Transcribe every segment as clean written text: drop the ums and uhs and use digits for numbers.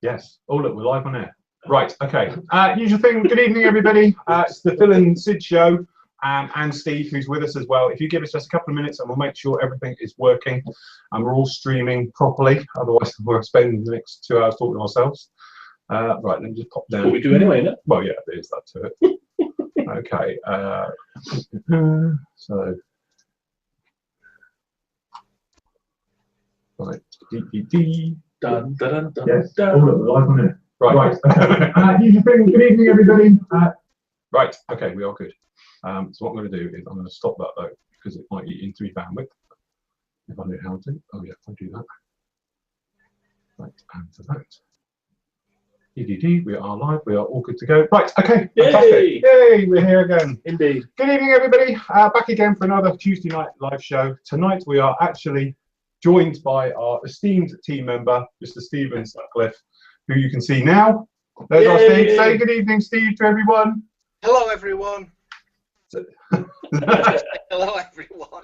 Yes. Oh, look, we're live on air. Right, okay. Usual thing, good evening, everybody. It's the Phil and Sid show, and Steve, who's with us as well. If you give us just a couple of minutes, and we'll make sure everything is working, and we're all streaming properly. Otherwise, we'll spend the next 2 hours talking to ourselves. Right, let me just pop down. What we do anyway, isn't it? Well, yeah, there's that to it. Okay. So, right, Dun, dun, dun, yes. dun. Oh, look, we're live on it. Right. Usual thing, good evening, everybody. Right, okay, we are good. So what I'm going to do is I'm going to stop that though, because it might eat into my bandwidth. If I know how to. Oh yeah, I'll do that. Right, and for that. We are live, we are all good to go. Right, okay, fantastic. Yay, we're here again. Indeed. Good evening, everybody. Back again for another Tuesday night live show. Tonight we are actually joined by our esteemed team member, Mr. Stephen Sutcliffe, who you can see now. There's our Steve. Say good evening, Steve, to everyone. Hello, everyone. Hello, everyone.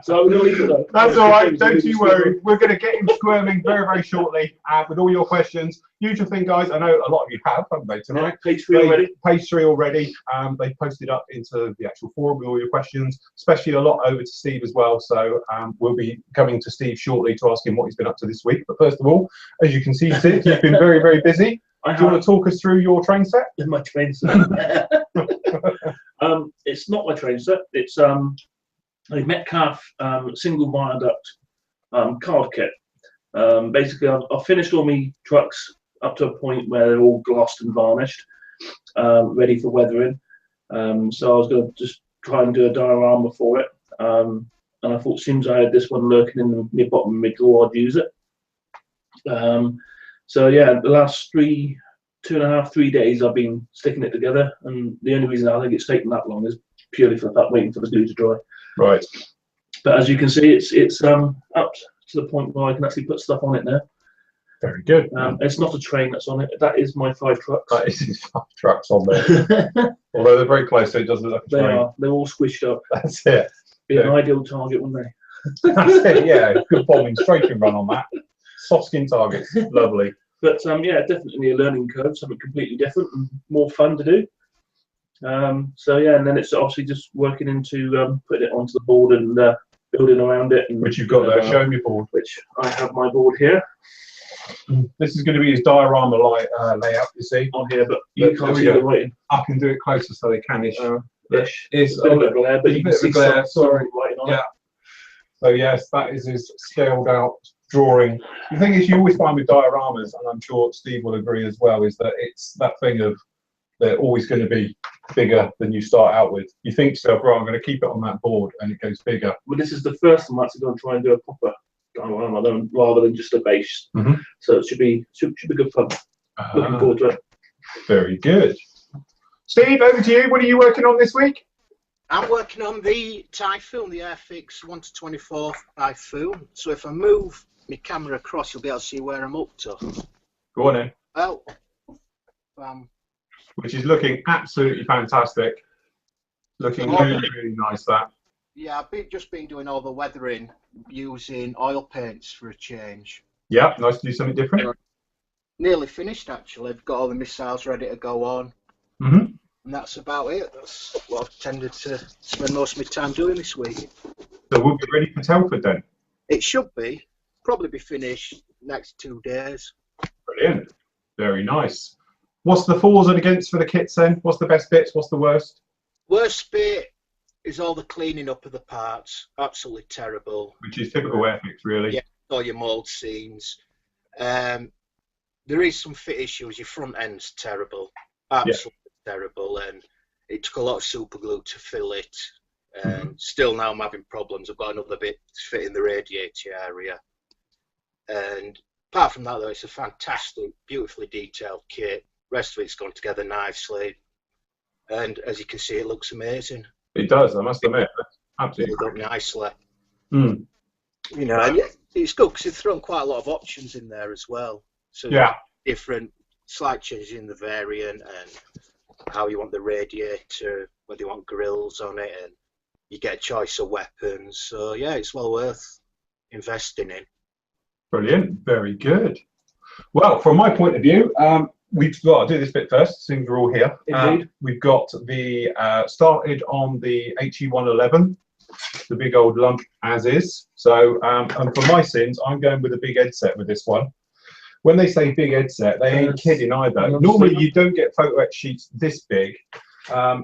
So we're going to leave it That's all right. Don't you worry. We're going to get him squirming very, very shortly with all your questions. Usual thing, guys. I know a lot of you have, haven't they, tonight? Yeah, page 3 already. Page 3 already. They posted up into the actual forum with all your questions, especially a lot over to Steve as well. So we'll be coming to Steve shortly to ask him what he's been up to this week. But first of all, as you can see, Sid, you've been very, very busy. Do you want to talk us through your train set? My train set. It's not my train set. It's a Metcalf single viaduct card kit. Basically, I've finished all my trucks up to a point where they're all glossed and varnished, ready for weathering. So I was going to just try and do a diorama for it. And I thought, as soon as I had this one lurking in the bottom of my drawer, I'd use it. So yeah, the last 2.5, 3 days I've been sticking it together, and the only reason I think it's taken that long is purely for that waiting for the glue to dry. Right. But as you can see, it's up to the point where I can actually put stuff on it now. Very good. It's not a train that's on it. That is my 5 trucks. That is his 5 trucks on there. Although they're very close, so it doesn't look like a They train. are. They're all squished up. That's it. Be an ideal target, wouldn't they? That's it, yeah. Good bombing straight and run on that. Soft skin targets. Lovely. But yeah, definitely a learning curve, something completely different and more fun to do. So yeah, and then it's obviously just working into putting it onto the board and building around it. And, Which you've got there. Show me your board. Which I have my board here. This is going to be his diorama layout, you see. On here, but you can't see the writing. I can do it closer so they can. It's a bit of glare, but you can see glare. Sorry. Writing on Yeah. it. So yes, that is his scaled out drawing. The thing is, you always find with dioramas, and I'm sure Steve will agree as well, is that it's that thing of they're always going to be bigger than you start out with. You think to yourself, right, I'm going to keep it on that board, and it goes bigger. Well, this is the first time I'm actually going to try and do a proper diorama rather than just a base. So it should be good fun. Looking forward to it. Very good. Steve, over to you. What are you working on this week? I'm working on the Typhoon, the Airfix 1/24 Typhoon. So if I move my camera across, you'll be able to see where I'm up to. Go on in. Well, which is looking absolutely fantastic. Looking really, really nice, that. Yeah, I've just been doing all the weathering using oil paints for a change. Yeah, nice to do something different. Nearly finished, actually. I've got all the missiles ready to go on. And that's about it. That's what I've tended to spend most of my time doing this week. So we'll be ready for Telford then? It should be. Probably be finished next 2 days. Brilliant. Very nice. What's the fors and against for the kits then? What's the best bits? What's the worst? Worst bit is all the cleaning up of the parts. Absolutely terrible. Which is typical Airfix, really. Yeah, all your mould seams. There is some fit issues. Your front end's terrible. Absolutely terrible. And it took a lot of super glue to fill it. And still now I'm having problems. I've got another bit to fit in the radiator area. And apart from that, though, it's a fantastic, beautifully detailed kit. Rest of it's gone together nicely. And as you can see, it looks amazing. It does, I must admit. Absolutely. It looked nicely. You know, and it's good because they've thrown quite a lot of options in there as well. So different slight changes in the variant and how you want the radiator, whether you want grills on it, and you get a choice of weapons. So yeah, it's well worth investing in. Brilliant. Very good. Well, from my point of view, we've got to do this bit first, since we're all here. Indeed. We've got the started on the HE111, the big old lump as is. So, and for my sins, I'm going with a big Ed set with this one. When they say big Ed set, they ain't kidding either. Normally, you don't get photo etch sheets this big.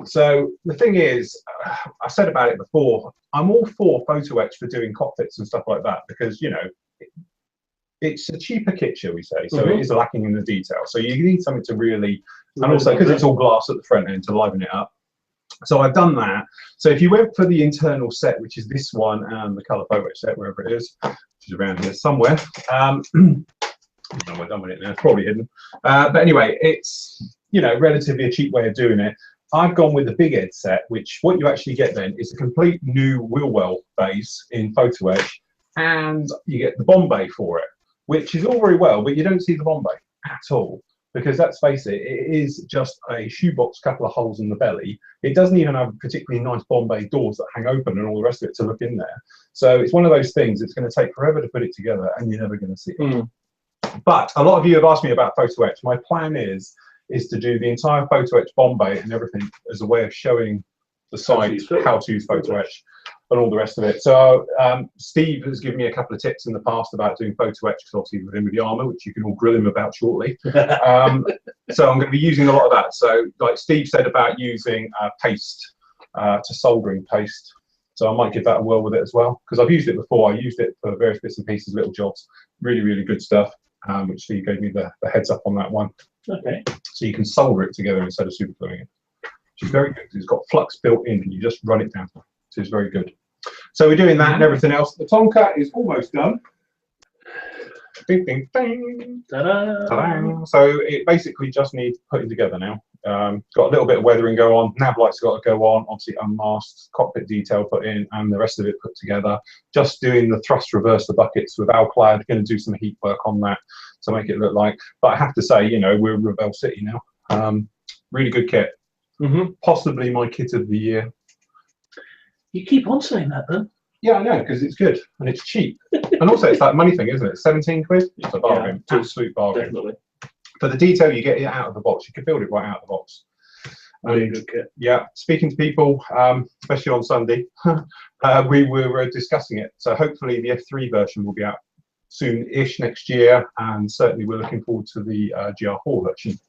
So the thing is, I said about it before, I'm all for photo etch for doing cockpits and stuff like that, because, you know, it's a cheaper kit, shall we say, so it is lacking in the detail. So you need something to really, and also because it's all glass at the front end to liven it up. So I've done that. So if you went for the internal set, which is this one, and the colour photo etch set, wherever it is, which is around here somewhere, we're done with it now, it's probably hidden. But anyway, it's, you know, relatively a cheap way of doing it. I've gone with the big Ed set, which what you actually get then is a complete new wheel well base in photo etch, and you get the Bombay for it, which is all very well, but you don't see the Bombay at all, because let's face it, it is just a shoebox, couple of holes in the belly. It doesn't even have particularly nice Bombay doors that hang open and all the rest of it to look in there. So it's one of those things, it's going to take forever to put it together, and you're never going to see it. But a lot of you have asked me about photo etch. My plan is to do the entire photo etch Bombay and everything as a way of showing the site how to use photo etch and all the rest of it. So Steve has given me a couple of tips in the past about doing photo etch, because obviously with him with the armour, which you can all grill him about shortly. So I'm going to be using a lot of that. So like Steve said about using paste to soldering paste. So I might give that a whirl with it as well, because I've used it before. I used it for various bits and pieces, little jobs, really, really good stuff, which Steve gave me the heads up on that one. Okay. So you can solder it together instead of supergluing it, which is very good, because it's got flux built in and you just run it down. So it's very good. So we're doing that and everything else. The Tonka is almost done. Ding, ding, ding. Ta-da. Ta-da. So it basically just needs putting together now. Got a little bit of weathering go on. Nav lights got to go on. Obviously unmasked, cockpit detail put in, and the rest of it put together. Just doing the thrust reverse the buckets with Alclad. Going to do some heat work on that to make it look like. But I have to say, you know, we're Revell City now. Really good kit. Possibly my kit of the year. You keep on saying that, then. Yeah, I know, because it's good and it's cheap. And also it's that money thing, isn't it? 17 quid? It's a bargain. Yeah, absolute bargain. Definitely. For the detail, you get it out of the box. You can build it right out of the box. Really good kit. Yeah, speaking to people, especially on Sunday, we were discussing it. So hopefully the F3 version will be out soon-ish next year, and certainly we're looking forward to the GR4 version.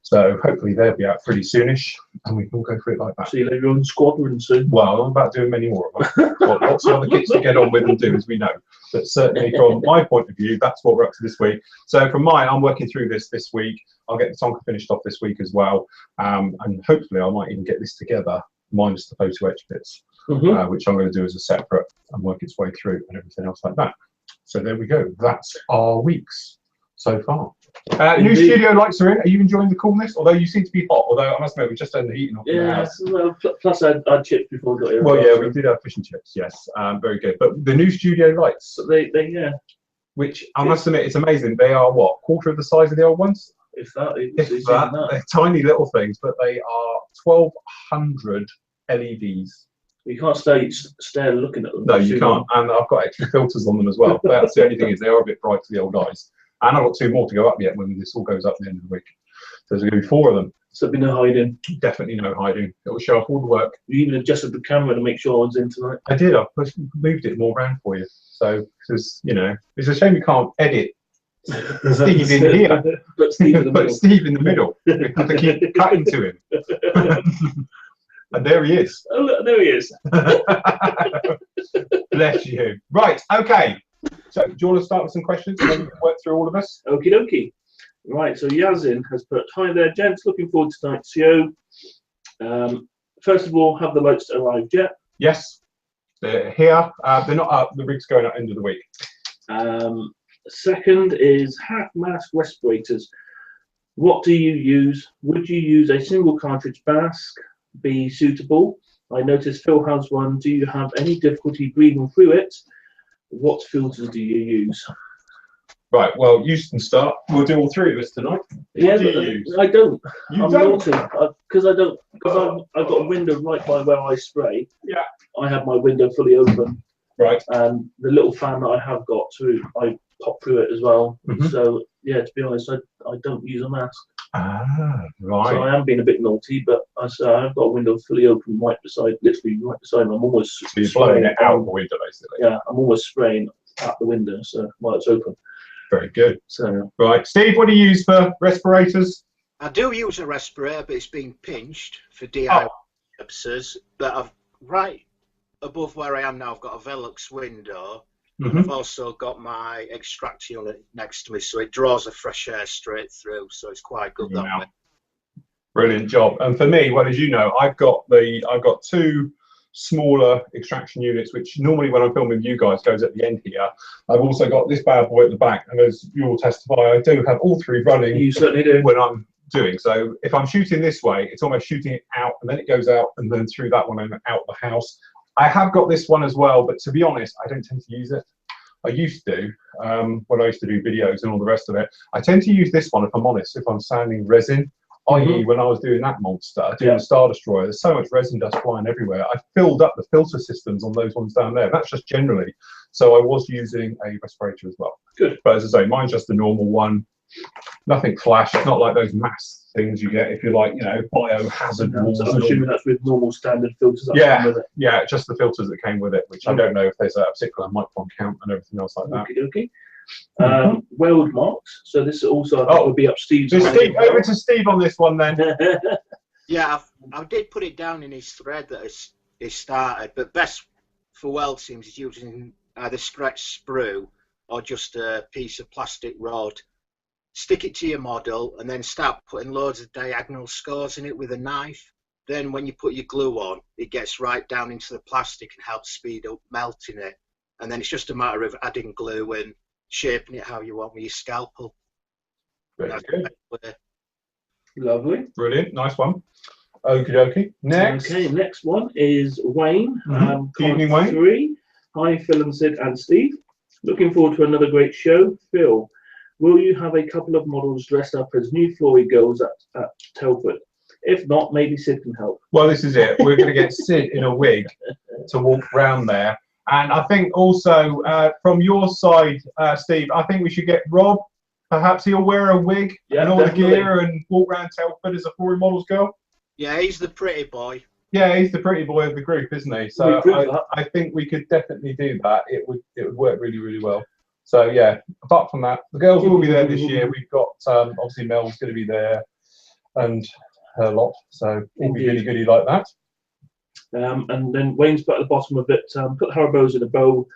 So hopefully they'll be out pretty soonish, and we can all go for it like that. So you have your own squadron soon. Well, I'm about doing many more of them. Got lots of other kits to get on with and do, as we know. But certainly from my point of view, that's what we're up to this week. So from mine, I'm working through this week. I'll get the Tonka finished off this week as well. And hopefully I might even get this together, minus the photo etch bits, which I'm going to do as a separate and work its way through and everything else like that. So there we go. That's our weeks so far. New studio lights are in. Are you enjoying the coolness? Although you seem to be hot. Although I must admit, we just turned the heating off. Yeah. Well, plus I had chips before we got here. Well, yeah, we did have fish and chips. Yes, very good. But the new studio lights, so they yeah. Which I must admit, it's amazing. They are what, quarter of the size of the old ones? If that. They're tiny little things, but they are 1,200 LEDs. You can't stare looking at them. No, you can't. And I've got extra filters on them as well. That's the only thing, is they are a bit bright for the old eyes. And I've got 2 more to go up yet when this all goes up at the end of the week. So there's going to be 4 of them. So there'll be no hiding. Definitely no hiding. It will show off all the work. You even adjusted the camera to make sure I was in tonight. I did. I moved it more around for you. So, because, you know, it's a shame you can't edit Steve in here. But Steve in the middle. Steve in the middle. We have to keep cutting to him. And there he is. Oh, look, there he is. Bless you. Right, okay. So, do you want to start with some questions and then we can work through all of us? Okie dokie. Right, so Yazin has put, hi there, gents. Looking forward to tonight's show. First of all, have the lights arrived yet? Yes, they're here. They're not up. The rig's going at end of the week. Second is half mask respirators. What do you use? Would you use a single cartridge mask? Be suitable? I noticed Phil has one. Do you have any difficulty breathing through it? What filters do you use? Right, well, you can start. We'll do all 3 of us tonight. Yeah, but I don't. I'm don't? naughty because I don't. Because I've got a window right by where I spray. Yeah. I have my window fully open. Right. And the little fan that I have got, so I pop through it as well. Mhm. So yeah, to be honest, I don't use a mask. Ah, So right. I am being a bit naughty, but I've got a window fully open right beside, literally right beside me. I'm almost So you're blowing spraying it out the window, basically. Yeah, I'm almost spraying out the window, so while it's open. Very good. So Right, Steve, what do you use for respirators? I do use a respirator, but it's been pinched for DIY purposes. But I've right above where I am now, I've got a Velux window. And I've also got my extract unit next to me, so it draws the fresh air straight through. So it's quite good that way. Brilliant job. And for me, well, as you know, I've got two smaller extraction units, which normally when I'm filming you guys goes at the end here. I've also got this bad boy at the back, and as you will testify, I do have all three running. you certainly do. When I'm doing so, if I'm shooting this way, it's almost shooting it out, and then it goes out, and then through that one and out the house. I have got this one as well, but to be honest, I don't tend to use it. I used to, when I used to do videos and all the rest of it. I tend to use this one, if I'm honest, if I'm sanding resin, i.e. when I was doing that monster, doing the Star Destroyer, there's so much resin dust flying everywhere. I filled up the filter systems on those ones down there. That's just generally. So I was using a respirator as well. Good. But as I say, mine's just the normal one. Nothing flash. It's not like those mass things you get if you're like, biohazard walls. I'm assuming that's with normal standard filters. Yeah, just the filters that came with it, which I don't know if there's a particular micron count and everything else like that. Okay. Weld marks. So this also I think would be up Steve's. So Steve, over to Steve on this one then. Yeah, I did put it down in his thread that he started, but best for weld seams is using either stretch sprue or just a piece of plastic rod. Stick it to your model and then start putting loads of diagonal scores in it with a knife. Then when you put your glue on, it gets right down into the plastic and helps speed up melting it. And then it's just a matter of adding glue and shaping it how you want with your scalpel. Very good. Lovely. Brilliant. Nice one. Okie dokie. Next. Okay, next one is Wayne. Good evening, Wayne. 3. Hi, Phil and Sid and Steve. Looking forward to another great show. Phil, will you have a couple of models dressed up as new Flory girls at Telford? If not, maybe Sid can help. Well, this is it. We're going to get Sid in a wig to walk around there. And I think also from your side, Steve, I think we should get Rob. Perhaps he'll wear a wig and all definitely. the gear and walk around Telford as a Flory Models girl. Yeah, he's the pretty boy. Yeah, he's the pretty boy of the group, isn't he? So I think we could definitely do that. It would work really, really well. So yeah, apart from that, the girls will be there this year. We've got obviously Mel's going to be there and her lot. So it'll be really goody like that. And then Wayne's put at the bottom of it, put Haribos in a bowl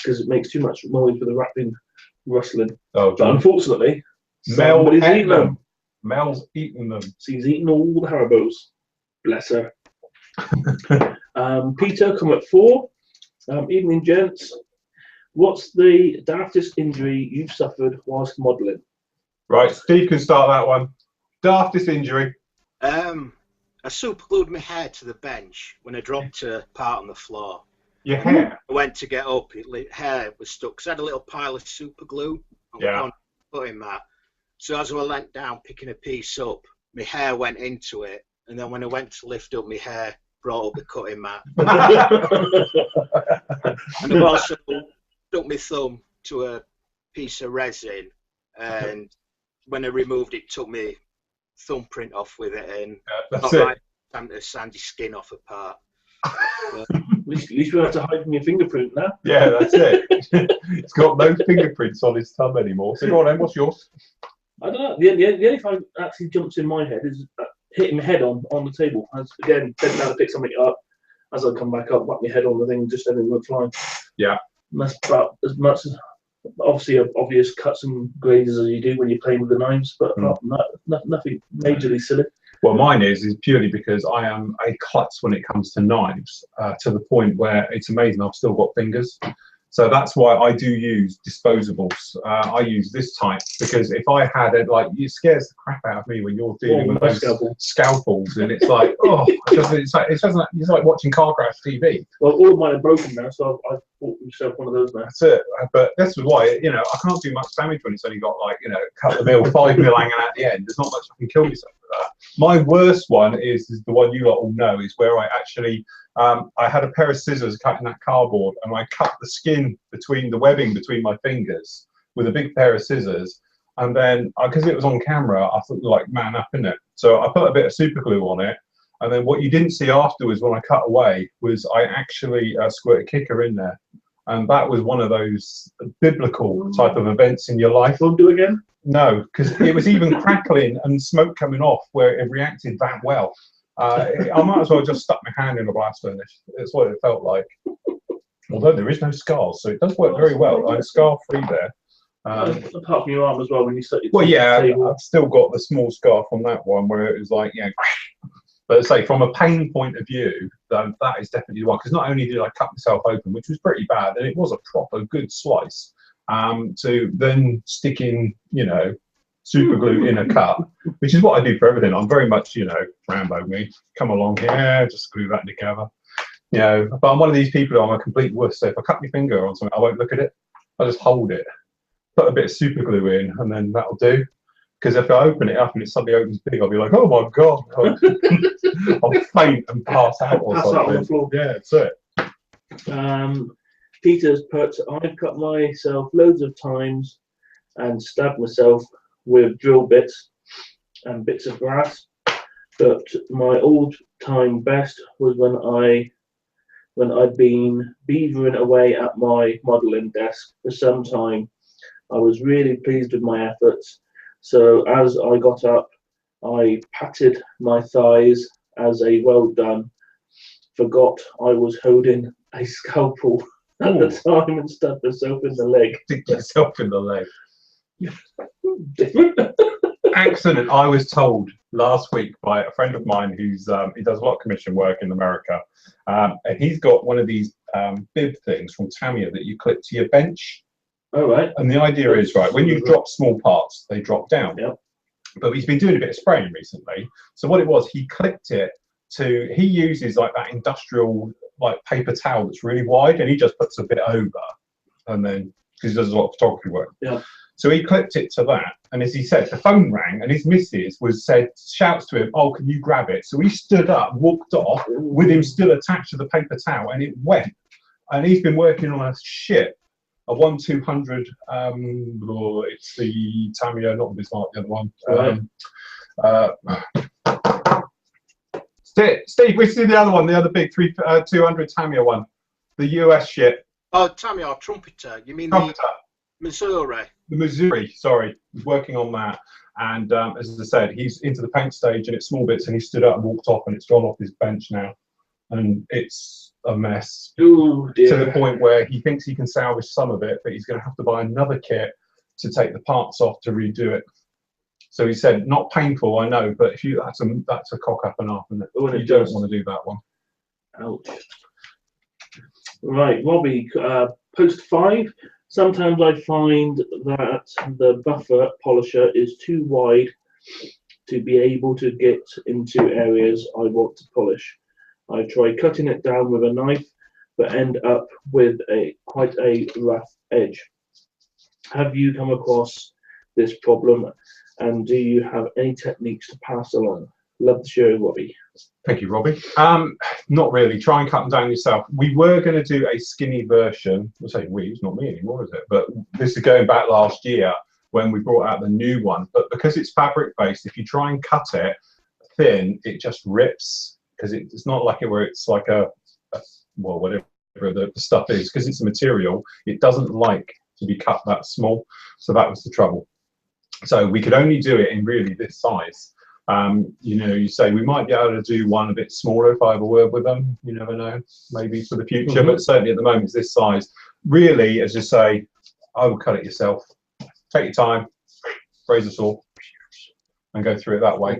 because it makes too much noise for the wrapping rustling. Oh, but unfortunately, Mel somebody's ate eating them. Mel's eating them. So he's eating all the Haribos. Bless her. Peter, come at 4. Evening, gents. What's the daftest injury you've suffered whilst modelling? Right, Steve can start that one. Daftest injury. I super glued my hair to the bench when I dropped a part on the floor. Your hair? I went to get up, hair was stuck because I had a little pile of super glue. Yeah. Putting that. So as I leant down picking a piece up, my hair went into it, and then when I went to lift up, my hair brought up the cutting mat. And I've also stuck my thumb to a piece of resin, and when I removed it, took my thumbprint off with it, and that's it. right time to sand your skin off apart. At least you don't have to hide from your fingerprint now. Yeah, that's it. It's got no fingerprints on his thumb anymore. So go on then, what's yours? I don't know. The only thing that actually jumps in my head is hitting my head on the table. As again, bent down to pick something up. As I come back up, whack my head on the thing, just everything went flying. Yeah. And that's about as much as obviously obvious cuts and grazes as you do when you're playing with the knives, but apart from that, nothing majorly silly. Well, mine is purely because I am a klutz when it comes to knives, to the point where it's amazing I've still got fingers. So that's why I do use disposables. I use this type because if I had it, like, it scares the crap out of me when you're dealing with those scalpels, and it's like, it's like watching car crash TV. Well, all of mine are broken now, so I've bought myself one of those now. That's it. But that's why, I can't do much damage when it's only got like, cut the mill, 5 mil hanging at the end. There's not much I can kill myself with that. My worst one is the one you lot all know, is where I actually, I had a pair of scissors cutting that cardboard, and I cut the skin between the webbing between my fingers, with a big pair of scissors. And then, because it was on camera, I thought, like, man up, innit? So I put a bit of super glue on it. And then what you didn't see afterwards when I cut away was I actually squirted kicker in there. And that was one of those biblical type of events in your life. Won't do again? No, because it was even crackling and smoke coming off where it reacted that well. I might as well just stuck my hand in a blast furnace. That's what it felt like. Although there is no scars, so it does work very well. I'm scar-free there. Apart from your arm as well, when you start your Well, yeah, table. I've still got the small scar from that one where it was like, you know, but say from a pain point of view, that is definitely the one. Because not only did I cut myself open, which was pretty bad, and it was a proper good slice, to then sticking, you know, super glue in a cut, which is what I do for everything. I'm very much, you know, Rambo me. Come along here, just glue that together. You know, but I'm one of these people. I'm a complete wuss. So if I cut my finger on something, I won't look at it. I just hold it, put a bit of super glue in, and then that'll do. Because if I open it up and it suddenly opens big, I'll be like, oh my god, I'll faint and pass out or Pass something. out on the floor. Yeah, that's it. Peter's put, I've cut myself loads of times and stabbed myself with drill bits and bits of brass, but my all-time best was when I'd been beavering away at my modelling desk for some time. I was really pleased with my efforts, so as I got up, I patted my thighs as a well done, forgot I was holding a scalpel at the time and stabbed myself in the leg. Stick yourself in the leg. Different. Accident. I was told last week by a friend of mine who's he does a lot of commission work in America, and he's got one of these bib things from Tamiya that you clip to your bench. All right. And the idea is, right, when you drop small parts, they drop down. Yep. But he's been doing a bit of spraying recently. So what it was, he clipped it to, he uses like that industrial like paper towel that's really wide, and he just puts a bit over, and then, because he does a lot of photography work. Yeah. So he clipped it to that, and as he said, the phone rang, and his missus shouts to him, "Oh, can you grab it?" So he stood up, walked off with him still attached to the paper towel, and it went. And he's been working on a ship, a 1-200. It's the Tamiya, not the Bismarck, the other one. Steve, we see the other one, the other big 200 Tamiya one, the US ship. Oh, Tamiya Trumpeter. You mean Trumpeter. the Missouri? The Missouri, sorry, he's working on that. And as I said, he's into the paint stage and it's small bits, and he stood up and walked off, and it's gone off his bench now. And it's a mess. Ooh, dear. To the point where he thinks he can salvage some of it, but he's going to have to buy another kit to take the parts off to redo it. So he said, not painful, I know, but if you that's a cock up and half, and you don't want to do that one. Ouch. Right, Robbie, post 5. Sometimes I find that the buffer polisher is too wide to be able to get into areas I want to polish. I try cutting it down with a knife, but end up with quite a rough edge. Have you come across this problem, and do you have any techniques to pass along? Love the show, Robbie. Thank you, Robbie. Not really. Try and cut them down yourself. We were going to do a skinny version. We'll say we, it's not me anymore, is it? But this is going back last year when we brought out the new one. But because it's fabric based, if you try and cut it thin, it just rips, because it's not like it where it's like well, whatever the stuff is, because it's a material, it doesn't like to be cut that small. So that was the trouble. So we could only do it in really this size. You know, you say we might be able to do one a bit smaller if I have a word with them. You never know, maybe for the future, but certainly at the moment it's this size. Really, as you say, I would cut it yourself. Take your time, razor saw, and go through it that way.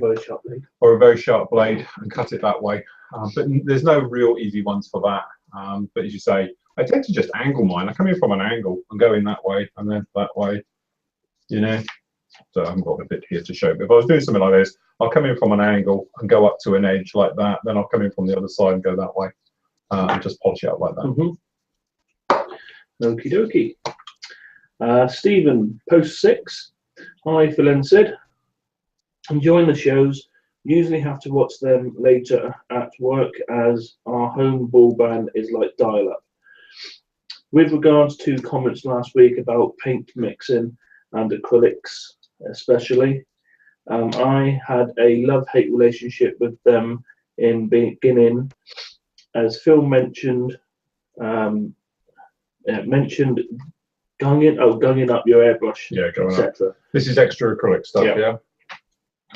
Or a very sharp blade and cut it that way. But there's no real easy ones for that. But as you say, I tend to just angle mine. I come in from an angle and go in that way and then that way, you know. So I haven't got a bit here to show, but if I was doing something like this, I'll come in from an angle and go up to an edge like that, then I'll come in from the other side and go that way, and just polish it up like that. Okie dokie. Stephen, post 6. Hi, Phil and Sid. Enjoying the shows. Usually have to watch them later at work as our home broadband is like dial-up. with regards to comments last week about paint mixing and acrylics especially, I had a love-hate relationship with them in beginning. As Phil mentioned, gunging up your airbrush, Yeah, going up. etc. This is extra acrylic stuff, Yeah.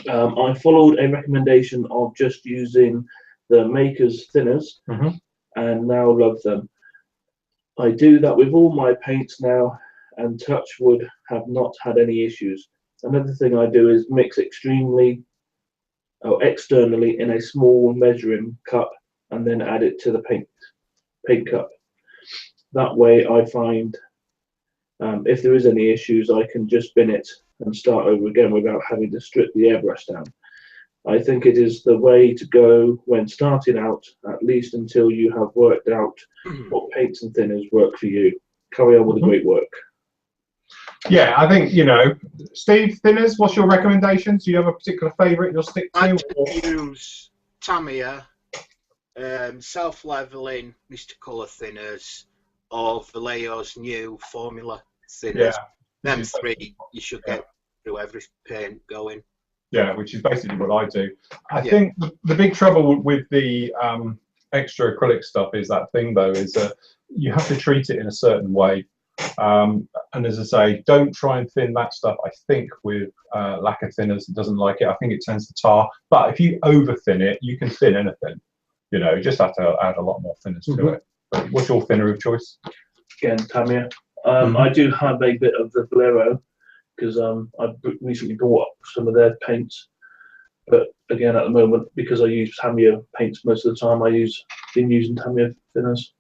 yeah? I followed a recommendation of just using the Maker's thinners and now love them. I do that with all my paints now, and touch wood have not had any issues. Another thing I do is mix externally in a small measuring cup and then add it to the paint cup. That way I find if there is any issues, I can just bin it and start over again without having to strip the airbrush down. I think it is the way to go when starting out, at least until you have worked out what paints and thinners work for you. Carry on with the great work. Yeah, I think, you know, Steve, thinners, what's your recommendations? Do you have a particular favourite you'll stick to? I use Tamiya, self-leveling Mr. Colour thinners, or Vallejo's new formula thinners. Yeah. Them three, you should get through every paint going. Yeah, which is basically what I do. I think the big trouble with the extra acrylic stuff is that thing, though, is that you have to treat it in a certain way. And as I say, don't try and thin that stuff, I think, with lacquer thinners. It doesn't like it. I think it tends to tar. But if you over thin it, you can thin anything. You know, you just have to add a lot more thinners to it. But what's your thinner of choice? Again, Tamiya. I do have a bit of the Vallejo because I recently bought up some of their paints. But again, at the moment, because I use Tamiya paints most of the time, I've been using Tamiya thinners.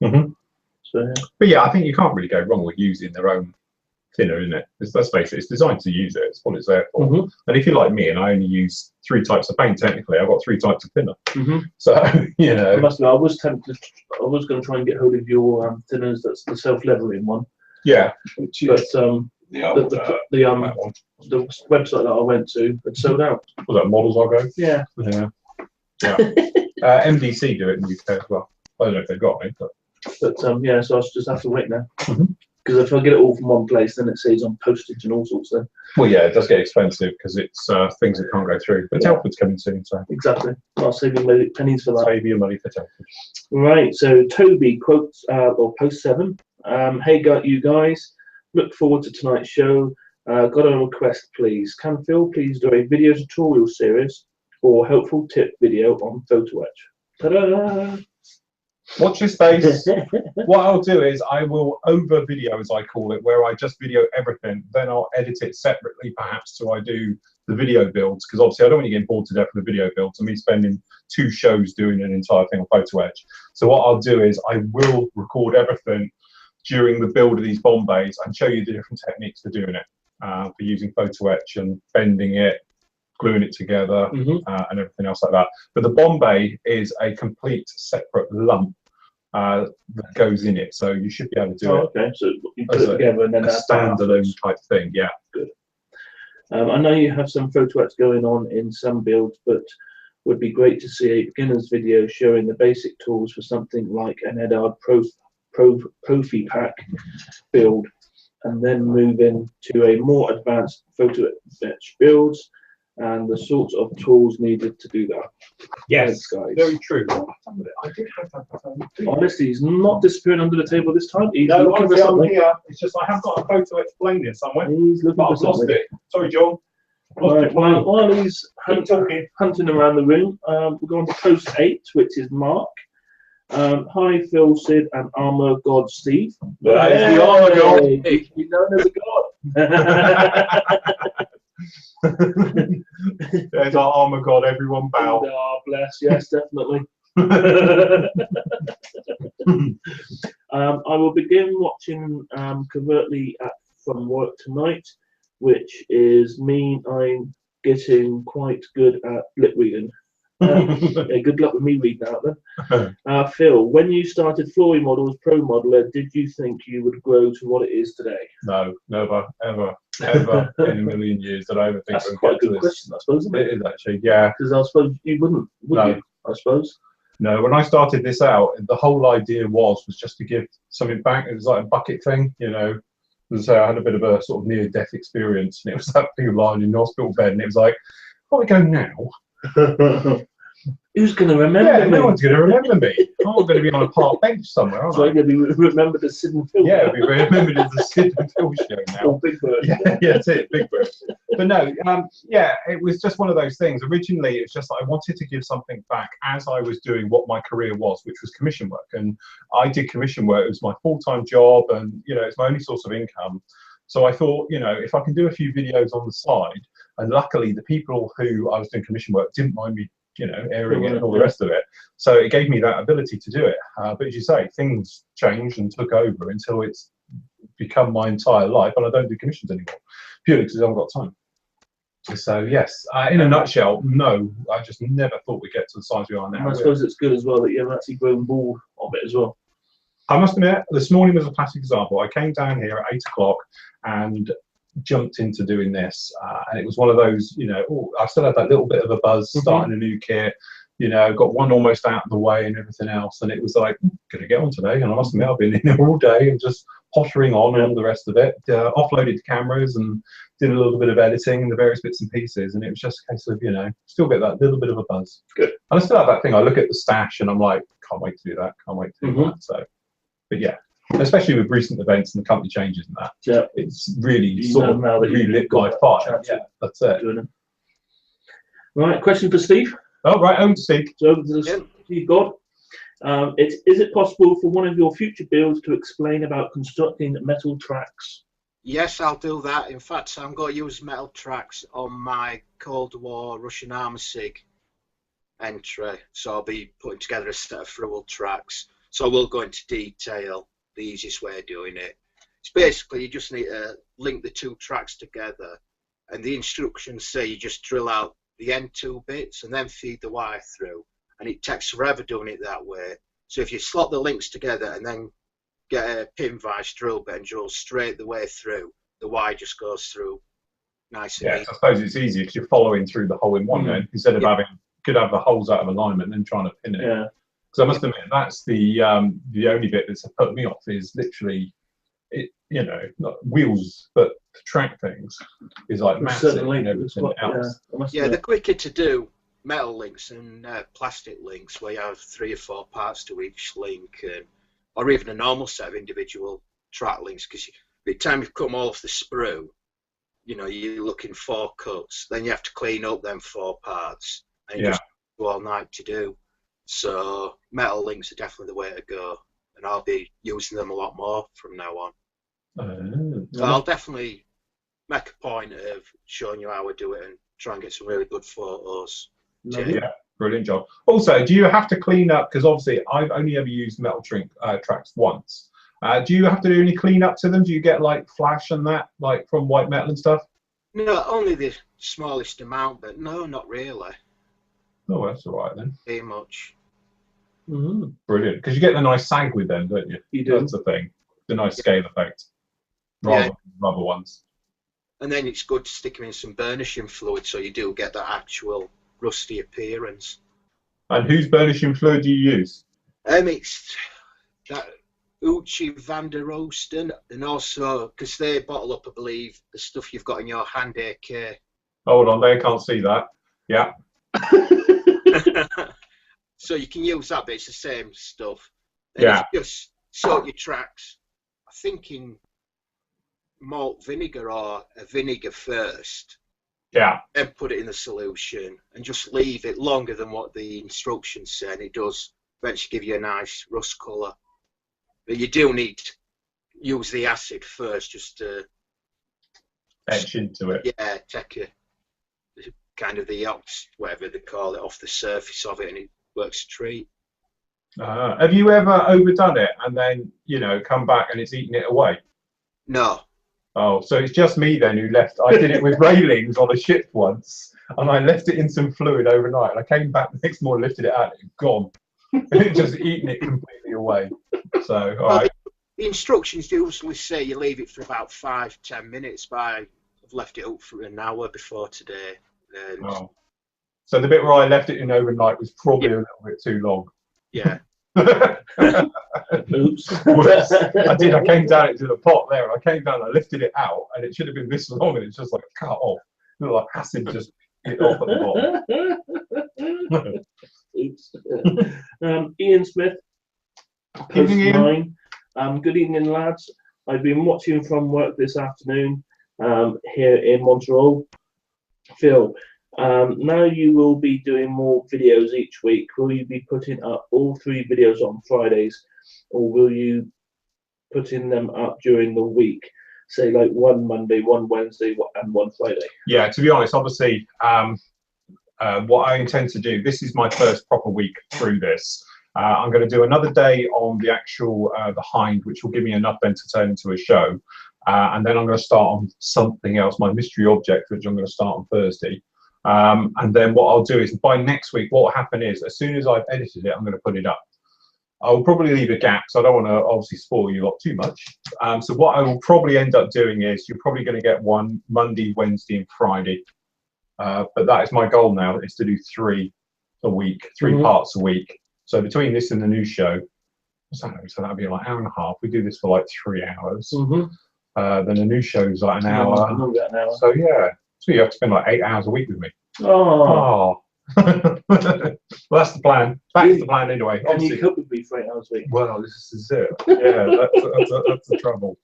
So, yeah. But yeah, I think you can't really go wrong with using their own thinner, isn't it? Let's face it, it's designed to use it. It's what it's there for. And if you're like me and I only use 3 types of paint, technically, I've got 3 types of thinner. So, you know. I must admit, I was tempted. I was going to try and get hold of your thinners. That's the self-leveling one. Yeah. But the website that I went to had sold out. Was that Models I'll Go? Yeah. Yeah. MDC do it in the UK as well. I don't know if they've got me, but yeah, so I just have to wait now. Because if I get it all from one place, then it saves on postage and all sorts. Then. Well, yeah, it does get expensive because it's things that can't go through. But Telford's coming soon, so exactly. I'll save you pennies for that. Save your money for Telford. Right. So Toby quotes or post 7. Hey, you guys. Look forward to tonight's show. Got a request, please. Can Phil please do a video tutorial series or helpful tip video on photo etch? Ta-da! Watch your space. What I'll do is I will over video, as I call it, where I just video everything. Then I'll edit it separately, perhaps, so I do the video builds. Because obviously, I don't want you getting bored to death with the video builds. And me spending 2 shows doing an entire thing on photo etch. So what I'll do is I will record everything during the build of these Bombays and show you the different techniques for doing it, for using photo etch and bending it, gluing it together, and everything else like that. But the Bombay is a complete separate lump that goes in it, so you should be able to do it. Okay, so you put it together and then a standalone type thing. Yeah, good. I know you have some photo etch going on in some builds, but would be great to see a beginner's video showing the basic tools for something like an Edard Profi Pack build, and then move into a more advanced photo etch builds and the sorts of tools needed to do that. Yes, guys. Very true. I did have that. Honestly, he's not disappearing under the table this time. He's No, looking for honestly, I'm something. here. It's just I have got a photo etch flame here somewhere. He's looking But for I've lost something. it. Sorry, John. Right, while he's talking. hunting around the room, we're going to post 8, which is Mark. Hi, Phil, Sid, and Armour God Steve. That is the Armour God. He's known as a god. There's our Armour God. Everyone bow. Oh, bless. Yes, definitely. I will begin watching covertly from work tonight, which is mean I'm getting quite good at lip reading. Yeah, good luck with me reading out then. Phil, when you started Flory Models Pro Modeler, did you think you would grow to what it is today? No, never, ever in a million years did I ever think. That's quite a good question, I suppose, isn't it? It is actually, yeah. Because I suppose you wouldn't, would you? I suppose. No, when I started this out, the whole idea was just to give something back. It was like a bucket thing, you know. And so I had a bit of a sort of near-death experience, and it was that thing of lying in the hospital bed, and it was like, "Where we go now?" Who's going to remember Yeah, me? no one's going to remember me. I'm going to be on a park bench somewhere, aren't So I'm I? going to be remembered as Sid and Phil. Yeah, it'll be remembered as the Sid and Phil show now. Or Big Bird. Yeah, yeah, that's it, Big Bird. But no, yeah, it was just one of those things. Originally, it's just I wanted to give something back as I was doing what my career was, which was commission work. And I did commission work. It was my full-time job, and you know, it's my only source of income. So I thought, you know, if I can do a few videos on the side, and luckily the people who I was doing commission work didn't mind me, you know, airing it and all the rest of it. So it gave me that ability to do it. But as you say, things changed and took over until it's become my entire life, and I don't do commissions anymore, purely because I haven't got time. So yes, in a nutshell, no, I just never thought we'd get to the size we are now. I suppose it's good as well that you haven't actually grown bored of it as well. I must admit, this morning was a classic example. I came down here at 8 o'clock and jumped into doing this, and it was one of those, you know, I still had that little bit of a buzz starting a new kit, you know, got one almost out of the way and everything else, and it was like, gonna get on today. And I must admit, I've been in here all day and just pottering on and all the rest of it, offloaded the cameras and did a little bit of editing and the various bits and pieces, and it was just a case of, you know, still get that little bit of a buzz. Good. And I still have that thing, I look at the stash and I'm like, can't wait to do that, can't wait to do that. So, but yeah, especially with recent events and the company changes and that, Yeah. it's really You sort know of now that you've relit got my that fire. chance Yeah, of that's it. doing it. Right, question for Steve. Oh, right, over to Steve. So, Yeah. Steve God, is it possible for one of your future builds to explain about constructing metal tracks? Yes, I'll do that. In fact, I'm going to use metal tracks on my Cold War Russian Armour SIG entry. So I'll be putting together a set of thruwel tracks. So we'll go into detail, the easiest way of doing it. It's basically, you just need to link the two tracks together, and the instructions say you just drill out the end two bits and then feed the wire through, and it takes forever doing it that way. So if you slot the links together and then get a pin vice drill bit and drill straight the way through, the wire just goes through nice and Yeah, easy. I suppose it's easier because you're following through the hole in one then, instead of having, could have the holes out of alignment and trying to pin it. Yeah. Because I must admit, that's the only bit that's put me off is literally, it, you know, not wheels, but to track things is like massive and everything else. Yeah, they're quicker to do metal links and plastic links where you have 3 or 4 parts to each link, or even a normal set of individual track links, because by the time you've come off the sprue, you know, you're looking 4 cuts, then you have to clean up them 4 parts, and it just takes all night to do. So metal links are definitely the way to go, and I'll be using them a lot more from now on. So I'll definitely make a point of showing you how I do it and try and get some really good photos. Yeah, brilliant job. Also, do you have to clean up, because obviously I've only ever used metal tracks once. Do you have to do any clean up to them? Do you get like flash and that, like from white metal and stuff? No, only the smallest amount, but no, not really. Oh, that's all right then. Very much. Brilliant, because you get the nice sag with them, don't you? You do. That's the thing, the nice scale effect, rather than rubber ones. And then it's good to stick them in some burnishing fluid, so you do get that actual rusty appearance. And whose burnishing fluid do you use? It's that Uchi van der Oosten, and also because they bottle up, I believe, the stuff you've got in your hand AK. Hold on, they can't see that. Yeah. So you can use that, but it's the same stuff. And Yeah. you just soak your tracks, I think, in malt vinegar or a vinegar first, Yeah. then put it in the solution and just leave it longer than what the instructions say, and it does eventually give you a nice rust colour. But you do need to use the acid first, just to Etch into it. take a kind of the ox, whatever they call it, off the surface of it, and it works a treat. Have you ever overdone it and then, you know, come back and it's eaten it away? No. Oh, so it's just me then who left. I did it with railings on a ship once, and I left it in some fluid overnight. And I came back the next morning, lifted it out, and it gone. It just eaten it completely away. So, all right. The instructions usually say you leave it for about 5-10 minutes, but I've left it up for an hour before today. Oh. So the bit where I left it in overnight was probably a little bit too long. Yeah. Oops. Whoops. I did. I came down into the pot there, and I came down. I lifted it out, and it should have been this long, and it's just like cut off. It looked like acid just hit off at the bottom. Oops. Ian Smith. Post Evening, Ian. 9. Good evening, lads. I've been watching from work this afternoon here in Montreal. Phil, now you will be doing more videos each week. Will you be putting up all 3 videos on Fridays, or will you putting them up during the week? Say like one Monday, one Wednesday, and one Friday. Yeah, to be honest, obviously, what I intend to do, this is my first proper week through this. I'm going to do another day on the actual the Hind, which will give me enough then to turn into a show. And then I'm going to start on something else, my mystery object, which I'm going to start on Thursday. And then what I'll do is by next week, what will happen is as soon as I've edited it, I'm going to put it up. I'll probably leave a gap, so I don't want to obviously spoil you lot too much. So what I will probably end up doing is you're probably going to get one Monday, Wednesday, and Friday. But that is my goal now, is to do 3 a week, 3 parts a week. So between this and the new show, so that'll be like an hour and a half. We do this for like 3 hours. Then the new show's like an hour. So yeah, so you have to spend like 8 hours a week with me. Oh. Well, that's the plan. That's the plan anyway. Can you cope with me for 8 hours a week? Well, this is it. Yeah, that's the trouble.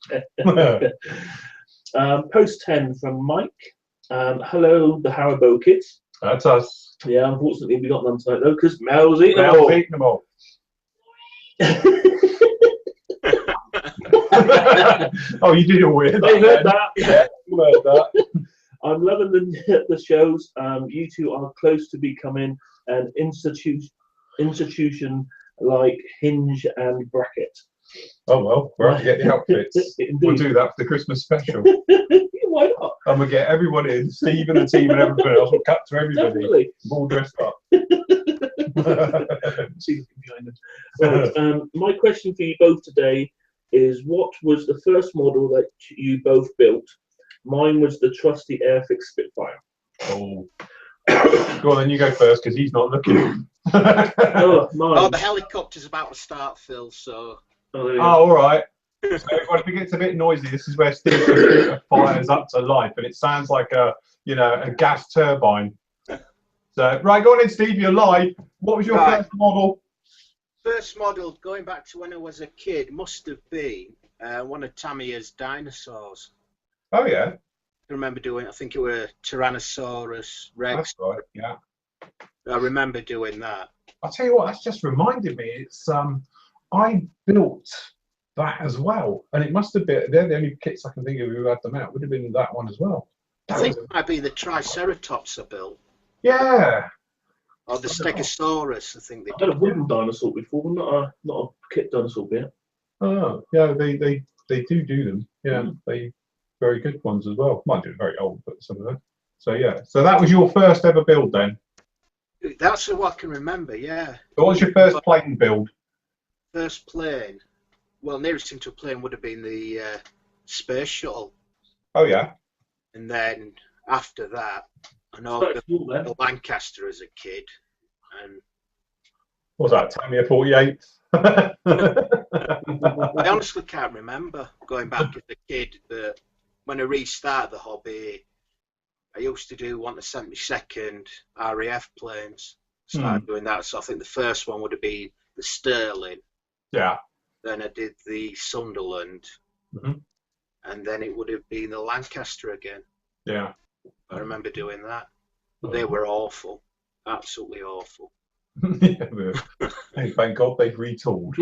Post 10 from Mike. Hello, the Haribo kids. That's us. Yeah, unfortunately we got none tonight though, because Mel's eating them Mel's all. eating them all. Oh, you did a weird. I heard that. Yeah, you heard that. I'm loving the shows. You two are close to becoming an institution like Hinge and Bracket. Oh well, we're going to get the outfits. We'll do that for the Christmas special. Why not? And we'll get everyone in, Steve and the team and everything else. We'll cut to everybody. Definitely. All dressed up. See behind us. Right, my question for you both today is: what was the first model that you both built? Mine was the trusty Airfix Spitfire. Oh. Go on, then you go first because he's not looking. Oh, mine. Oh, the helicopter's about to start, Phil. So. Oh, all right. So if it gets a bit noisy, this is where Steve's computer fires up to life, and it sounds like a gas turbine. So right, go on in, Steve. You're live. What was your first model? First model, going back to when I was a kid, must have been one of Tamiya's dinosaurs. Oh yeah. I remember doing. I think it was Tyrannosaurus Rex. That's right. Yeah. I remember doing that. I'll tell you what. That's just reminded me. It's I built that as well, and it must have been. They're the only kits I can think of who had them out. Would have been that one as well. I think it might be the Triceratops I built. Yeah. Or the Stegosaurus, I think they I had a wooden dinosaur before, not a kit dinosaur bit. Oh, yeah, they do them. Yeah, they very good ones as well. Might be very old, but some of them. So yeah, so that was your first ever build then. That's what I can remember. Yeah. So what was your first plane build? First plane. Well, nearest into a plane would have been the space shuttle. Oh yeah. And then after that, I know I built the Lancaster as a kid. And what was that, Tamiya 48? I honestly can't remember going back as a kid, but when I restarted the hobby, I used to want the 72nd RAF planes. Started doing that, so I think the first one would have been the Sterling. Yeah. Then I did the Sunderland, and then it would have been the Lancaster again. Yeah. I remember doing that. They were awful, absolutely awful. Hey, thank God they've retooled.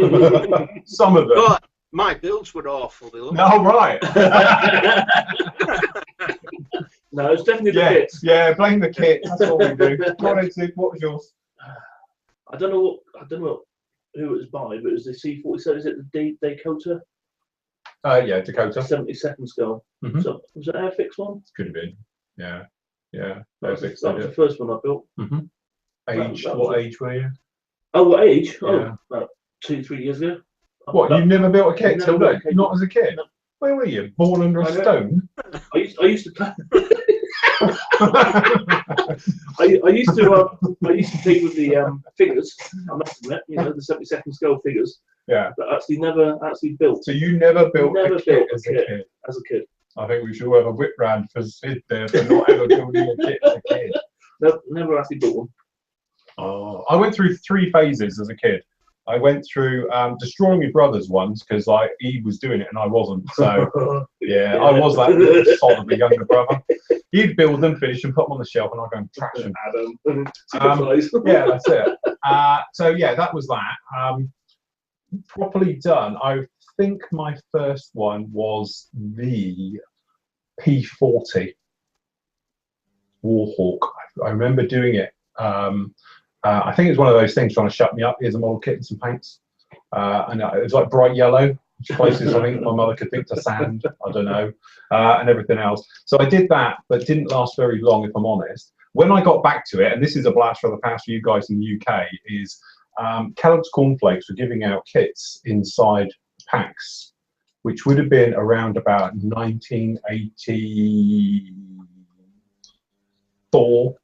Some of them. But my builds were awful. They looked No, right. No, it's definitely the kits. Yeah, blame the kit. That's all we do. What was yours? I don't know who it was by, but it was the C-47. Is it the Dakota? Yeah, Dakota. 72nd scale. So was it Airfix one? Could have been. Yeah. That was the first one I built. Age? What age were you? Oh, what age? Yeah. Oh, about 2-3 years ago. What? You've never built a kit till then? Not as a kid? No. Where were you? Born under a stone? I used to play. I I used to play with the figures. I must admit, you know, the 72nd scale figures. Yeah. But actually never actually built. So you never built Never a kit built a as a kit. kid? As a kid. I think we should have a whip round for Sid there for not ever building a kit as a kid. No, never actually built one. Oh, I went through 3 phases as a kid. I went through destroying my brothers once because like he was doing it and I wasn't. So yeah, I was that little sod of a younger brother. He'd build them, finish them, put them on the shelf, and I'd go and trash them. Yeah, that's it. So yeah, that was that. Properly done. I think my first one was the P40 Warhawk. I remember doing it. I think it was one of those things trying to shut me up. Here's a model kit and some paints. And it was like bright yellow, which places I think my mother could think to sand, I don't know, and everything else. So I did that, but didn't last very long, if I'm honest. When I got back to it, and this is a blast from the past for you guys in the UK, is Kellogg's Cornflakes were giving out kits inside packs, which would have been around about 1984.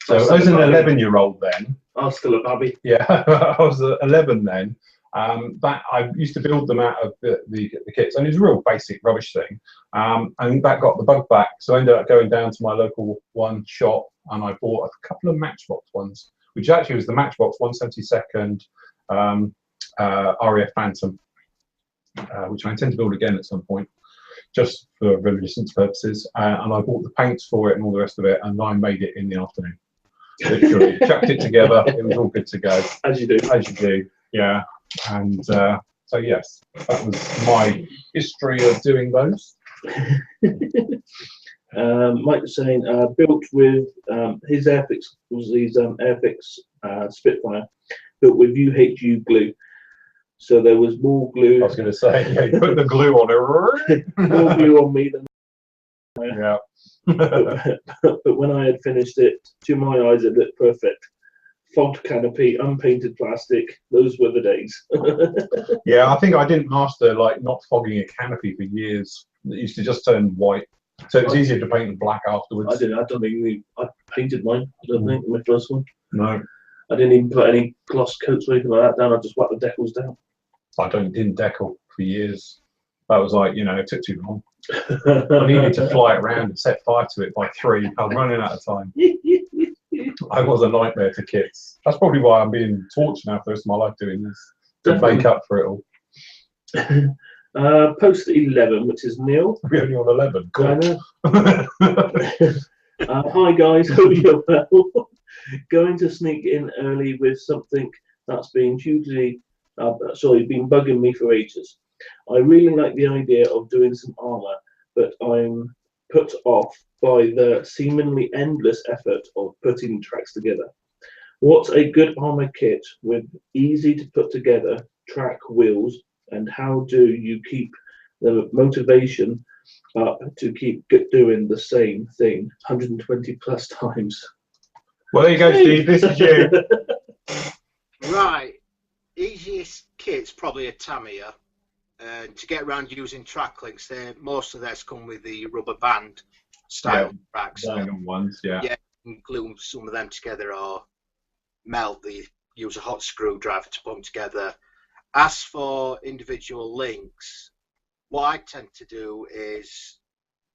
So I was an 11-year-old then. I was still a babby. Yeah, I was 11 then. That I used to build them out of the kits, and it was a real basic rubbish thing. And that got the bug back, so I ended up going down to my local one shop, and I bought a couple of Matchbox ones, which actually was the Matchbox 172nd RAF Phantom, which I intend to build again at some point, just for reminiscence purposes. And I bought the paints for it and all the rest of it, and I made it in the afternoon. Literally chucked it together. It was all good to go. As you do. As you do, yeah. And so yes, that was my history of doing those. Mike was saying built with his Airfix was his Airfix Spitfire built with UHU glue. So there was more glue. I was going to say, yeah, you put the glue on it. More glue on me than. Yeah. But when I had finished it, to my eyes, it looked perfect. Fogged canopy, unpainted plastic. Those were the days. Yeah, I think I didn't master like not fogging a canopy for years. It used to just turn white, so it was easier to paint it black afterwards. I didn't. I don't think I painted mine. I don't think my first one. No, I didn't even put any gloss coats or anything like that down. I just whacked the decals down. I didn't decal for years. That was like, you know, it took too long. I needed to fly it around and set fire to it by 3. I was running out of time. I was a nightmare for kits. That's probably why I'm being tortured now for the rest of my life doing this, to make up for it all. Post 11, which is Neil. We're only on 11. Cool. I know. Hi guys, hope you're well. Going to sneak in early with something that's been been bugging me for ages. I really like the idea of doing some armour, but I'm put off by the seemingly endless effort of putting tracks together. What's a good armour kit with easy to put together track wheels, and how do you keep the motivation up to keep doing the same thing 120 plus times? Well, there you go, Steve. This is you. Right. Easiest kit's probably a Tamiya. To get around using track links, most of theirs come with the rubber band style tracks. Nylon ones, yeah. Yeah, you can glue some of them together or use a hot screwdriver to put them together. As for individual links, what I tend to do is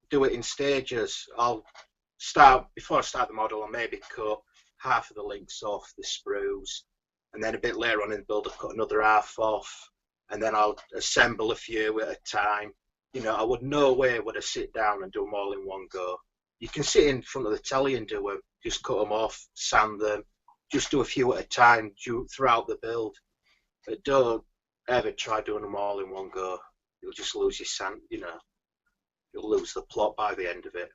do it in stages. Before I start the model, I'll maybe cut half of the links off the sprues, and then a bit later on in the build, I'll cut another half off, and then I'll assemble a few at a time. You know, I would no way would I sit down and do them all in one go. You can sit in front of the telly and do them, just cut them off, sand them, just do a few at a time throughout the build. But don't ever try doing them all in one go. You'll just lose your sand, you know, you'll lose the plot by the end of it.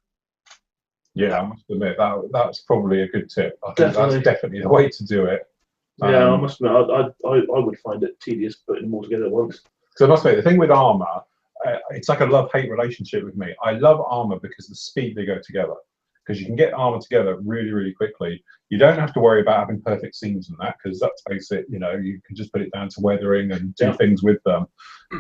Yeah, I must admit, that's probably a good tip. I think that's definitely the way to do it. Yeah, I must admit, I would find it tedious putting them all together at once. So I must admit, the thing with armour, it's like a love-hate relationship with me. I love armour because of the speed they go together. Because you can get armour together really, really quickly. You don't have to worry about having perfect seams and that, because let's face it, you know, you can just put it down to weathering and do things with them.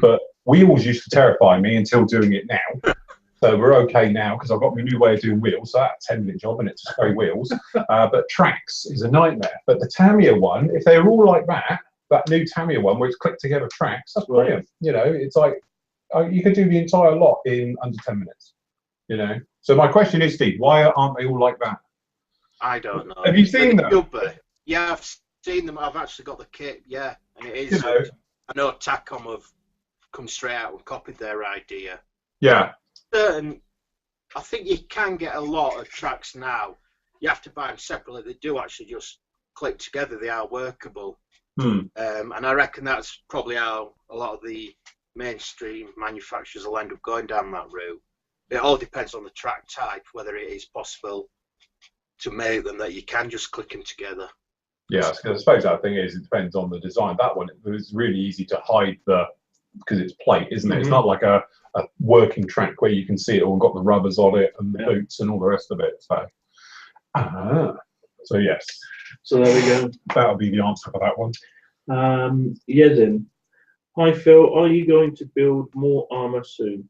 But wheels used to terrify me until doing it now. So we're okay now because I've got my new way of doing wheels. So that's a 10-minute job and it's to spray wheels. But tracks is a nightmare. But the Tamiya one, if they're all like that new Tamiya one where it's clicked together tracks, that's brilliant. You know, it's like you could do the entire lot in under 10 minutes. You know. So my question is, Steve, why aren't they all like that? I don't know. Have you seen them? Yeah, I've seen them. I've actually got the kit. Yeah, and it is. You know, I know Tacom have come straight out and copied their idea. Yeah. And I think you can get a lot of tracks now. You have to buy them separately. They do actually just click together. They are workable. And I reckon that's probably how a lot of the mainstream manufacturers will end up going down that route. It all depends on the track type, whether it is possible to make them that you can just click them together. Yeah, I suppose that thing is, it depends on the design. That one, it's really easy to hide because it's plate, isn't it? It's not like a working track where you can see it all, got the rubbers on it and the boots and all the rest of it. So yes. So there we go. That'll be the answer for that one. Yezin. Hi Phil, are you going to build more armor soon?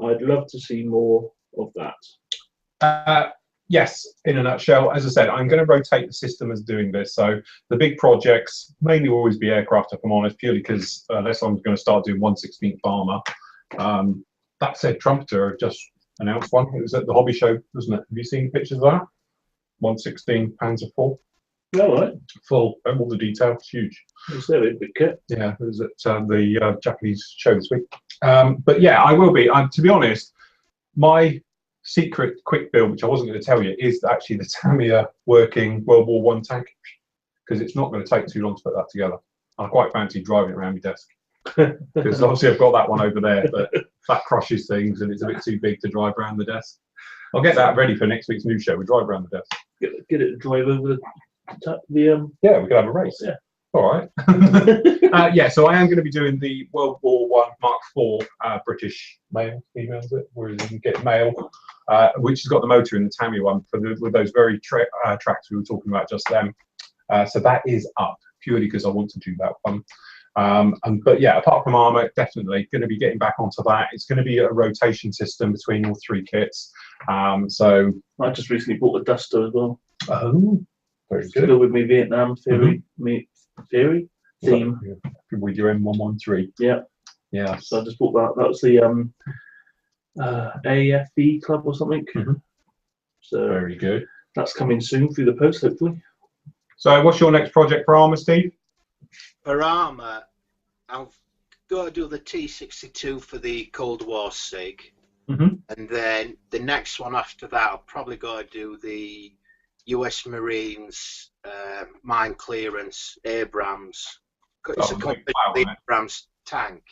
I'd love to see more of that. Yes, in a nutshell, as I said, I'm going to rotate the system as doing this. So the big projects mainly will always be aircraft, if I'm honest, purely because unless I'm going to start doing 1/16 armor. That said, Trumpeter have just announced one. It was at the hobby show, wasn't it? Have you seen pictures of that? 1/16 Panzer IV. All right. Full, all the detail. It's huge. It's a big kit. Yeah, it was at the Japanese show this week. But yeah, I will be. To be honest, my secret quick build, which I wasn't going to tell you, is actually the Tamiya working World War I tank, because it's not going to take too long to put that together. I quite fancy driving it around my desk, because obviously I've got that one over there, but that crushes things and it's a bit too big to drive around the desk. I'll get that ready for next week's news show. We drive around the desk. Get it to drive over the Yeah, we could have a race. Yeah. All right. Yeah, so I am going to be doing the World War I Mark IV British male, female, is it? Where you can get male, which has got the motor in the Tamiya one with those very tracks we were talking about just then. So that is up purely because I want to do that one. But yeah, apart from armor, definitely going to be getting back onto that. It's going to be a rotation system between all three kits. So I just recently bought a Duster as well. Oh, very good. Still with me Vietnam theory, theme. With your M113. Yeah. Yeah. So I just bought that. That was the AFB club or something. So very good. That's coming soon through the post, hopefully. So what's your next project for armor, Steve? For armor, I've got to do the T62 for the Cold War SIG. And then the next one after that, I'll probably got to do the US Marines mine clearance Abrams. It's a company Abrams tank.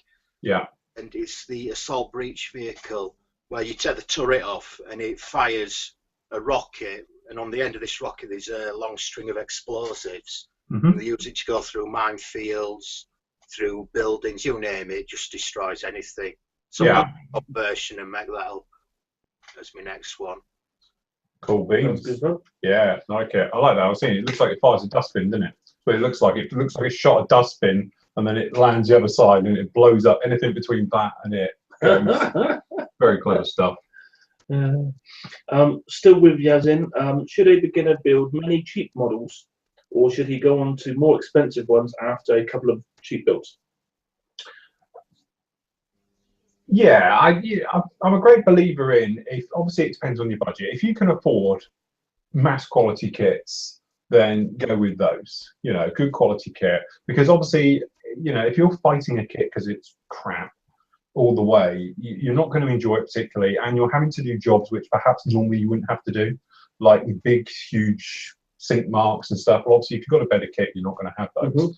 Yeah. And it's the assault breach vehicle where you take the turret off and it fires a rocket, and on the end of this rocket there's a long string of explosives. And they use it to go through minefields, through buildings, you name it, just destroys anything. So I'll make a version and make that as my next one. Cool beans. Yeah, like it. I like that. I was saying it looks like it fires a dustbin, doesn't it? But it looks like it shot a dustbin and then it lands the other side and it blows up anything between that and it. Very clever stuff. Still with Yazin, should a beginner build many cheap models, or should he go on to more expensive ones after a couple of cheap builds? Yeah, I'm a great believer in, obviously it depends on your budget. If you can afford mass quality kits, then go with those, good quality kit. Because obviously, if you're fighting a kit because it's crap all the way, you're not going to enjoy it particularly, and you're having to do jobs which perhaps normally you wouldn't have to do, like big, huge sink marks and stuff. Well, obviously, if you've got a better kit, you're not going to have those.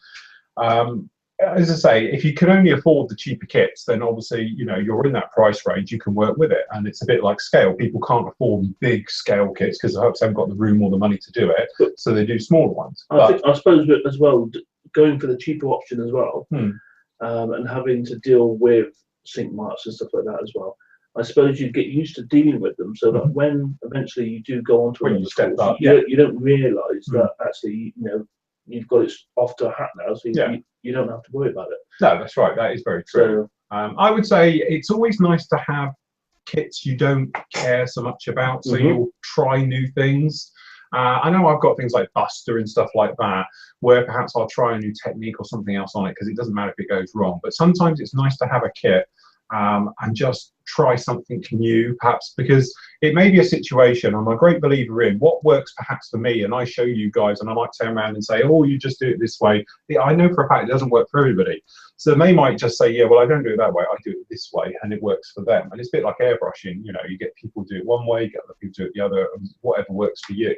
As I say, if you can only afford the cheaper kits, then obviously, you're in that price range, you can work with it. And it's a bit like scale. People can't afford big scale kits because perhaps they haven't got the room or the money to do it. So they do smaller ones. I suppose as well, going for the cheaper option as well, and having to deal with sink marks and stuff like that as well. I suppose you get used to dealing with them so that when eventually you do go on to another course, you don't realise that actually, you've got it off to a hat now, so you don't have to worry about it. No, that's right. That is very true. So, I would say it's always nice to have kits you don't care so much about, so you'll try new things. I know I've got things like Buster and stuff like that, where perhaps I'll try a new technique or something else on it because it doesn't matter if it goes wrong. But sometimes it's nice to have a kit and just try something new, perhaps, because it may be a situation. I'm a great believer in what works perhaps for me, and I show you guys, and I might turn around and say, oh, you just do it this way. Yeah, I know for a fact it doesn't work for everybody. So they might just say, yeah, well, I don't do it that way, I do it this way, and it works for them. And it's a bit like airbrushing, you know, you get people do it one way, you get other people do it the other, and whatever works for you.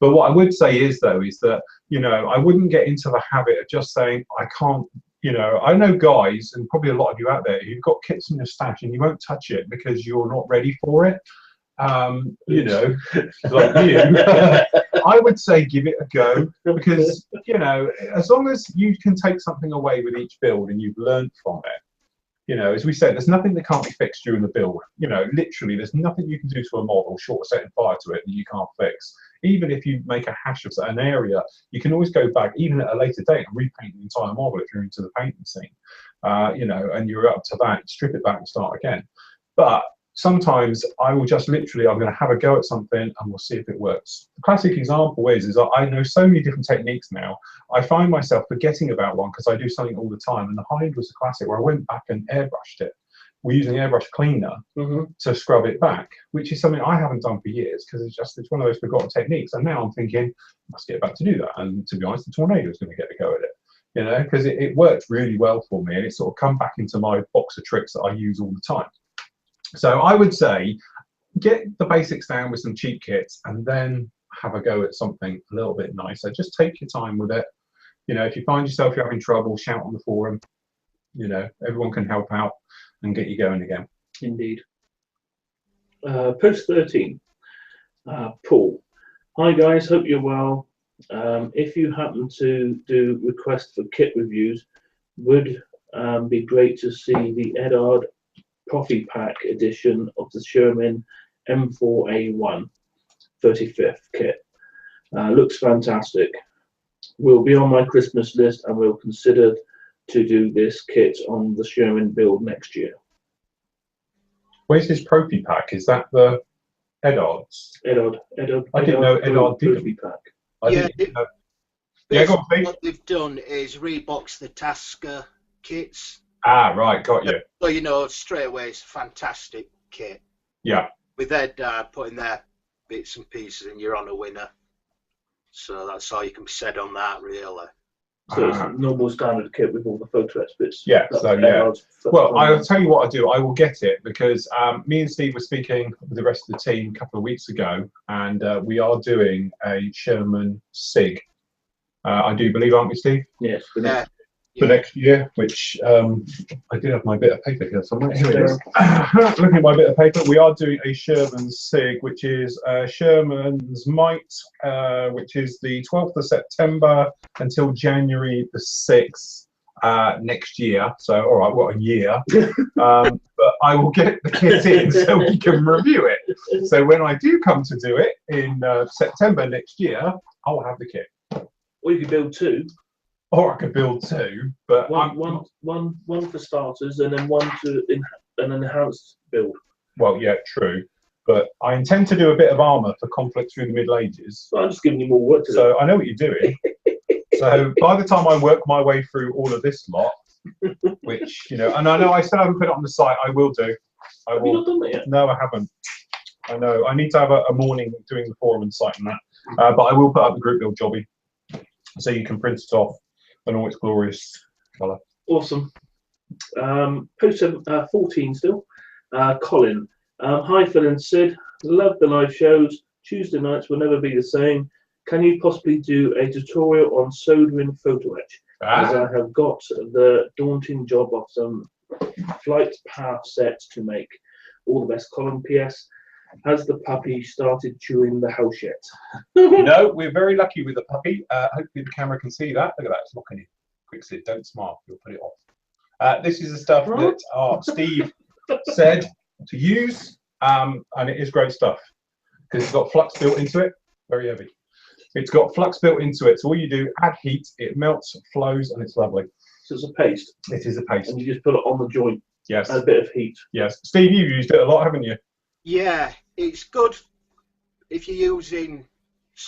But what I would say is, though, is that, you know, I wouldn't get into the habit of just saying, I can't. You know, I know guys, and probably a lot of you out there, who've got kits in your stash and you won't touch it because you're not ready for it. You know, like you. I would say give it a go because, you know, as long as you can take something away with each build and you've learned from it, you know, as we said, there's nothing that can't be fixed during the build. You know, literally, there's nothing you can do to a model short of setting fire to it that you can't fix. Even if you make a hash of an area, you can always go back, even at a later date, and repaint the entire model if you're into the painting scene. You know, and you're up to that, strip it back and start again. But sometimes I will just literally, I'm going to have a go at something and we'll see if it works. The classic example is that I know so many different techniques now. I find myself forgetting about one because I do something all the time. And the Hind was a classic where I went back and airbrushed it. We're using airbrush cleaner to scrub it back, which is something I haven't done for years because it's one of those forgotten techniques. And now I'm thinking, I must get back to do that. And to be honest, the Tornado is going to get a go at it, you know, because it worked really well for me, and it's sort of come back into my box of tricks that I use all the time. So I would say get the basics down with some cheap kits and then have a go at something a little bit nicer. Just take your time with it. You know, if you find yourself you're having trouble, shout on the forum. You know, everyone can help out and get you going again. Indeed. Post 13. Paul. Hi guys, hope you're well. If you happen to do requests for kit reviews, would be great to see the Eduard Coffee Pack edition of the Sherman M4A1 35th kit. Looks fantastic. Will be on my Christmas list and will consider to do this kit on the Sherman build next year. Where's this Profi Pack? Is that the Eduard's? Eduard. I didn't know Eduard did Profi Pack. Yeah, yeah, go on, Pete. What they've done is rebox the Tasker kits. Ah, right, got you. So, you know, straight away it's a fantastic kit. Yeah. With their putting their bits and pieces and you're on a winner. So that's all you can be said on that, really. So it's a normal standard kit with all the Photorex bits. Yeah, so yeah. Well, I'll tell you what I do. I will get it because me and Steve were speaking with the rest of the team a couple of weeks ago, and we are doing a Sherman SIG. I do believe, aren't we, Steve? Yes. For next year, which I do have my bit of paper here somewhere. Here it is. Looking at my bit of paper, we are doing a Sherman SIG, which is Sherman's Might, which is the 12th of September until January the 6th next year. So, all right, what a year. But I will get the kit in so we can review it. So when I do come to do it in September next year, I will have the kit. Or you could build two. Or I could build two, but one for starters, and then one to an enhanced build. Well, yeah, true. But I intend to do a bit of armour for conflict through the Middle Ages. So I'm just giving you more work to do. So I know what you're doing. So by the time I work my way through all of this lot, which, you know, and I know I still haven't put it on the site, I will do. Have you not done that yet? No, I haven't. I know. I need to have a morning doing the forum and site and that. But I will put up the group build jobby so you can print it off in all its glorious colour. Awesome. Post 14 still. Colin. Hi Phil and Sid. Love the live shows. Tuesday nights will never be the same. Can you possibly do a tutorial on soldering photo etch? As I have got the daunting job of some flight path sets to make. All the best, Colin. PS. Has the puppy started chewing the house yet? No, we're very lucky with the puppy. Hopefully the camera can see that. Look at that, it's looking in. Quick Sid, don't smile, you'll put it off. This is the stuff that Steve said to use, and it is great stuff because it's got flux built into it, very heavy. It's got flux built into it, so all you do, add heat, it melts, flows, and it's lovely. So it's a paste? It is a paste. And you just put it on the joint? Yes. and a bit of heat. Yes. Steve, you've used it a lot, haven't you? Yeah, it's good if you're using,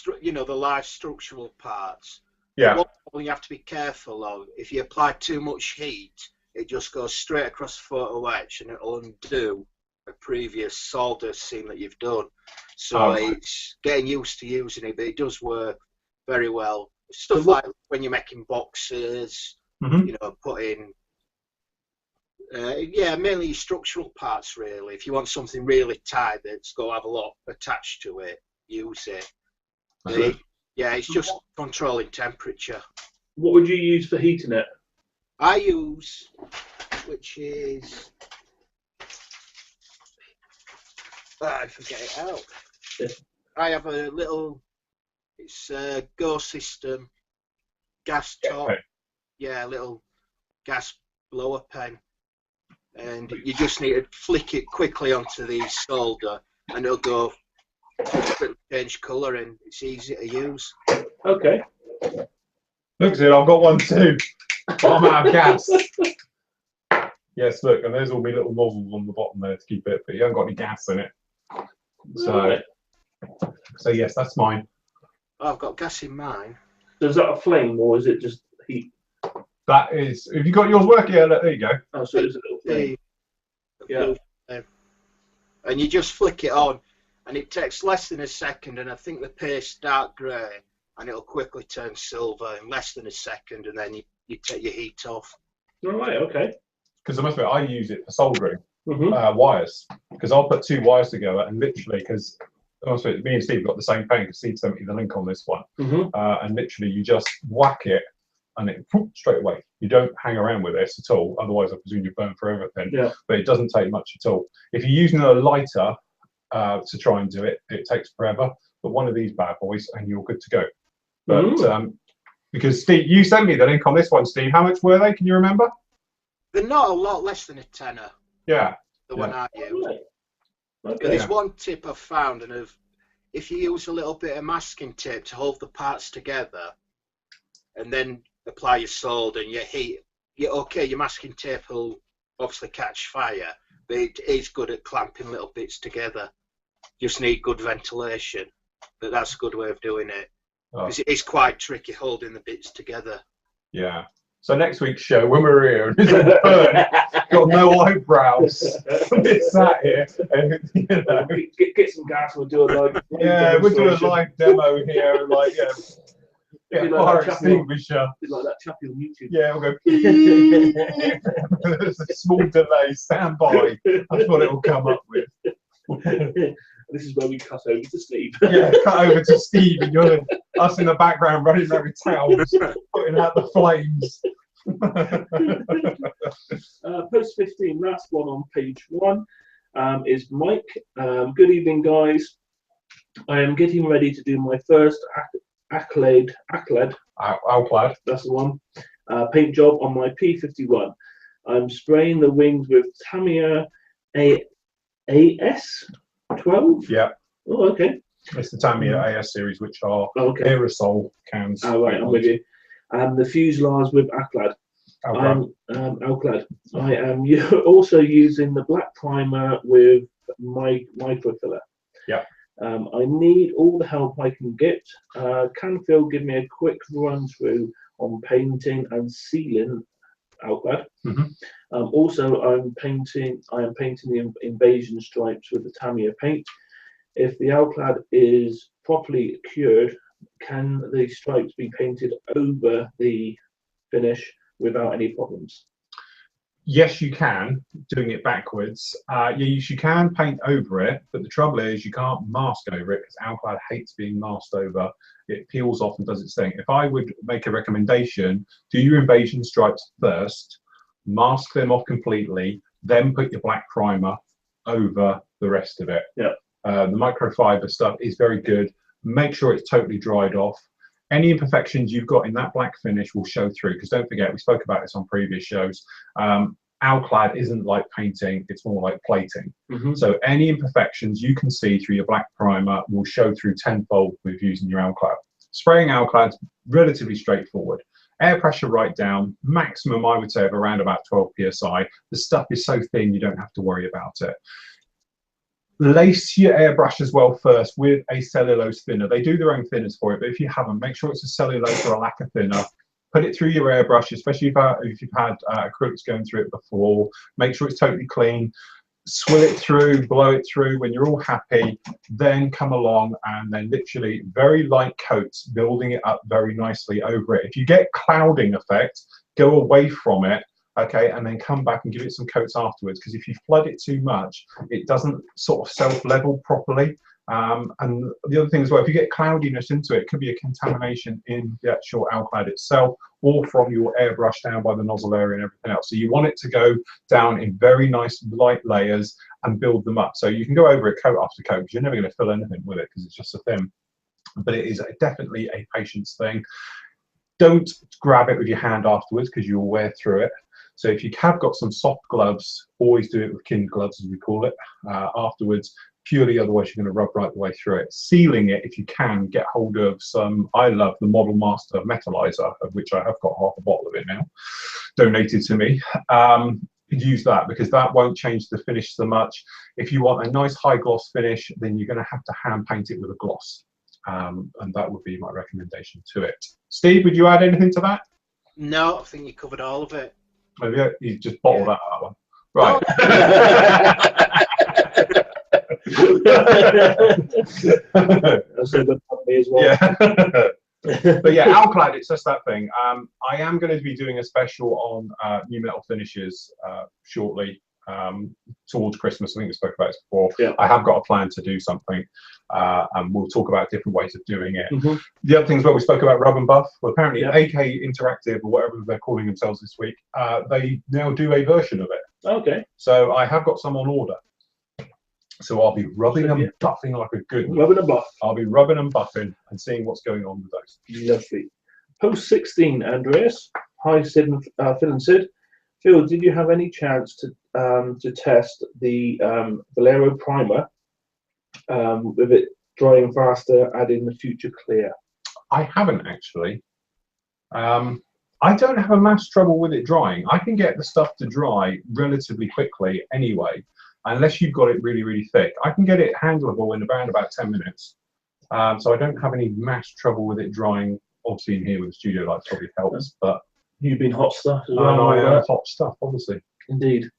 the large structural parts. Yeah. One problem you have to be careful of, if you apply too much heat, it just goes straight across the photo etch and it'll undo a previous solder seam that you've done. So it's getting used to using it, but it does work very well. Stuff like when you're making boxes, putting, mainly structural parts really. If you want something really tight that's got to have a lot attached to it, use it. It's just controlling temperature. What would you use for heating it? I use, which is, I forget it out. Yeah. I have a little, it's a Go System gas top. Okay. Yeah, a little gas blower pen. And you just need to flick it quickly onto the solder and it'll go, change colour and it's easy to use. Okay. Looks it, I've got one too. But I'm out of gas. Yes, look, and there's all my little nozzles on the bottom there to keep it, but you haven't got any gas in it. So yes, that's mine. I've got gas in mine. So is that a flame or is it just heat? That is, have you got yours working? Yeah, there you go. Oh, so it's a little flame. Yeah. And you just flick it on, and it takes less than a second, and I think the paste dark grey, and it'll quickly turn silver in less than a second, and then you take your heat off. All right, okay. Because I must admit, I use it for soldering wires. Because I'll put two wires together, and literally, because me and Steve got the same thing, because Steve sent me the link on this one, and literally you just whack it, and it straight away. You don't hang around with this at all, otherwise I presume you burn for everything. Yeah. But it doesn't take much at all. If you're using a lighter to try and do it, it takes forever. But one of these bad boys, and you're good to go. But because Steve, you sent me the link on this one, Steve. How much were they? Can you remember? They're not a lot less than a tenner. Yeah. The one I use. Okay. There's one tip I've found, and if you use a little bit of masking tape to hold the parts together, and then apply your solder and your heat, your masking tape will obviously catch fire, but it is good at clamping little bits together. Just need good ventilation, but that's a good way of doing it. Because it is quite tricky holding the bits together. Yeah. So next week's show, when we're here, got no eyebrows, we're sat here, and get some gas. We'll do a live. We'll do a live demo here, and fire extinguisher. Like that chappy on YouTube. Yeah, we'll go. There's a small delay. Stand by. That's what it will come up with. This is where we cut over to Steve. Yeah, cut over to Steve, and you're us in the background running around with towels, putting out the flames. Post 15, last one on page 1, is Mike. Good evening, guys. I am getting ready to do my first Alclad. That's the one. Paint job on my P51. I'm spraying the wings with Tamiya AS12. Yeah. Oh, okay. It's the Tamiya AS series, which are aerosol cans. Oh, right, I'm with you. And the fuselage with Alclad. Alclad. I am also using the black primer with my microfiller. Yeah. I need all the help I can get. Can Phil give me a quick run through on painting and sealing Alclad? Also, I am painting the invasion stripes with the Tamiya paint. If the Alclad is properly cured, can the stripes be painted over the finish without any problems? Yes, you can, doing it backwards. You can paint over it, but the trouble is you can't mask over it because Alclad hates being masked over. It peels off and does its thing. If I would make a recommendation, do your invasion stripes first, mask them off completely, then put your black primer over the rest of it. Yeah. The microfiber stuff is very good. Make sure it's totally dried off. Any imperfections you've got in that black finish will show through, because don't forget, we spoke about this on previous shows. Alclad isn't like painting, it's more like plating. So any imperfections you can see through your black primer will show through tenfold with using your Alclad. Spraying Alclad's relatively straightforward. Air pressure right down, maximum I would say of around about 12 psi. The stuff is so thin you don't have to worry about it. Lace your airbrush as well first with a cellulose thinner. They do their own thinners for it, but if you haven't, make sure it's a cellulose or a lacquer thinner. Put it through your airbrush, especially if you've had acrylics going through it before. Make sure it's totally clean. Swill it through, blow it through. When you're all happy, then come along and then literally very light coats, building it up very nicely over it. If you get clouding effect, go away from it, okay, and then come back and give it some coats afterwards, because if you flood it too much, it doesn't sort of self-level properly. And the other thing as well, if you get cloudiness into it, it could be a contamination in the actual alclad itself or from your airbrush down by the nozzle area and everything else. So you want it to go down in very nice light layers and build them up. So you can go over it coat after coat, because you're never going to fill anything with it because it's just so thin. But it is definitely a patience thing. Don't grab it with your hand afterwards because you'll wear through it. So if you have got some soft gloves, always do it with kid gloves, as we call it, afterwards, purely, otherwise you're going to rub right the way through it. Sealing it, if you can, get hold of some, I love the Model Master Metallizer, of which I have got half a bottle of it now, donated to me. Use that because that won't change the finish so much. If you want a nice high gloss finish, then you're going to have to hand paint it with a gloss. And that would be my recommendation to it. Steve, would you add anything to that? No, I think you covered all of it. Oh, yeah, you just bottled that one. Right. That's a good company as well. Yeah. But yeah, alclad, it's just that thing. I am going to be doing a special on new metal finishes shortly, towards Christmas. I think we spoke about this before. Yeah. I have got a plan to do something, and we'll talk about different ways of doing it. The other thing as well, we spoke about Rub and Buff. Well, apparently AK Interactive, or whatever they're calling themselves this week, they now do a version of it. Okay. So I have got some on order. So I'll be rubbing and buffing like a good one. Rubbing and buff. I'll be rubbing and buffing and seeing what's going on with those. Lovely. Post 16, Andreas. Hi, Sid and Phil and Sid. Phil, did you have any chance to test the Valero primer with it drying faster, adding the Future Clear? I haven't actually. I don't have a mass trouble with it drying. I can get the stuff to dry relatively quickly anyway, unless you've got it really, really thick. I can get it handleable in around about 10 minutes. So I don't have any mass trouble with it drying. Obviously in here with the studio light probably helps, but You've been hot stuff as well. I am hot stuff, obviously. Indeed.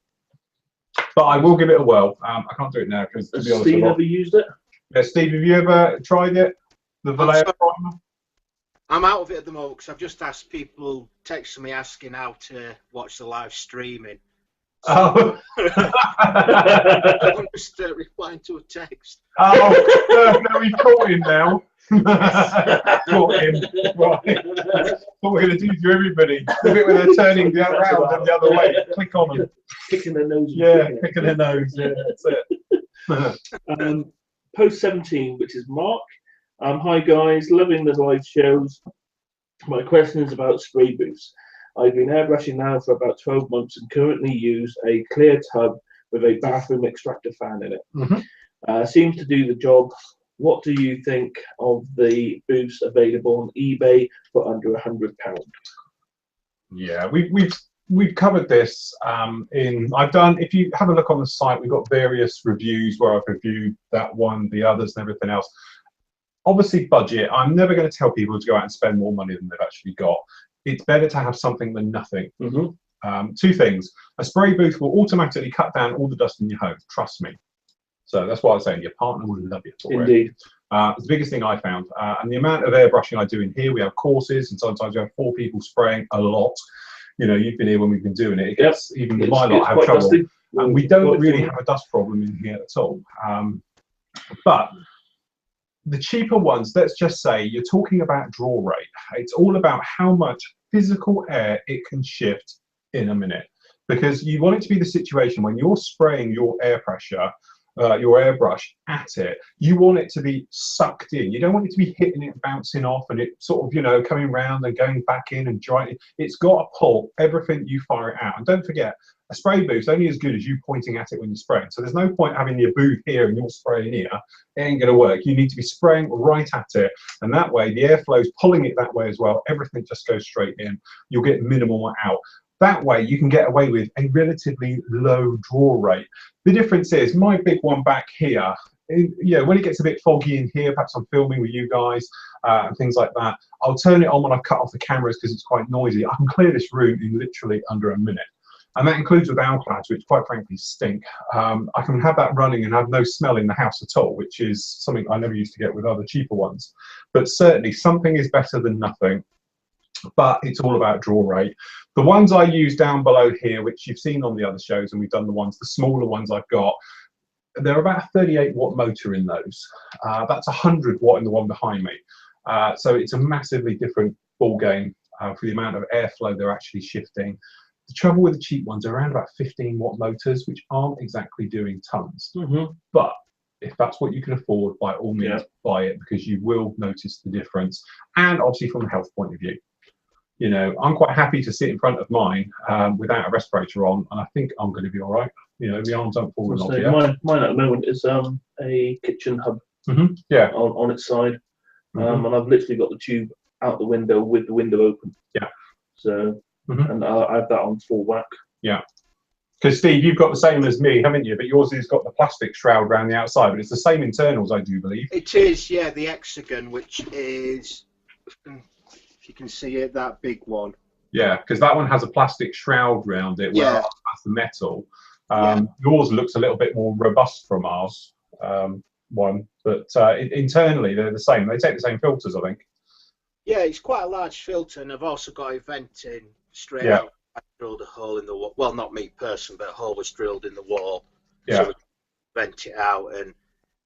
But I will give it a whirl. I can't do it now because, to be honest, Steve ever used it? Yeah, Steve, have you ever tried it? The Valero primer? I'm out of it at the moment because I've just asked people texting me asking how to watch the live streaming. So, I'm just replying to a text. Oh, no, we've caught him now. Caught him. Right. What we're going to do to everybody. The bit where they're turning the around and the other way. Click on them. Picking their nose. Yeah, picking their nose. Yeah, that's it. Post 17, which is Mark. Hi guys, loving the live shows. My question is about spray booths. I've been airbrushing now for about 12 months and currently use a clear tub with a bathroom extractor fan in it. Seems to do the job. What do you think of the booths available on eBay for under £100? Yeah, we've covered this if you have a look on the site, we've got various reviews where I've reviewed that one, the others and everything else. Obviously budget. I'm never going to tell people to go out and spend more money than they've actually got. It's better to have something than nothing. Two things. A spray booth will automatically cut down all the dust in your home. Trust me. So that's why I was saying your partner will love you for it. Indeed. It's the biggest thing I found. And the amount of airbrushing I do in here, we have courses and sometimes we have 4 people spraying a lot. You know, you've been here when we've been doing it. It gets, even my lot have trouble. Dusty. And we don't really have a dust problem in here at all. But the cheaper ones, let's just say you're talking about draw rate. It's all about how much physical air it can shift in a minute. Because you want it to be the situation when you're spraying your air pressure, your airbrush at it, you want it to be sucked in. You don't want it to be hitting it, bouncing off, and it sort of, you know, coming round and going back in and drying. It's got to pull everything you fire it out. And don't forget, a spray booth's only as good as you pointing at it when you're spraying. So there's no point having your booth here and you're spraying here. It ain't going to work. You need to be spraying right at it. And that way, the airflow's pulling it that way as well. Everything just goes straight in. You'll get minimal out. That way, you can get away with a relatively low draw rate. The difference is, my big one back here, when it gets a bit foggy in here, perhaps I'm filming with you guys and things like that, I'll turn it on when I've cut off the cameras because it's quite noisy. I can clear this room in literally under a minute. And that includes with Alclads, which quite frankly stink. I can have that running and have no smell in the house at all, which is something I never used to get with other cheaper ones. But certainly something is better than nothing. But it's all about draw rate. The ones I use down below here, which you've seen on the other shows, and we've done the smaller ones I've got, they're about a 38 watt motor in those. That's 100 watt in the one behind me. So it's a massively different ball game for the amount of airflow they're actually shifting. The trouble with the cheap ones are around about 15 watt motors, which aren't exactly doing tons. But if that's what you can afford, by all means, buy it, because you will notice the difference. And obviously from a health point of view. You know, I'm quite happy to sit in front of mine without a respirator on, and I think I'm going to be all right. You know, the arms don't fall off yet. Mine at the moment is a kitchen hub on its side. And I've literally got the tube out the window with the window open. Yeah. So, and I have that on full whack. Yeah. Because Steve, you've got the same as me, haven't you? But yours has got the plastic shroud around the outside, but it's the same internals, I do believe. It is, yeah, the Hexagon, which is, if you can see it, that big one. Yeah, because that one has a plastic shroud around it, whereas that's the metal. Yours looks a little bit more robust from ours one, but internally they're the same. They take the same filters, I think. Yeah, it's quite a large filter, and I've also got a vent in straight out. I drilled a hole in the wall. Well, not me personally, but a hole was drilled in the wall. So we vent it out, and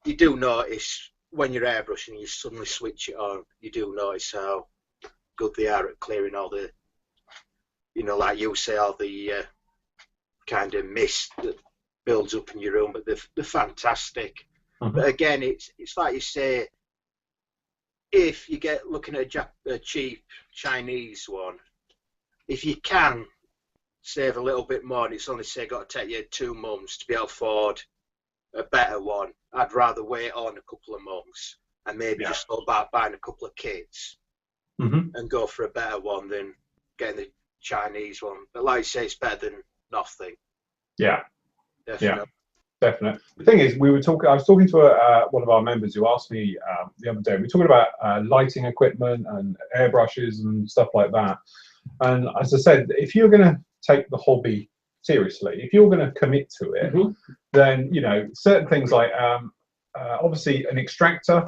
you do notice when you're airbrushing, you suddenly switch it on. You do notice how good they are at clearing all the, you know, like you say, all the kind of mist that builds up in your room. But they're fantastic. But again, it's like you say. If you get looking at a cheap Chinese one, if you can save a little bit more, and it's only say got to take you 2 months to be able to afford a better one, I'd rather wait on a couple of months and maybe just go back buying a couple of kits and go for a better one than getting the Chinese one. But like you say, it's better than nothing. Yeah. Definitely. Yeah. Definitely. The thing is, I was talking to one of our members who asked me the other day. We were talking about lighting equipment and airbrushes and stuff like that. And as I said, if you're going to take the hobby seriously, if you're going to commit to it, then you know certain things like obviously an extractor.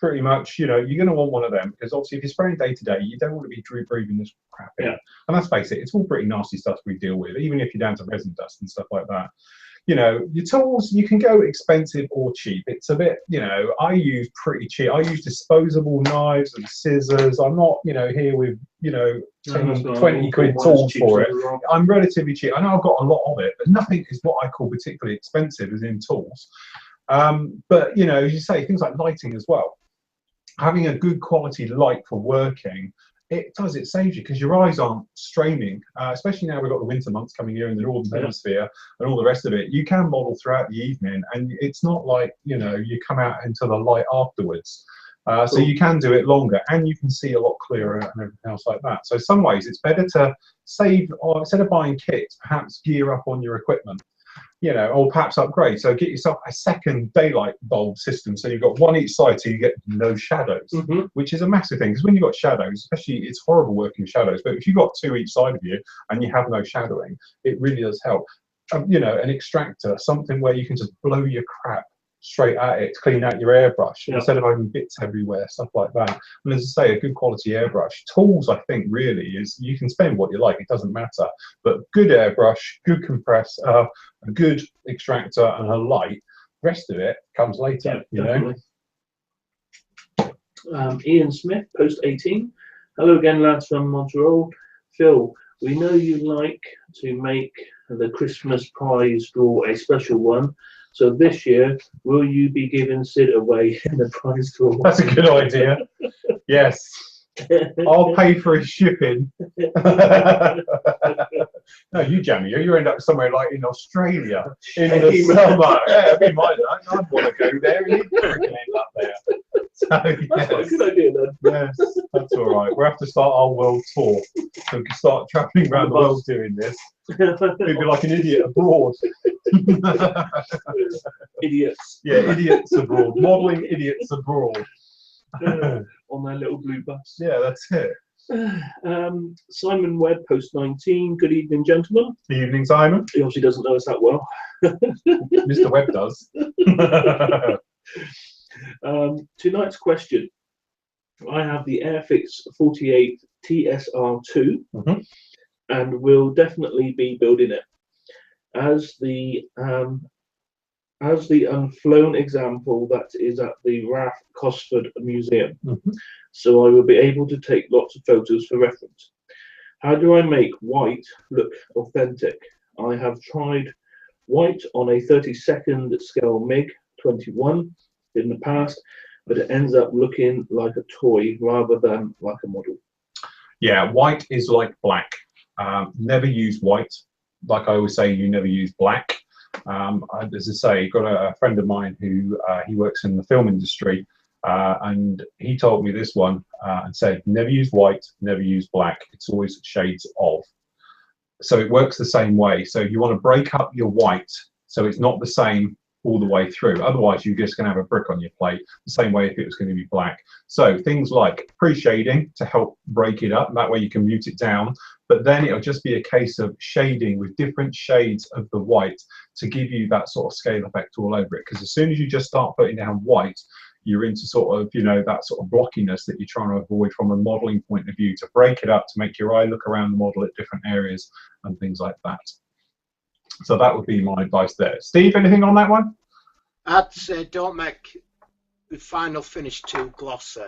Pretty much, you know, you're going to want one of them because obviously if you're spraying day to day, you don't want to be breathing this crap in. And let's face it, it's all pretty nasty stuff we deal with, even if you're down to resin dust and stuff like that. You know, your tools, you can go expensive or cheap. It's a bit, you know, I use pretty cheap. I use disposable knives and scissors. I'm not, you know, here with, you know, 10, 20 quid tools for it. I'm relatively cheap. I know I've got a lot of it, but nothing is what I call particularly expensive as in tools. But, you know, as you say, things like lighting as well. Having a good quality light for working, it saves you because your eyes aren't straining, especially now we've got the winter months coming here in the northern hemisphere and all the rest of it. You can model throughout the evening, and it's not like, you know, you come out into the light afterwards. So you can do it longer, and you can see a lot clearer and everything else like that. So in some ways, it's better to save, or instead of buying kits, perhaps gear up on your equipment. You know, or perhaps upgrade. So get yourself a second daylight bulb system. So you've got one each side, so you get no shadows, which is a massive thing. Because when you've got shadows, especially, it's horrible working with shadows. But if you've got 2 each side of you and you have no shadowing, it really does help. You know, an extractor, something where you can just blow your crap straight at it to clean out your airbrush instead of having bits everywhere, stuff like that. And as I say, a good quality airbrush. Tools, I think, really is you can spend what you like, it doesn't matter. But good airbrush, good compress, a good extractor, and a light. The rest of it comes later, you know. Ian Smith, post 18. Hello again, lads from Montreal. Phil, we know you like to make the Christmas prize draw a special one. So this year, will you be giving Sid away in the prize draw? That's a good idea. Yes. I'll pay for his shipping. No, you jammy. You end up somewhere like in Australia in the summer. Yeah, we might. I'd want to go there. You'd freaking end up there. So, That's quite a yes. good idea then. Yes, that's all right. We'll have to start our world tour. So we can start travelling around the world doing this. We'd be like an idiot abroad. Idiots. Yeah, idiots abroad. Modelling idiots abroad. On their little blue bus. Yeah, that's it. Simon Webb, post 19. Good evening, gentlemen. Good evening, Simon. He obviously doesn't know us that well. Mr. Webb does. Tonight's question. I have the Airfix 48 TSR2 and will definitely be building it. As the unflown example that is at the RAF Cosford Museum. So I will be able to take lots of photos for reference. How do I make white look authentic? I have tried white on a 32nd scale MiG 21 in the past, but it ends up looking like a toy rather than like a model. Yeah, white is like black. Never use white. Like I always say, you never use black. As I say, got a friend of mine who he works in the film industry, and he told me this one and said, never use white, never use black. It's always shades of. So it works the same way. So you want to break up your white so it's not the same all the way through. Otherwise, you're just going to have a brick on your plate, the same way if it was going to be black. So things like pre-shading to help break it up. That way you can mute it down. But then it'll just be a case of shading with different shades of the white to give you that sort of scale effect all over it. Because as soon as you just start putting down white, you're into sort of, you know, that sort of blockiness that you're trying to avoid from a modeling point of view, to break it up, to make your eye look around the model at different areas and things like that. So that would be my advice there. Steve, anything on that one? I'd say don't make the final finish too glossy.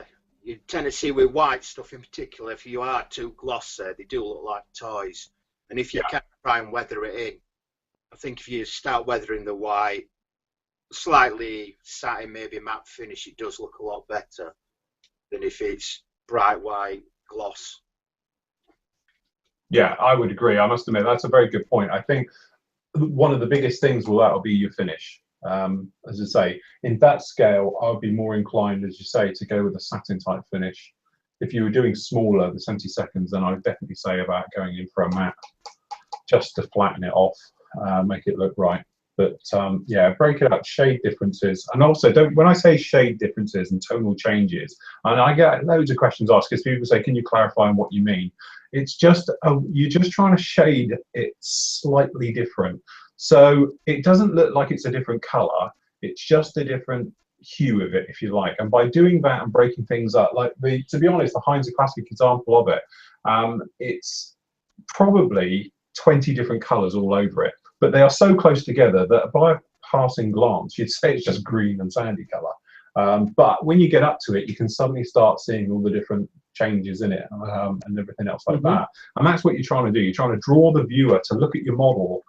You tend to see with white stuff in particular, if you are too glossy, they do look like toys. And if you can try and weather it in, I think if you start weathering the white, slightly satin, maybe matte finish, it does look a lot better than if it's bright white gloss. Yeah, I would agree. I must admit, that's a very good point. I think one of the biggest things that'll be your finish. As I say, in that scale, I would be more inclined, as you say, to go with a satin type finish. If you were doing smaller, the 72nds, then I'd definitely say about going in for a matte, just to flatten it off, make it look right. But yeah, break it up, shade differences, and also don't. When I say shade differences and tonal changes, and I get loads of questions asked because people say, "Can you clarify on what you mean?" It's just you're just trying to shade it slightly different. So it doesn't look like it's a different color, it's just a different hue of it, if you like. And by doing that and breaking things up, like to be honest, the Heinz classic example of it, it's probably 20 different colors all over it, but they are so close together that by a passing glance, you'd say it's just green and sandy color. But when you get up to it, you can suddenly start seeing all the different changes in it and everything else like that. And that's what you're trying to do. You're trying to draw the viewer to look at your model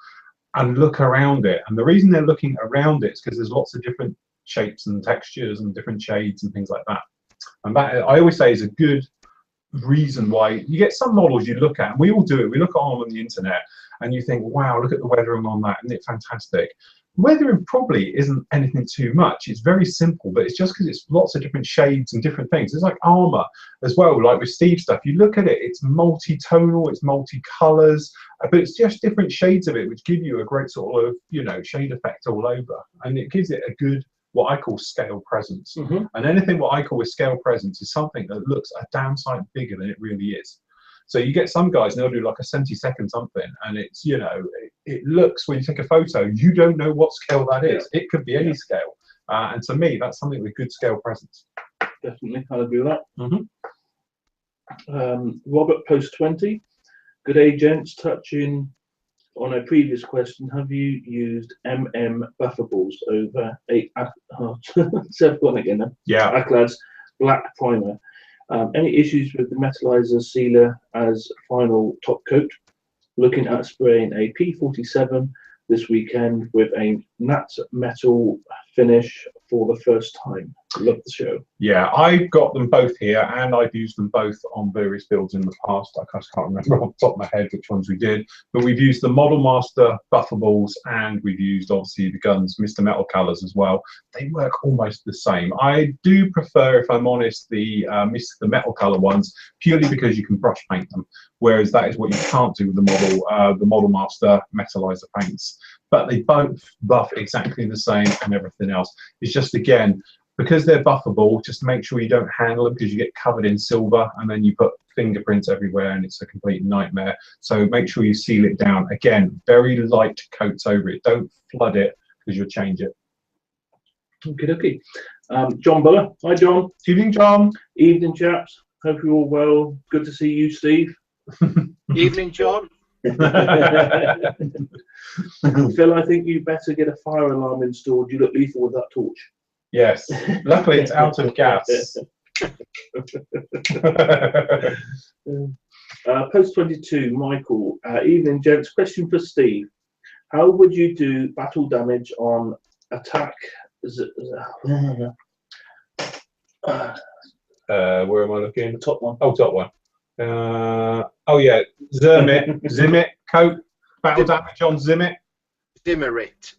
and look around it. And the reason they're looking around it is because there's lots of different shapes and textures and different shades and things like that. And that, I always say, is a good reason why you get some models you look at, and we all do it. We look on the internet and you think, wow, look at the weathering on that, isn't it fantastic? Weathering probably isn't anything too much. It's very simple, but it's just because it's lots of different shades and different things. It's like armor as well, like with Steve's stuff. You look at it, it's multi-tonal, it's multi-colors, but it's just different shades of it, which give you a great sort of, you know, shade effect all over. And it gives it a good, what I call scale presence. And anything what I call a scale presence is something that looks a damn sight bigger than it really is. So you get some guys and they'll do like a 72nd something, and it's, you know, it looks, when you take a photo, you don't know what scale that is. It could be any scale. And to me, that's something with good scale presence. Definitely, I'll agree with that. Robert, post 20. Good day, gents. Touching on a previous question, have you used buffables over Aclad's black primer? Any issues with the metallizer sealer as final top coat? Looking at spraying a P47 this weekend with a nat metal finish for the first time. Love the show. Yeah, I've got them both here, and I've used them both on various builds in the past. I just can't remember off the top of my head which ones we did, but we've used the Model Master Buffables, and we've used obviously the guns Mr. Metal colours as well. They work almost the same. I do prefer, if I'm honest, the Mr. Metal colour ones, purely because you can brush paint them, whereas that is what you can't do with the Model Master Metallizer paints. But they both buff exactly the same and everything else. It's just, again, because they're buffable, just make sure you don't handle them, because you get covered in silver and then you put fingerprints everywhere and it's a complete nightmare. So make sure you seal it down. Again, very light coats over it. Don't flood it, because you'll change it. Okay. John Buller. Hi, John. Evening, John. Evening, chaps. Hope you're all well. Good to see you, Steve. Evening, John. Phil, I think you better get a fire alarm installed. You look lethal with that torch. Yes. Luckily, it's out of gas. Post 22, Michael. Evening, gents. Question for Steve. How would you do battle damage on attack? Where am I looking? The top one. Oh, top one. Oh yeah, Zimmet coat. Battle damage on Zimmet. Zimmerit.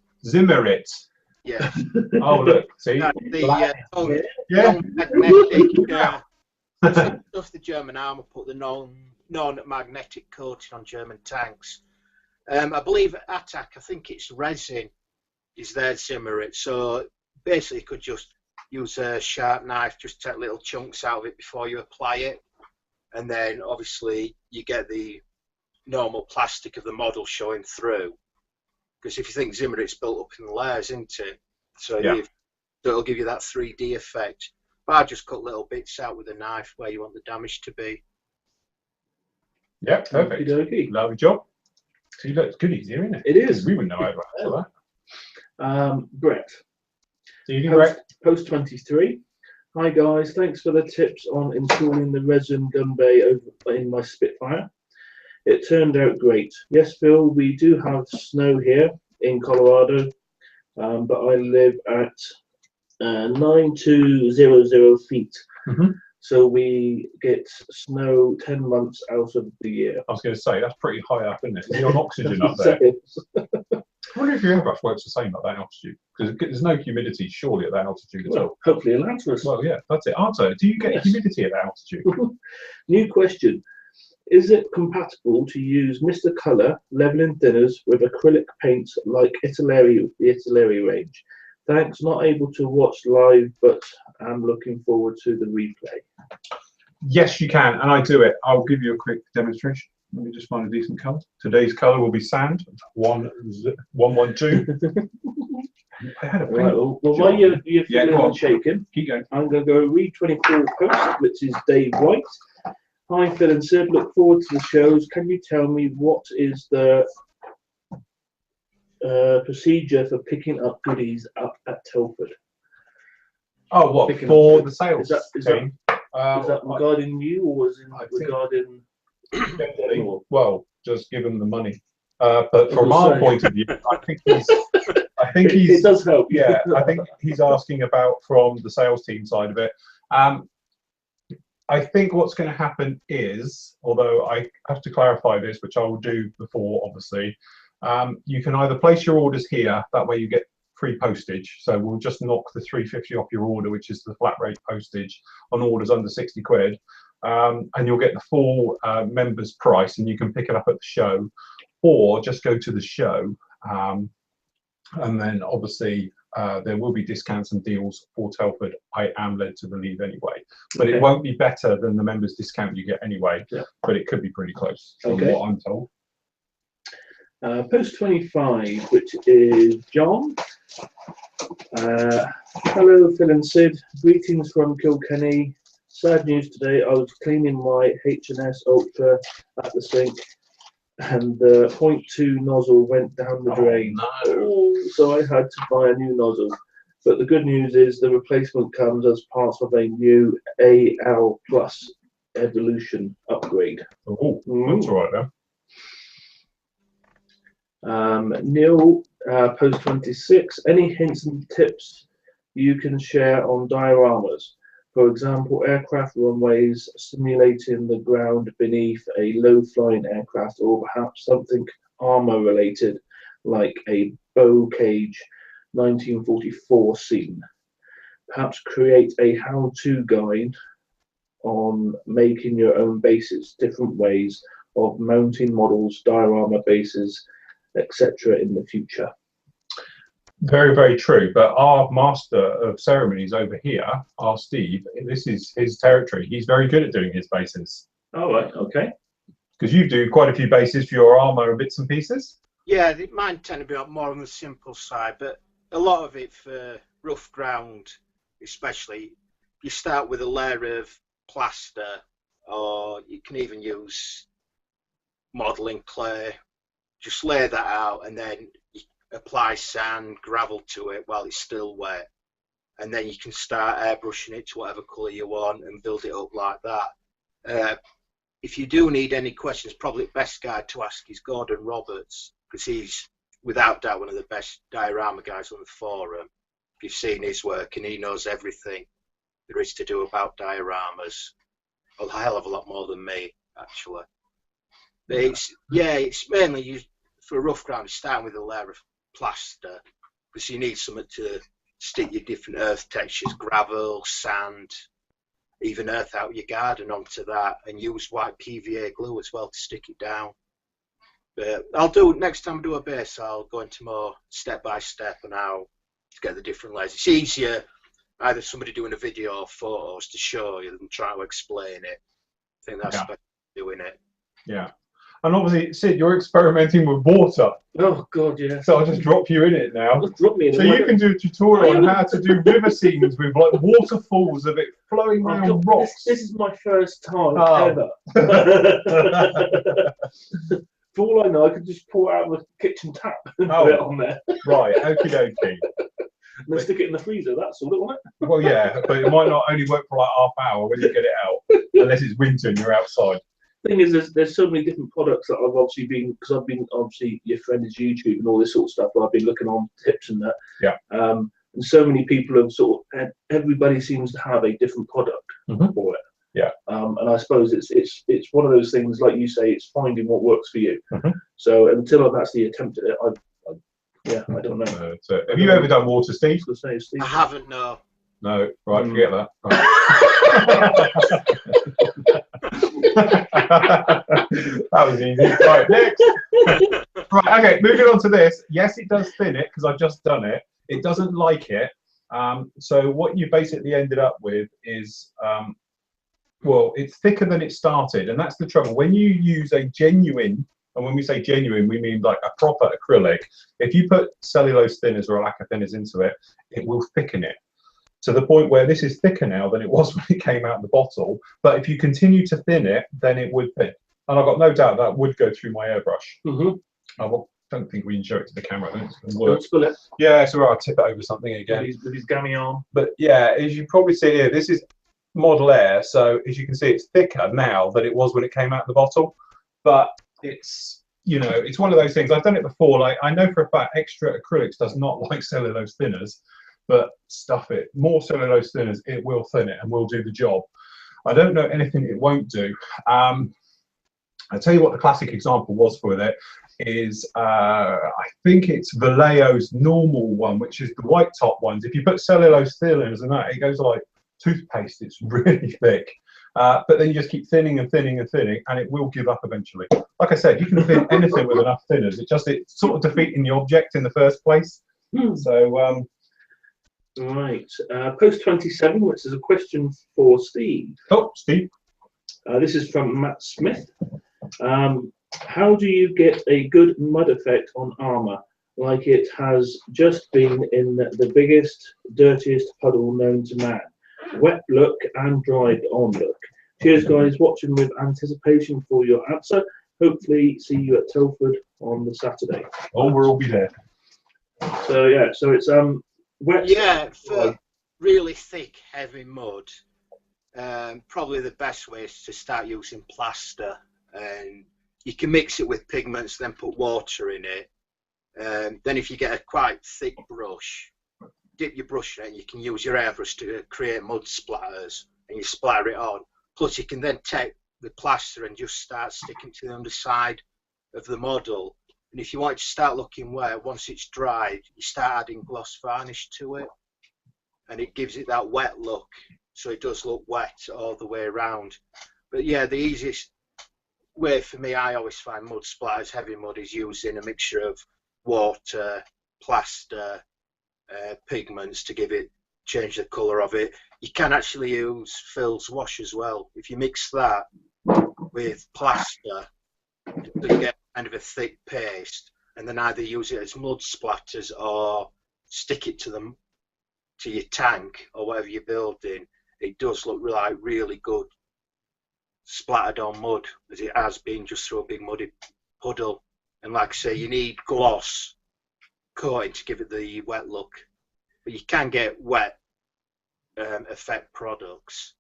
Yeah. Oh look, see. The Yeah. non-magnetic stuff the German armour put the non-magnetic coating on German tanks. I believe at attack, I think it's resin is their Zimmerit. So basically, you could just use a sharp knife, just take little chunks out of it before you apply it, and then obviously you get the normal plastic of the model showing through. Because if you think Zimmerit's built up in layers, isn't it? So yeah. It'll give you that 3D effect. But I just cut little bits out with a knife where you want the damage to be. Yeah, perfect. Okay. Lovely job. See, look, it's good easier, isn't it? It is. We wouldn't know about that. Brett. Post 23. Hi guys, thanks for the tips on installing the resin gun bay over in my Spitfire. It turned out great. Yes, Phil, we do have snow here in Colorado, but I live at 9200 feet. Mm-hmm. So we get snow 10 months out of the year. I was going to say, that's pretty high up, isn't it? Is you on oxygen up there? I wonder if your airbrush works the same at that altitude, because there's no humidity surely at that altitude at all. Hopefully it allows us. Well, yeah, that's it. Answer. Do you get humidity at that altitude? New question. Is it compatible to use Mr. Colour leveling thinners with acrylic paints like the Italeri range? Thanks, not able to watch live, but I'm looking forward to the replay. Yes, you can, and I do it. I'll give you a quick demonstration. Let me just find a decent colour. Today's colour will be sand, 112. I had a right, well, while you're feeling and shaking, keep going. I'm going to go read 24 post, which is Dave White. Hi, Phil and Sid. Look forward to the shows. Can you tell me what is the procedure for picking up goodies up at Telford? Oh, what, for the sales team? Is that regarding you, or is it regarding... Well, just give them the money. But from our point of view, I think he's it does help. Yeah, I think he's asking about from the sales team side of it. I think what's going to happen is, although I have to clarify this, which I will do before, obviously, you can either place your orders here, that way you get free postage. So we'll just knock the $3.50 off your order, which is the flat rate postage on orders under 60 quid. And you'll get the full members price, and you can pick it up at the show, or just go to the show. And then obviously there will be discounts and deals for Telford, I am led to believe anyway. But it won't be better than the members discount you get anyway, but it could be pretty close from what I'm told. Post 25, which is John. Hello, Phil and Sid. Greetings from Kilkenny. Sad news today. I was cleaning my H&S Ultra at the sink, and the 0.2 nozzle went down the drain. No. So I had to buy a new nozzle. But the good news is the replacement comes as part of a new AL Plus Evolution upgrade. Oh, that's all right then. Neil, post 26. Any hints and tips you can share on dioramas? For example, aircraft runways simulating the ground beneath a low-flying aircraft, or perhaps something armor-related, like a bow cage 1944 scene. Perhaps create a how-to guide on making your own bases, different ways of mounting models, diorama bases, etc. in the future. Very, very true. But our master of ceremonies over here, our Steve, this is his territory. He's very good at doing his bases. All right, okay. Because you do quite a few bases for your armor and bits and pieces. Yeah, mine tend to be more on the simple side, but a lot of it for rough ground, especially, you start with a layer of plaster, or you can even use modelling clay. Just lay that out, and then you apply sand, gravel to it while it's still wet, and then you can start airbrushing it to whatever colour you want and build it up like that. If you do need any questions, probably the best guy to ask is Gordon Roberts, because he's without doubt one of the best diorama guys on the forum. If you've seen his work, and he knows everything there is to do about dioramas, a hell of a lot more than me, actually. But it's mainly used for rough ground, starting with a layer of plaster, because you need something to stick your different earth textures, gravel, sand, even earth out your garden onto that, and use white PVA glue as well to stick it down. But next time I do a base, I'll go into more step by step on how to get the different layers. It's easier either somebody doing a video or photos to show you than try to explain it. I think that's the best way of doing it. Yeah. And obviously, Sid, you're experimenting with water. Oh, God, yeah. So I'll just drop you in it now. Just drop me in so you can do a tutorial on how to do river scenes with like waterfalls of it flowing around rocks. This is my first time ever. For all I know, I could just pour it out of the kitchen tap and put it on there. Right, okie dokie. And then stick it in the freezer, that's all, isn't it? Well, yeah, but it might not only work for like half hour when you get it out, unless it's winter and you're outside. Thing is, there's so many different products that I've obviously been, because I've been, obviously, your friend is YouTube and all this sort of stuff, but I've been looking on tips and that. Yeah. And so many people have everybody seems to have a different product for it. Yeah. And I suppose it's one of those things, like you say, it's finding what works for you. So until I've actually attempted it, I don't know. So have you ever done water, Steve? I haven't, no. No, right, forget that. That was easy. Right, next. Right, okay, moving on to this. Yes, it does thin it, because I've just done it. It doesn't like it. So what you basically ended up with is, well, it's thicker than it started, and that's the trouble. When you use a genuine, and when we say genuine, we mean like a proper acrylic, if you put cellulose thinners or lacquer thinners into it, it will thicken it. To the point where this is thicker now than it was when it came out of the bottle. But if you continue to thin it, then it would thin. And I've got no doubt that would go through my airbrush. I don't think we can show it to the camera. I think it's going to work. Don't spill it. Yeah, so I'll tip it over something again. With his gammy arm. But yeah, as you probably see here, this is Model Air. So as you can see, it's thicker now than it was when it came out of the bottle. But it's, you know, it's one of those things. I've done it before. Like, I know for a fact Extra Acrylics does not like cellulose thinners. But stuff it, more cellulose thinners, it will thin it and will do the job. I don't know anything it won't do. I'll tell you what the classic example was for it is, I think it's Vallejo's normal one, which is the white top ones. If you put cellulose thinners in that, it goes like toothpaste, it's really thick. But then you just keep thinning and thinning and thinning, and it will give up eventually. Like I said, you can thin anything with enough thinners. It's sort of defeating the object in the first place. So, right, post 27, which is a question for Steve. Oh, Steve. This is from Matt Smith. How do you get a good mud effect on armour, like it has just been in the biggest, dirtiest puddle known to man? Wet look and dried on look. Cheers, guys. Watching with anticipation for your answer. Hopefully see you at Telford on the Saturday. Oh, we'll all be there. So yeah, so it's wet. Yeah, for really thick, heavy mud, probably the best way is to start using plaster, and you can mix it with pigments, then put water in it, Then if you get a quite thick brush, dip your brush in it, and you can use your airbrush to create mud splatters, and you splatter it on. Plus you can then take the plaster and just start sticking to the underside of the model. And if you want it to start looking wet, once it's dried, you start adding gloss varnish to it, and it gives it that wet look, so it does look wet all the way around. But yeah, the easiest way for me, I always find mud splatters, heavy mud, is using a mixture of water, plaster, pigments to change the colour of it. You can actually use Phil's wash as well. If you mix that with plaster to get kind of a thick paste, and then either use it as mud splatters or stick it to your tank or whatever you're building, it does look like really good splattered on mud, as it has been just through a big muddy puddle. And like I say, you need gloss coating to give it the wet look, but you can get wet effect products,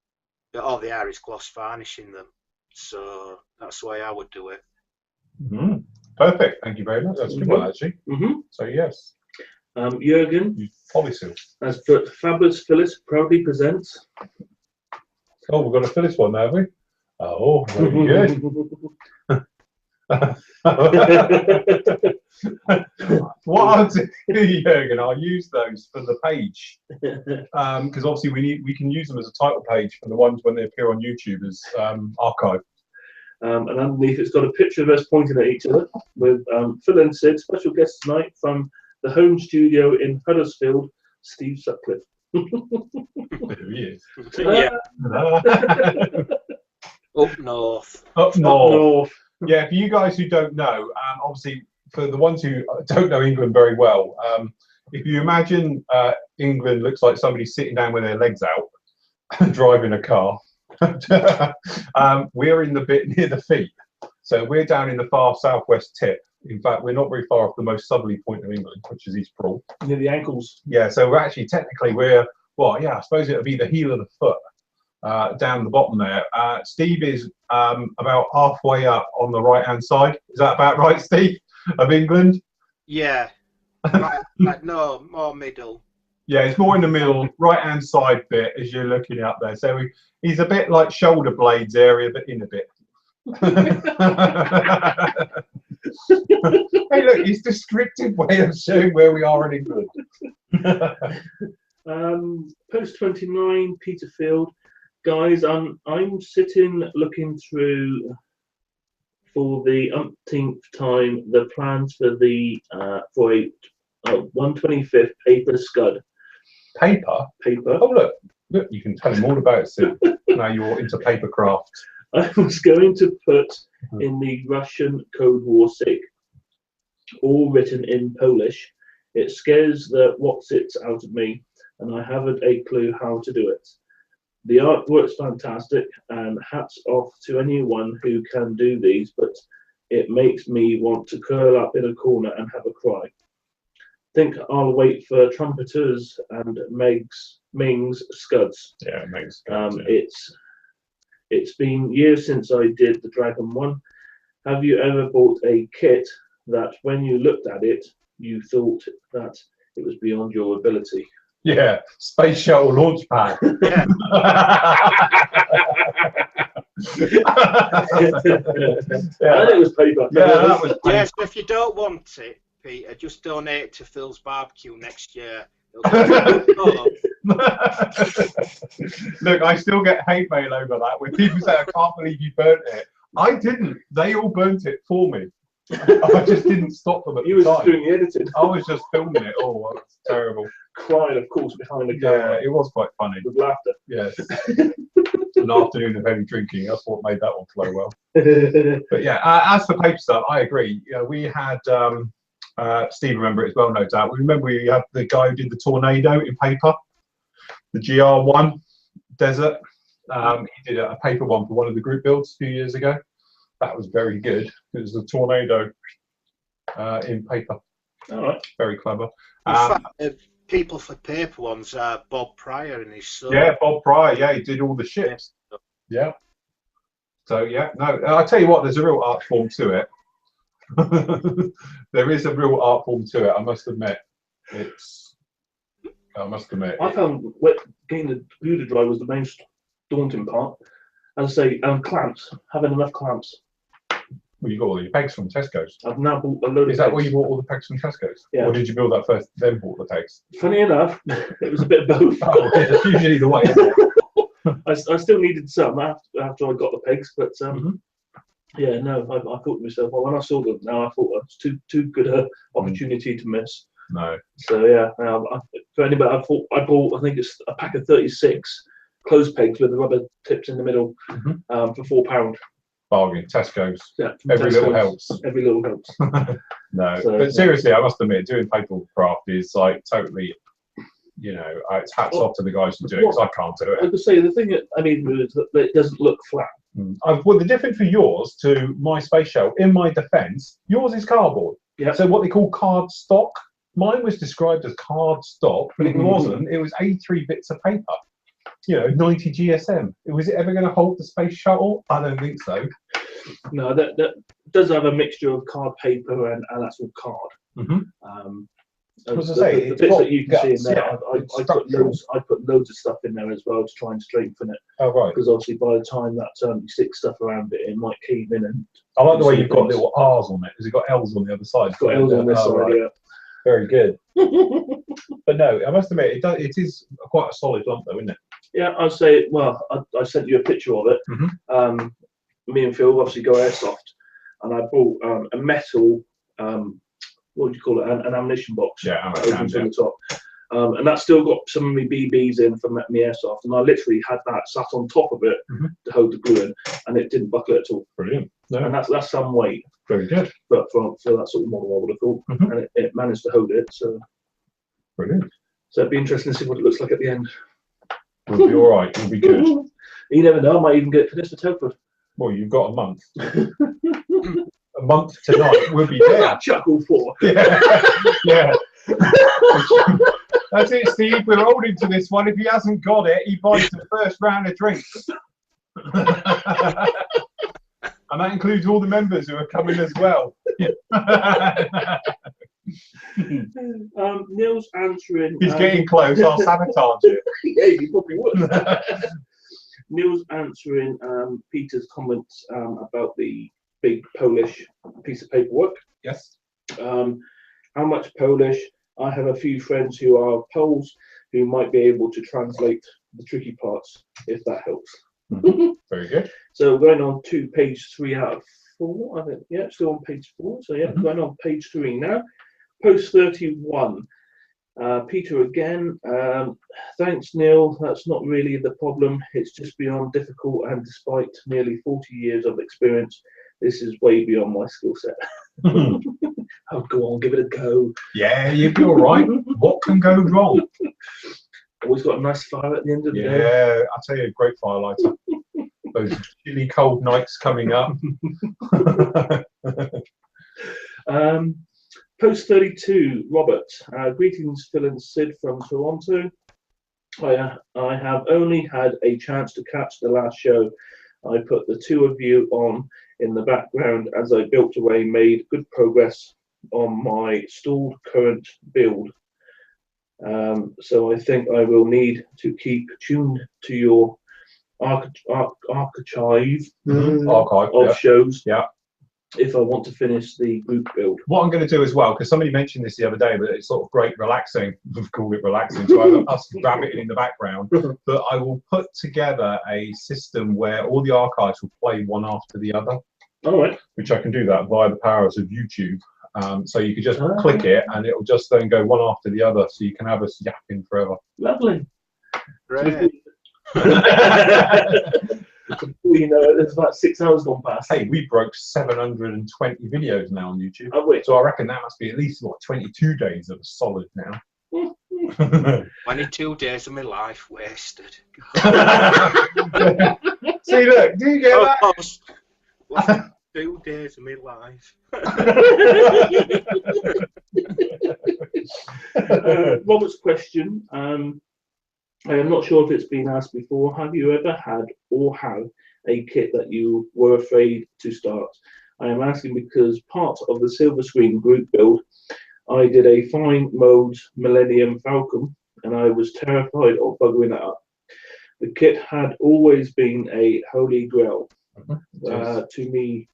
but all they are is gloss varnishing them. So that's the way I would do it. Mm-hmm. Perfect, thank you very much. That's a good one, actually. So yes, Jürgen, Polysil. as Fabulous Phyllis proudly presents. Oh, we've got a Phyllis one, have we? Oh, very good. What I'll do, Jürgen, I'll use those for the page, because obviously we can use them as a title page for the ones when they appear on YouTube as archive. And underneath it's got a picture of us pointing at each other with Phil and Sid, special guest tonight from the home studio in Huddersfield, Steve Sutcliffe. There he is. Yeah. Up north. Up north. Yeah, for you guys who don't know, obviously for the ones who don't know England very well, if you imagine England looks like somebody sitting down with their legs out, driving a car, we're in the bit near the feet. So we're down in the far southwest tip. In fact, we're not very far off the most southerly point of England, which is East Prawle. Near the ankles. Yeah, so we're actually technically I suppose it would be the heel of the foot down the bottom there. Steve is about halfway up on the right-hand side. Is that about right, Steve, of England? Yeah. No, more middle. Yeah, it's more in the middle, right-hand side bit as you're looking up there. So he's a bit like shoulder blades area, but in a bit. Hey, look, it's a descriptive way of showing where we are in England. Post 29, Peterfield. Guys, I'm sitting looking through for the umpteenth time the plans for the for a 125th paper scud. Paper? Oh, look, you can tell him all about it soon. Now you're into paper craft. I was going to put in the Russian Code War SIG, all written in Polish. It scares the what's-its out of me, and I haven't a clue how to do it. The artwork's fantastic, and hats off to anyone who can do these, but it makes me want to curl up in a corner and have a cry. Think I'll wait for Trumpeters and Ming's scuds. Yeah, Ming's scuds. Yeah. It's been years since I did the Dragon one. Have you ever bought a kit that when you looked at it, you thought that it was beyond your ability? Yeah, Space Shuttle launch pad. Yeah. Yeah, it was paper. Yeah, that was paper. Yeah, so if you don't want it, Peter, just donate it to Phil's barbecue next year. Look, I still get hate mail over that when people say, I can't believe you burnt it. I didn't. They all burnt it for me. I just didn't stop them at the time. You were doing the editing. I was just filming it. Oh, that's terrible. Crying, of course, behind the camera. Yeah, it was quite funny. With laughter. Yes. An afternoon of heavy drinking. That's what made that one flow well. But yeah, as for paper stuff, I agree. You know, we had Steve remember it as well, no doubt. We remember we had the guy who did the Tornado in paper, the GR1 Desert. He did a paper one for one of the group builds a few years ago. That was very good. It was the Tornado in paper. All right. Very clever. In fact, people for paper ones are Bob Pryor and his son. Yeah, Bob Pryor. Yeah, he did all the ships. Yeah. So yeah, no, I'll tell you what. There's a real art form to it. There is a real art form to it, I must admit. I found getting the glue to dry was the most daunting part. As I say, clamps, having enough clamps. Well, you got all your pegs from Tesco's. I've now bought a load Is of that where pegs. you bought all the pegs from Tesco's? Yeah. Or did you build that first, then bought the pegs? Funny enough, it was a bit of both. Oh, it's usually the way, isn't it? I still needed some after I got the pegs, but Mhm. yeah, no, I thought to myself, well, when I saw them, now I thought it was too good a opportunity to miss. No. So yeah, for anybody, I bought I think it's a pack of 36 clothes pegs with the rubber tips in the middle for £4. Bargain. Tesco's. Yeah, from Every little Tesco's. helps. Every little helps. No, So, but seriously, I must admit, doing paper craft is like totally, you know, it's hats off to the guys who do it, because I can't do I it. could say the thing that I mean is that it doesn't look flat. Well, the difference for yours to my space shell, in my defence, yours is cardboard. Yeah. So what they call card stock. Mine was described as card stock, but it wasn't. It was A3 bits of paper. You know, 90 GSM. Was it ever going to hold the space shuttle? I don't think so. No, that does have a mixture of card paper and actual card. As I The say, bits that you can see in guts, there, yeah. I put loads of stuff in there as well to try and strengthen it. Oh, right. Because obviously by the time that you stick stuff around it, it might cave in. And I like the way you've got little R's on it. Has it got L's on the other side? it's got L's on this side, right. yeah. Very good. But no, I must admit, it is quite a solid lump, though, isn't it? Yeah, I'd say. Well, I sent you a picture of it. Me and Phil obviously go airsoft, and I bought a metal. What do you call it? An ammunition box. Yeah, ammo that can, opens from the top. And that's still got some of my BBs in from my airsoft, and I literally had that sat on top of it to hold the glue in, and it didn't buckle at all. Brilliant. No. And that's some weight. Very good. But for that sort of model, I would have thought, and it managed to hold it. So Brilliant. So it'd be interesting to see what it looks like at the end. We'll be all right. We'll be good. You never know. I might even get it finished for Telford. Well, you've got a month. A month tonight. We'll be there. Chuckle for. Yeah. Yeah. That's it, Steve. We're holding to this one. If he hasn't got it, he buys the first round of drinks. And that includes all the members who are coming as well. Neil's answering. He's getting close. I'll sabotage it. Yeah, you probably would. Neil's answering Peter's comments about the big Polish piece of paperwork. Yes. How much Polish? I have a few friends who are Poles who might be able to translate the tricky parts, if that helps. Very good. So going on to page 3 out of 4, I think. Yeah, still on page 4. So yeah, going on page 3 now. Post 31. Peter again. Thanks, Neil. That's not really the problem. It's just beyond difficult, and despite nearly 40 years of experience, this is way beyond my skill set. Oh, go on, give it a go. Yeah, you'll be all right. What can go wrong? Always got a nice fire at the end of the day. Yeah, I'll tell you, a great firelighter. Those chilly cold nights coming up. Post 32, Robert. Greetings, Phil and Sid from Toronto. I have only had a chance to catch the last show. I put the two of you on in the background as I built away, made good progress on my stalled current build. So I think I will need to keep tuned to your archive of shows if I want to finish the group build. What I'm going to do as well, because somebody mentioned this the other day, but it's sort of great relaxing. We've called it relaxing, so I have us rabbiting in the background. But I will put together a system where all the archives will play one after the other. All right. Which I can do that via the powers of YouTube. So you could just click it and it'll just then go one after the other, so you can have us yapping forever. Lovely. Great. Before you know it, there's about 6 hours gone past. Hey, we broke 720 videos now on YouTube. Oh, wait. So I reckon that must be at least, 22 days of a solid now. 22 days of my life wasted. See, look, do you get that? 2 days of my life. Robert's question. I am not sure if it's been asked before. Have you ever had or have a kit that you were afraid to start? I am asking because part of the Silver Screen group build, I did a fine mode Millennium Falcon, and I was terrified of buggering it up. The kit had always been a holy grail to me,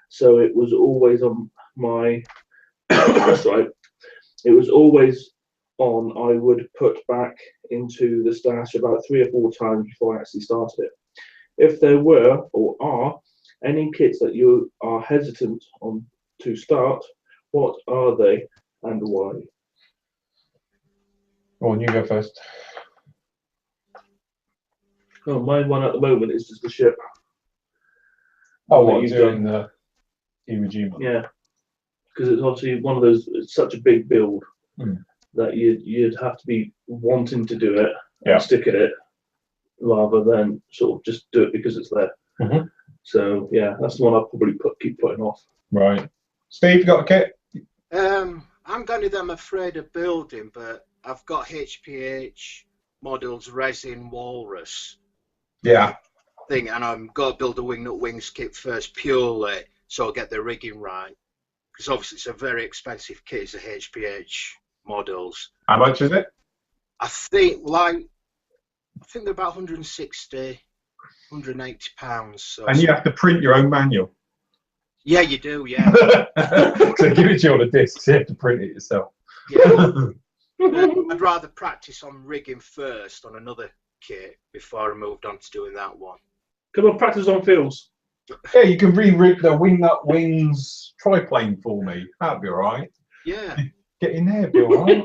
so it was always on my. That's right. It was always on. I would put back into the stash about 3 or 4 times before I actually started it. If there were or are any kits that you are hesitant on to start, what are they and why? Oh, you go first. Oh, my one at the moment is just the ship. Oh, What what, you've doing the Iwo Jima? Yeah, because it's obviously one of those. It's such a big build that you'd have to be wanting to do it and stick at it, rather than sort of just do it because it's there. So yeah, that's the one I'll probably keep putting off. Right. Steve, you got a kit? I'm going to them afraid of building, but I've got HPH models resin walrus. Yeah. Thing, and I'm going to build a Wingnut Wings kit first purely so I'll get the rigging right. Because obviously it's a very expensive kit, it's the HPH models. How much is it? I think they're about 160, 180 pounds. So and you have to print your own manual. Yeah, you do, yeah. So give it to you on a disc, so you have to print it yourself. Yeah. I'd rather practice on rigging first on another kit before I moved on to doing that one. Come on, practice on fields. Yeah, you can re-rig the Wingnut Wings triplane for me. That'd be all right. Yeah. Get in there, be all right.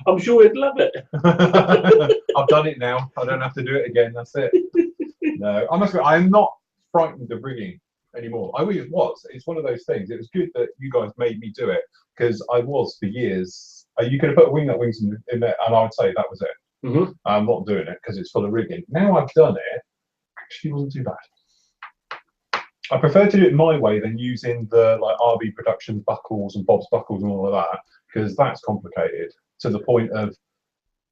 I'm sure he'd love it. I've done it now. I don't have to do it again. That's it. No, I must admit, I am not frightened of rigging anymore. I always was. It's one of those things. It was good that you guys made me do it because I was for years. You could have put Wingnut Wings in there, and I would say that was it. I'm not doing it because it's full of rigging. Now I've done it. Actually, wasn't too bad. I prefer to do it my way than using the like RB Productions buckles and Bob's buckles and all of that because that's complicated to the point of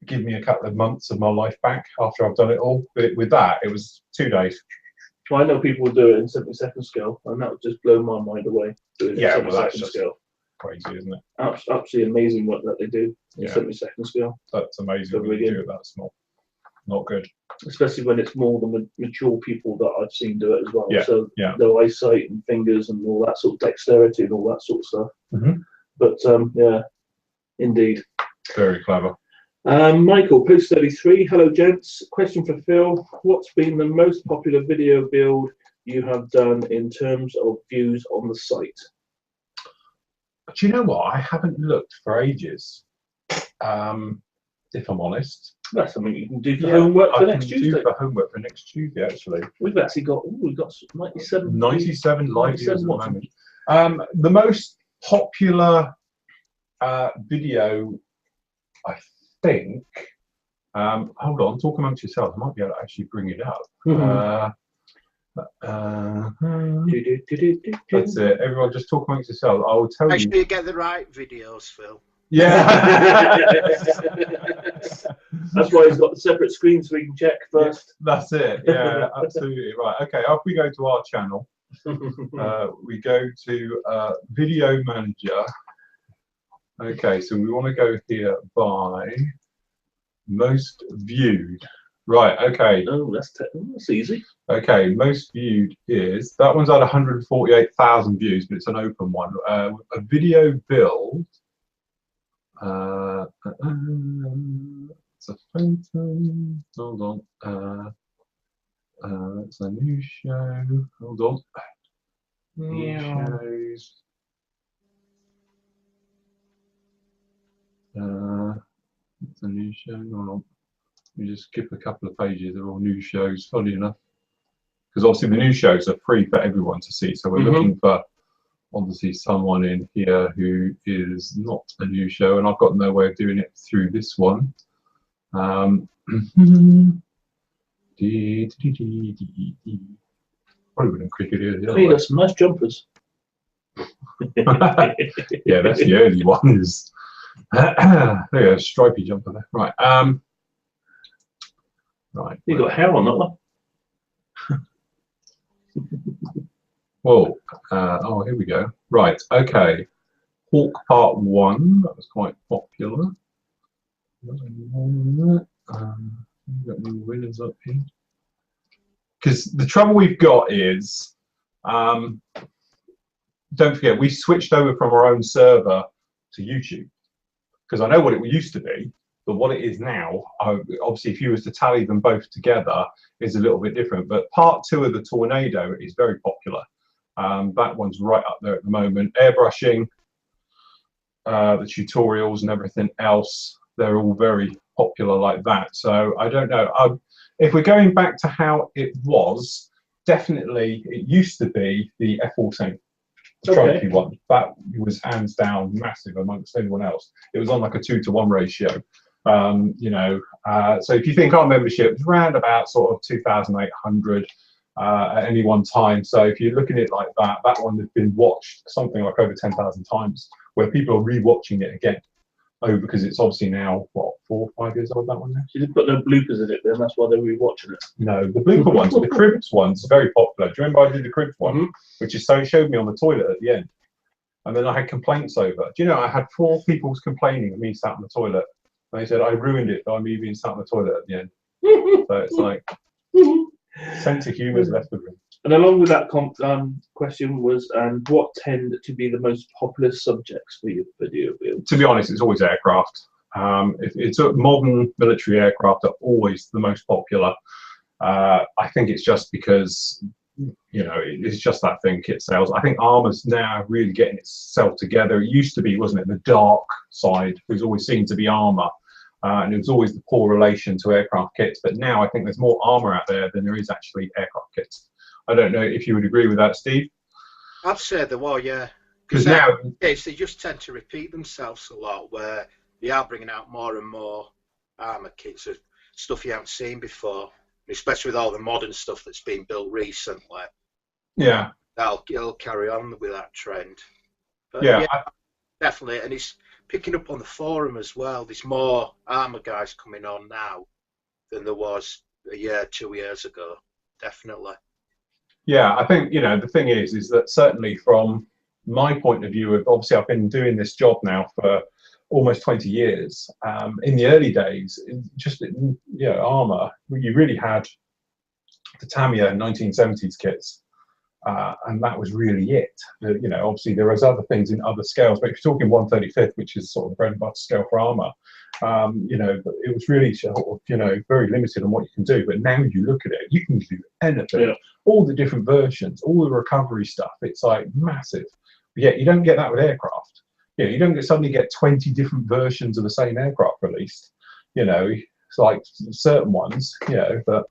give me a couple of months of my life back after I've done it all. But with that, it was 2 days. Well, I know people will do it in 72nd scale, and that would just blow my mind away. Doing it in 72nd scale. Crazy, isn't it? Absolutely amazing work that they do in 72nd scale. That's amazing when you do it that small. Not good. Especially when it's more the mature people that I've seen do it as well. Yeah. So their eyesight and fingers and all that sort of dexterity and all that sort of stuff. But yeah, indeed. Very clever. Michael, post 33. Hello, gents. Question for Phil. What's been the most popular video build you have done in terms of views on the site? Do you know what? I haven't looked for ages. If I'm honest. That's something you can do for homework for next Tuesday. Do for homework for next Tuesday, actually. We've actually got 97 live views at the moment. The most popular video, I think. Hold on, talk amongst yourselves. I might be able to actually bring it up. That's it. Everyone, just talk amongst yourselves. I will tell you. Make sure you get the right videos, Phil. Yeah. That's why he's got the separate screen so we can check first. That's it. Yeah, absolutely right. Okay, off we go to our channel. We go to Video Manager. Okay, so we want to go here by most viewed. Right, okay. Oh, that's easy. Okay, most viewed is, that one's at 148,000 views, but it's an open one. A video build. It's a photo. Hold on. It's a new show. Hold on. New shows. It's a new show. Hold on. We just skip a couple of pages. They're all new shows, funny enough. Because obviously the new shows are free for everyone to see. So we're looking for obviously someone in here who is not a new show, and I've got no way of doing it through this one. Probably wouldn't click it here. Hey, there's some nice jumpers. Yeah, that's the early ones. There you go, stripy jumper there. Right. Right. You got hair on that one. Whoa. Oh, here we go. Right. Okay. Hawk Part 1. That was quite popular. Got new winners up here. Because the trouble we've got is, don't forget, we switched over from our own server to YouTube. Because I know what it used to be, but what it is now, obviously, if you was to tally them both together, is a little bit different. But Part 2 of the Tornado is very popular. That one's right up there at the moment. Airbrushing, the tutorials and everything else, they're all very popular like that. So I don't know. If we're going back to how it was, definitely it used to be the F14 trophy one. That was hands down massive amongst anyone else. It was on like a 2-to-1 ratio. So if you think our membership was around about sort of 2,800 at any one time. So if you're looking at it like that, that one has been watched something like over 10,000 times, where people are re-watching it again. Oh, because it's obviously now, what, 4 or 5 years old, that one now? You didn't put no bloopers in it then, that's why they were rewatching it. No, the blooper ones, the Cribs one's very popular. Do you remember I did the Cribs one? Which is, so it showed me on the toilet at the end. And then I had complaints over. Do you know, I had 4 people complaining of me sat on the toilet. And they said, I ruined it by me being sat on the toilet at the end. So it's like, sense of humour is left the room. And along with that question was, and what tend to be the most popular subjects for your video build? To be honest, it's always aircraft. It's modern military aircraft are always the most popular. I think it's just because, you know, it's just that thing, kit sales. I think armour's now really getting itself together. It used to be, wasn't it, the dark side was always seen to be armour. And it was always the poor relation to aircraft kits. But now I think there's more armour out there than there is actually aircraft kits. I don't know if you would agree with that, Steve. I'd say there were, yeah. Because now they just tend to repeat themselves a lot, where they are bringing out more and more armour kits of stuff you haven't seen before, especially with all the modern stuff that's been built recently. Yeah. It'll carry on with that trend. But yeah, definitely. And it's picking up on the forum as well. There's more armour guys coming on now than there was a year, 2 years ago. Definitely. Yeah, I think, you know, the thing is that certainly from my point of view, obviously I've been doing this job now for almost 20 years. In the early days, just, you know, armour, you really had the Tamiya 1970s kits, and that was really it. You know, obviously there was other things in other scales, but if you're talking 135th, which is sort of the bread and butter scale for armour, you know, it was really sort of, you know, very limited on what you can do. But now you look at it, you can do anything. Yeah. All the different versions, all the recovery stuff, it's like massive. But yet you don't get that with aircraft. You know, you don't suddenly get 20 different versions of the same aircraft released. You know, it's like certain ones, you know, but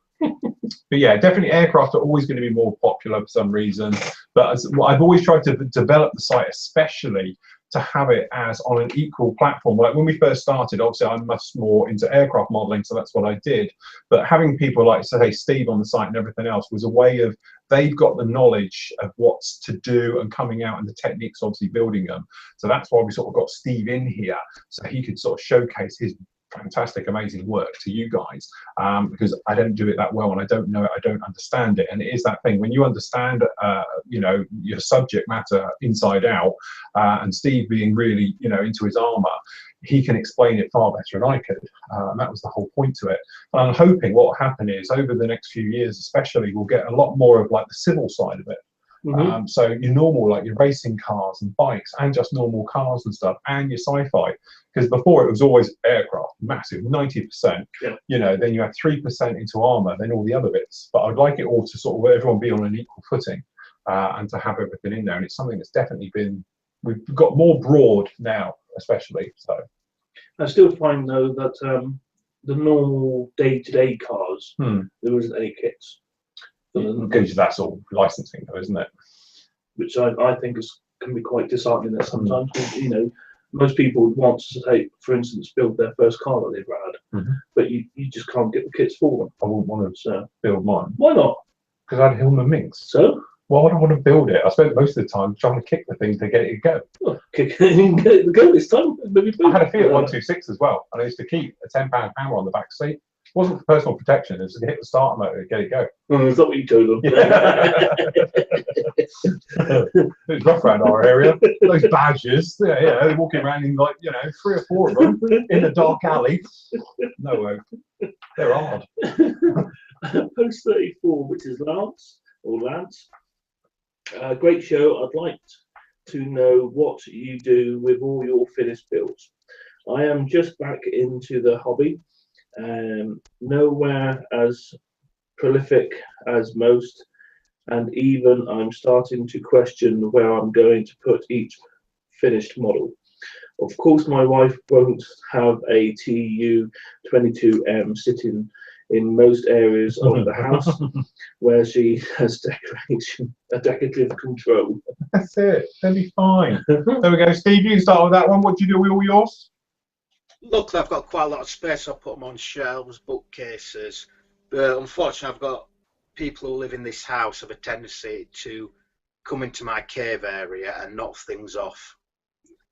yeah, definitely aircraft are always going to be more popular for some reason. But I've always tried to develop the site, especially to have it as on an equal platform. Like when we first started, obviously I'm much more into aircraft modeling, so that's what I did. But having people like, say, Steve on the site and everything else was a way of, they've got the knowledge of what's to do and coming out and the techniques, obviously building them. So that's why we sort of got Steve in here, so he could sort of showcase his fantastic, amazing work to you guys, because I don't do it that well and I don't know it, I don't understand it. And it is that thing, when you understand, you know, your subject matter inside out, and Steve being really, you know, into his armour, he can explain it far better than I could. And that was the whole point to it. And I'm hoping what will happen is over the next few years, especially, we'll get a lot more of like the civil side of it. So your normal, like your racing cars and bikes and just normal cars and stuff, and your sci-fi, because before it was always aircraft, massive, 90%, you know, then you have 3% into armour, then all the other bits. But I'd like it all to sort of everyone be on an equal footing, and to have everything in there. And it's something that's definitely been, we've got more broad now, especially. So I still find though that the normal day-to-day cars, there isn't any kits. Because that's all licensing, though, isn't it? Which I think can be quite disheartening at sometimes. You know, most people would want to take, for instance, build their first car that they've had, but you just can't get the kits for them. I wouldn't want to build mine. Why not? Because I'd Hillman Minx. So? Well, I don't want to build it. I spent most of the time trying to kick the thing to get it to go. Well, kick it and get it to go this time. I had a Fiat 126 as well, and I used to keep a £10 hammer on the back seat. wasn't for personal protection. It was to hit the start motor, get it go. Oh, is that what you told them? Yeah. It was rough around our area. Those badgers, they're walking around in like 3 or 4 of them in a dark alley. No way. They're hard. Post 34, which is Lance. Great show. I'd like to know what you do with all your finished builds. I am just back into the hobby. Nowhere as prolific as most, and even I'm starting to question where I'm going to put each finished model. Of course, my wife won't have a TU22M sitting in most areas of the house where she has decorative control. That's it. They'll be fine. There we go. Steve, you can start with that one. What do you do with all yours? Luckily, I've got quite a lot of space. I put them on shelves, bookcases. But unfortunately, I've got people who live in this house have a tendency to come into my cave area and knock things off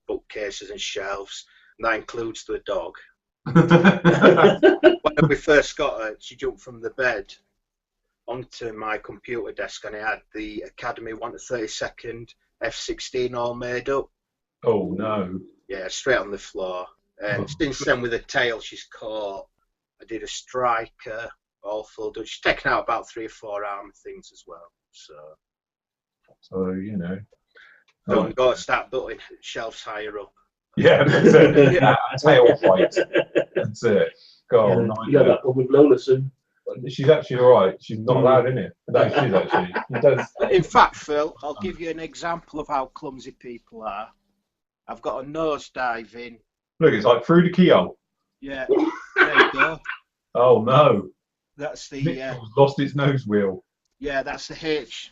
bookcases and shelves. And that includes the dog. When we first got her, she jumped from the bed onto my computer desk, and I had the Academy 1 to 32nd F-16 all made up. Oh no! Yeah, straight on the floor. And since then, with the tail, she's caught. I did a striker, all full done. She's taken out about 3 or 4 arm things as well. So don't go start building shelves higher up. Yeah, that's it. Yeah, tail fight. That's it. God, yeah, that one with Lola soon. She's actually all right. She's not allowed in it. No, she's actually. She does. In fact, Phil, I'll give you an example of how clumsy people are. I've got a nosedive in. Look, it's like through the keyhole. Yeah, there you go. Oh no! That's the. Mitchell's lost its nose wheel. Yeah, that's the H.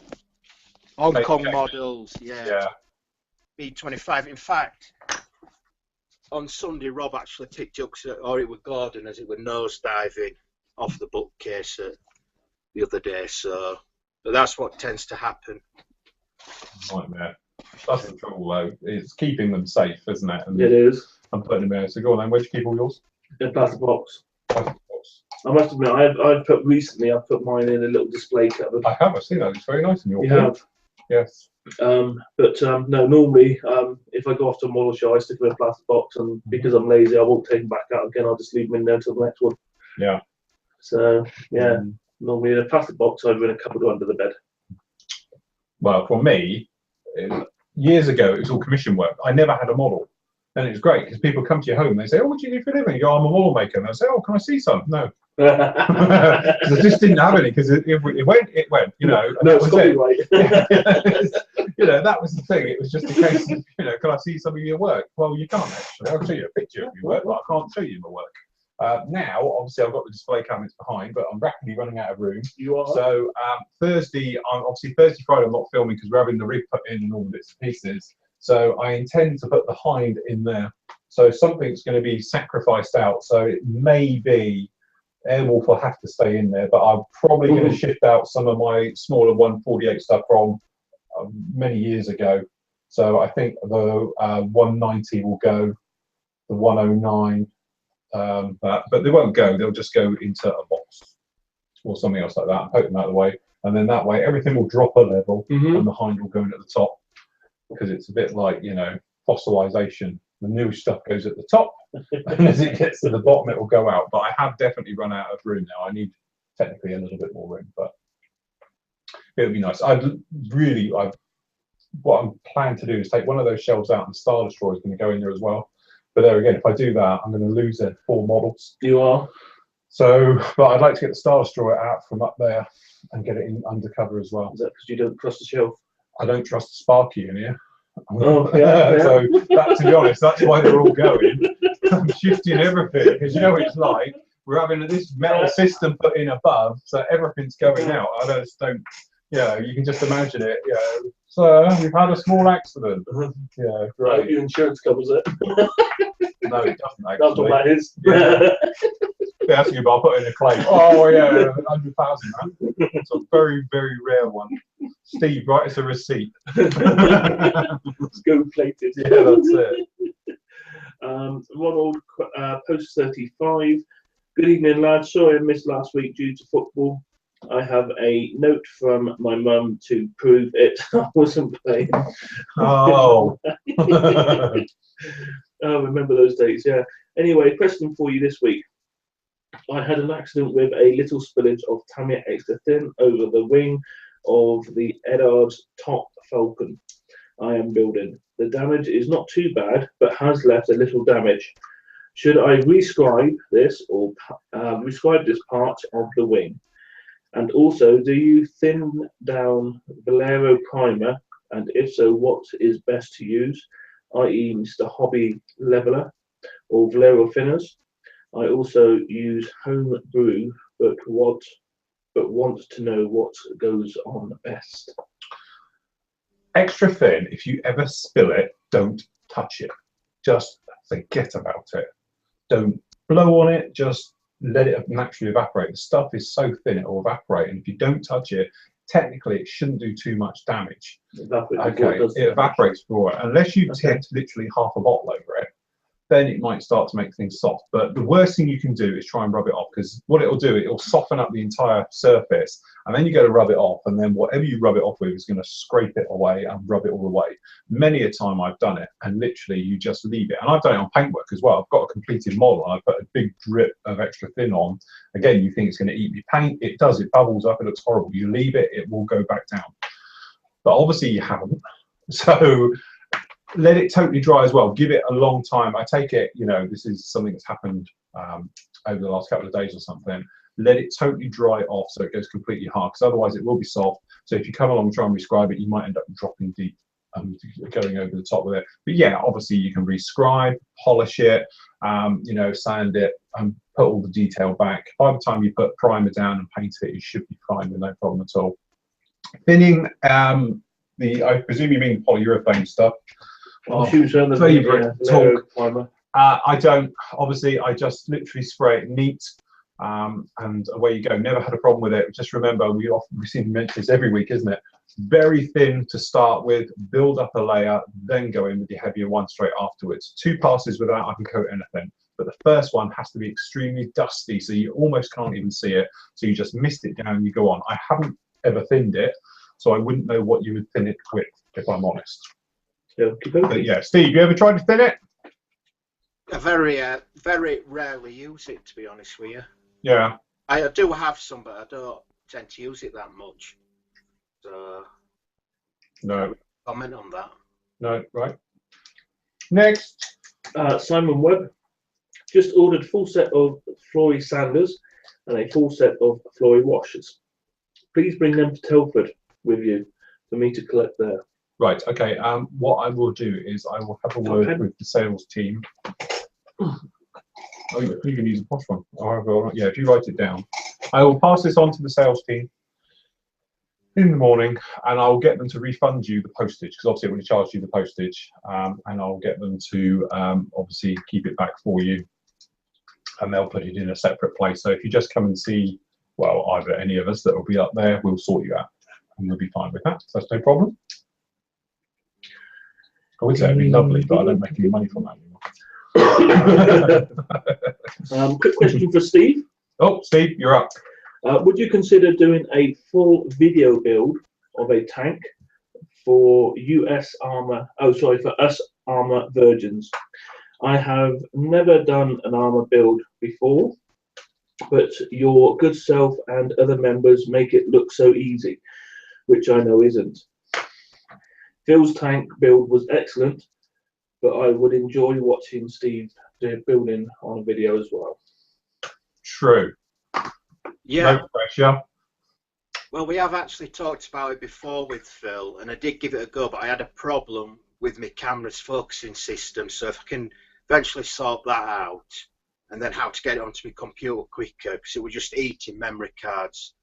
Hong Kong models. Yeah. B25. In fact, on Sunday, Rob actually picked up, or it was Gordon, as it were nosediving off the bookcase the other day. So that's what tends to happen. Nightmare. That's the trouble, though. It's keeping them safe, isn't it? And it is. I'm putting them there. So go on then. Where'd you keep all yours? In a plastic box. Plastic box. I must admit, I've put mine in a little display cupboard. I have. I've seen that. It's very nice in your. You have. Yes. No, normally if I go off to a model show, I stick them in a plastic box, and because I'm lazy, I won't take them back out again. I'll just leave them in there until the next one. Yeah. So yeah, normally in a plastic box, either in a cupboard or under the bed. Well, for me, years ago, it was all commission work. I never had a model. And it was great because people come to your home and they say, "Oh, what do you do for a living?" You go, "I'm a model maker." And I say, "Oh, can I see some?" No. I just didn't have any because it went, No, it's copyright. That was the thing. It was just a case of, can I see some of your work? Well, you can't actually. I'll show you a picture of your work, but I can't show you my work. Now, obviously, I've got the display cabinets behind, but I'm rapidly running out of room. You are. So Thursday, Friday, I'm not filming because we're having the rig put in and all the bits and pieces. So I intend to put the hind in there. So something's going to be sacrificed out. So it may be Airwolf will have to stay in there, but I'm probably going to shift out some of my smaller 148 stuff from many years ago. So I think the 190 will go, the 109, but they won't go. They'll just go into a box or something else like that and poke them out of the way. And then that way everything will drop a level and the hind will go in at the top. Because it's a bit like, fossilization. The new stuff goes at the top, and as it gets to the bottom, it will go out. But I have definitely run out of room now. I need technically a little bit more room, but it would be nice. What I'm planning to do is take one of those shelves out, and the Star Destroyer is going to go in there as well. But there again, if I do that, I'm going to lose 4 models. You are. So, but I'd like to get the Star Destroyer out from up there and get it in undercover as well. Is that because you don't trust the shelf? I don't trust the Sparky in here. Oh, yeah. So, to be honest, that's why they're all going. I'm shifting everything because it's like we're having this metal system put in above, so everything's going out. I just don't. You can just imagine it. So we've had a small accident. Yeah, right. Your insurance covers it. No, it doesn't actually. That's what that is. Yeah. That's you, but I'll put in a claim. Oh yeah, 100,000. It's a very, very rare one. Steve, write us a receipt. Let's go plated. Yeah, that's it. Ronald, post 35. Good evening, lads. Sorry I missed last week due to football. I have a note from my mum to prove it. I wasn't playing. Oh. I remember those days, yeah. Anyway, question for you this week. I had an accident with a little spillage of Tamiya Extra Thin over the wing of the Eddard's top Falcon I am building. The damage is not too bad, but has left a little damage. Should I rescribe this or rescribe this part of the wing? And also, do you thin down Valero primer? And if so, what is best to use, i.e. Mr. Hobby Leveler or Valero thinners? I also use home brew, but want to know what goes on best. Extra thin, if you ever spill it, don't touch it. Just forget about it. Don't blow on it, just let it naturally evaporate. The stuff is so thin it will evaporate, and if you don't touch it, technically it shouldn't do too much damage. Okay, it evaporates for it. Unless you take literally half a bottle over it, then it might start to make things soft. But the worst thing you can do is try and rub it off, because what it'll do, it'll soften up the entire surface, and then you go to rub it off, and then whatever you rub it off with is going to scrape it away and rub it all away. Many a time I've done it, and literally you just leave it. And I've done it on paintwork as well. I've got a completed model, and I put a big drip of Extra Thin on. Again, you think it's going to eat your paint. It does. It bubbles up. It looks horrible. You leave it, it will go back down. But obviously you haven't. So let it totally dry as well. Give it a long time. I take it, you know, this is something that's happened over the last couple of days or something. Let it totally dry off so it goes completely hard, because otherwise it will be soft. So if you come along and try and rescribe it, you might end up dropping deep and going over the top with it. But yeah, obviously you can rescribe, polish it, you know, sand it, and put all the detail back. By the time you put primer down and paint it, you should be fine with no problem at all. Thinning, I presume you mean polyurethane stuff. Favorite talk. I don't. Obviously, I just literally spray it neat, and away you go. Never had a problem with it. Just remember, we seem to mention this every week, isn't it? Very thin to start with, build up a layer, then go in with your heavier one straight afterwards. 2 passes without I can coat anything. But the first one has to be extremely dusty, so you almost can't even see it. So you just mist it down and you go on. I haven't ever thinned it, so I wouldn't know what you would thin it with, if I'm honest. But yeah, Steve, you ever tried to thin it? I very rarely use it, to be honest with you. Yeah. I do have some, but I don't tend to use it that much. So no comment on that. No, right. Next. Simon Webb just ordered full set of Flory sanders and a full set of Flory washers. Please bring them to Telford with you for me to collect there. Right, okay. What I will do is I will have a word with the sales team. Oh, you can use a posh one. Yeah, if you write it down. I will pass this on to the sales team in the morning, and I'll get them to refund you the postage, because obviously it would charge you the postage, and I'll get them to obviously keep it back for you, and they'll put it in a separate place. So if you just come and see, well, either any of us that will be up there, we'll sort you out, and we'll be fine with that. So that's no problem. I would say it'd be lovely, but I don't make any money from that anymore. Quick question for Steve. Oh, Steve, you're up. Would you consider doing a full video build of a tank for US Armour? Oh, sorry, for us Armour virgins. I have never done an Armour build before, but your good self and other members make it look so easy, which I know isn't. Phil's tank build was excellent, but I would enjoy watching Steve building on a video as well. True. Yeah. No pressure. Well, we have actually talked about it before with Phil, and I did give it a go, but I had a problem with my camera's focusing system. So if I can eventually sort that out, and then how to get it onto my computer quicker, because it was just eating memory cards.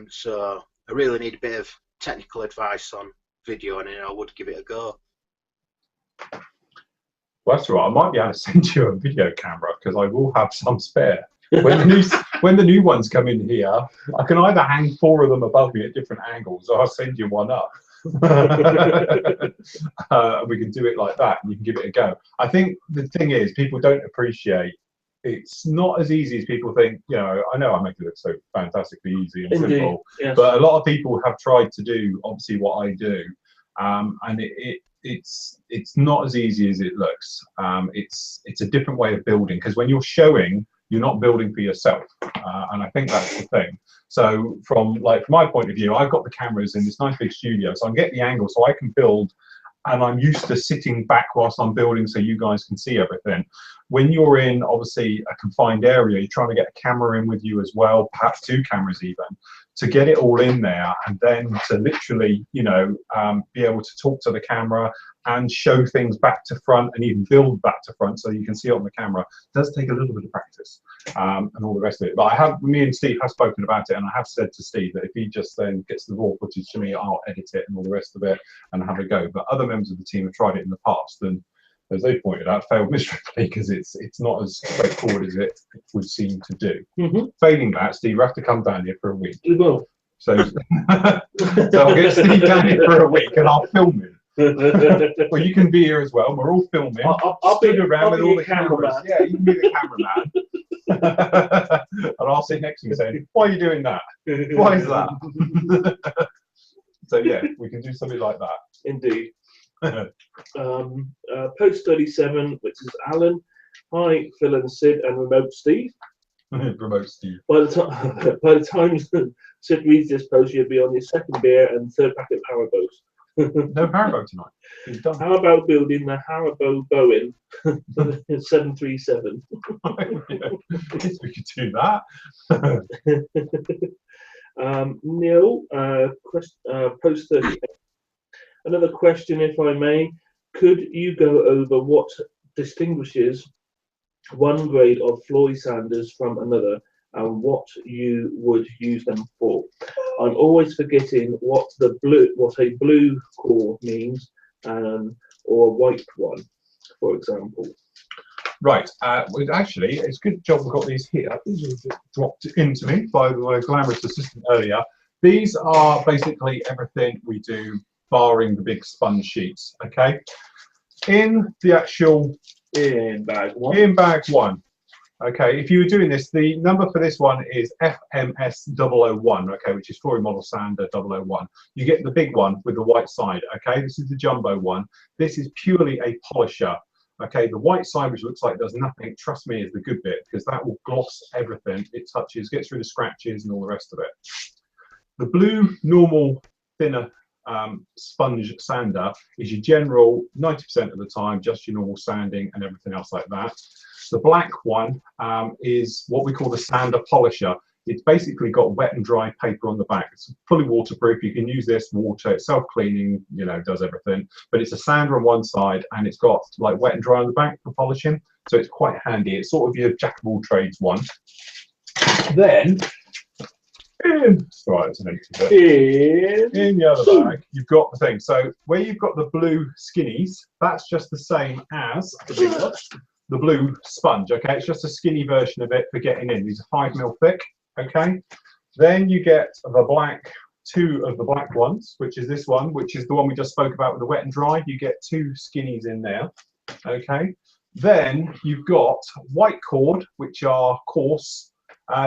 So I really need a bit of technical advice on video, and I would give it a go. Well, that's all right. I might be able to send you a video camera, because I will have some spare. When the new ones come in here, I can either hang 4 of them above me at different angles, or I'll send you one up. We can do it like that, and you can give it a go. I think the thing is, people don't appreciate it's not as easy as people think. You know, I know I make it look so fantastically easy and Indeed, simple, yes. but a lot of people have tried to do obviously what I do, and it's not as easy as it looks. It's a different way of building, because when you're showing, you're not building for yourself, and I think that's the thing. So from my point of view, I've got the cameras in this nice big studio, so I get the angle, so I can build, and I'm used to sitting back whilst I'm building so you guys can see everything. When you're in obviously a confined area, you're trying to get a camera in with you as well, perhaps 2 cameras even, to get it all in there, and then to literally, you know, be able to talk to the camera and show things back to front and even build back to front so you can see it on the camera. It does take a little bit of practice, and all the rest of it. But me and Steve have spoken about it, and I have said to Steve that if he just then gets the raw footage to me, I'll edit it and all the rest of it and have a go. But other members of the team have tried it in the past, and as they pointed out, failed miserably, because it's not as straightforward as it would seem to do. Failing that, Steve, you have to come down here for a week. We will. So I'll get Steve down here for a week and I'll film him. Well, you can be here as well. We're all filming. I'll be around with all the cameras. cameraman. Yeah, you can be the cameraman. And I'll sit next to you saying, "Why are you doing that? Why is that?" So yeah, we can do something like that. Indeed. Post 37, which is Alan. Hi, Phil and Sid and Remote Steve. Remote Steve. By the time Sid reads this post, you'll be on your 2nd beer and 3rd packet of Haribo. No Haribo tonight. He's done. How about building the Haribo Boeing 737? Yeah, I guess we could do that. Neil, post 38. Another question, if I may. Could you go over what distinguishes one grade of Floyd sanders from another, and what you would use them for? I'm always forgetting what a blue core means, or a white one, for example. Right. Well, actually, it's a good job we've got these here. These were dropped into me by the glamorous assistant earlier. These are basically everything we do, barring the big sponge sheets. Okay. In the actual In bag one. Okay, if you were doing this, the number for this one is FMS 001, okay, which is Floyd Model Sander 001. You get the big one with the white side, okay? This is the jumbo one. This is purely a polisher, okay? The white side, which looks like it does nothing, trust me, is the good bit, because that will gloss everything it touches, gets rid of scratches and all the rest of it. The blue, normal, thinner sponge sander is your general 90% of the time, just your normal sanding and everything else like that. The black one is what we call the sander polisher. It's basically got wet and dry paper on the back. It's fully waterproof. You can use this water, it's self-cleaning, you know, does everything. But it's a sander on one side and it's got like wet and dry on the back for polishing. So it's quite handy. It's sort of your jack of all trades one. Then in the other bag, you've got the thing. So where you've got the blue skinnies, that's just the same as the blue sponge. Okay, it's just a skinny version of it for getting in. These are 5 mil thick. Okay, then you get the black, 2 of the black ones, which is this one, which is the one we just spoke about with the wet and dry. You get 2 skinnies in there. Okay, then you've got white cord, which are coarse.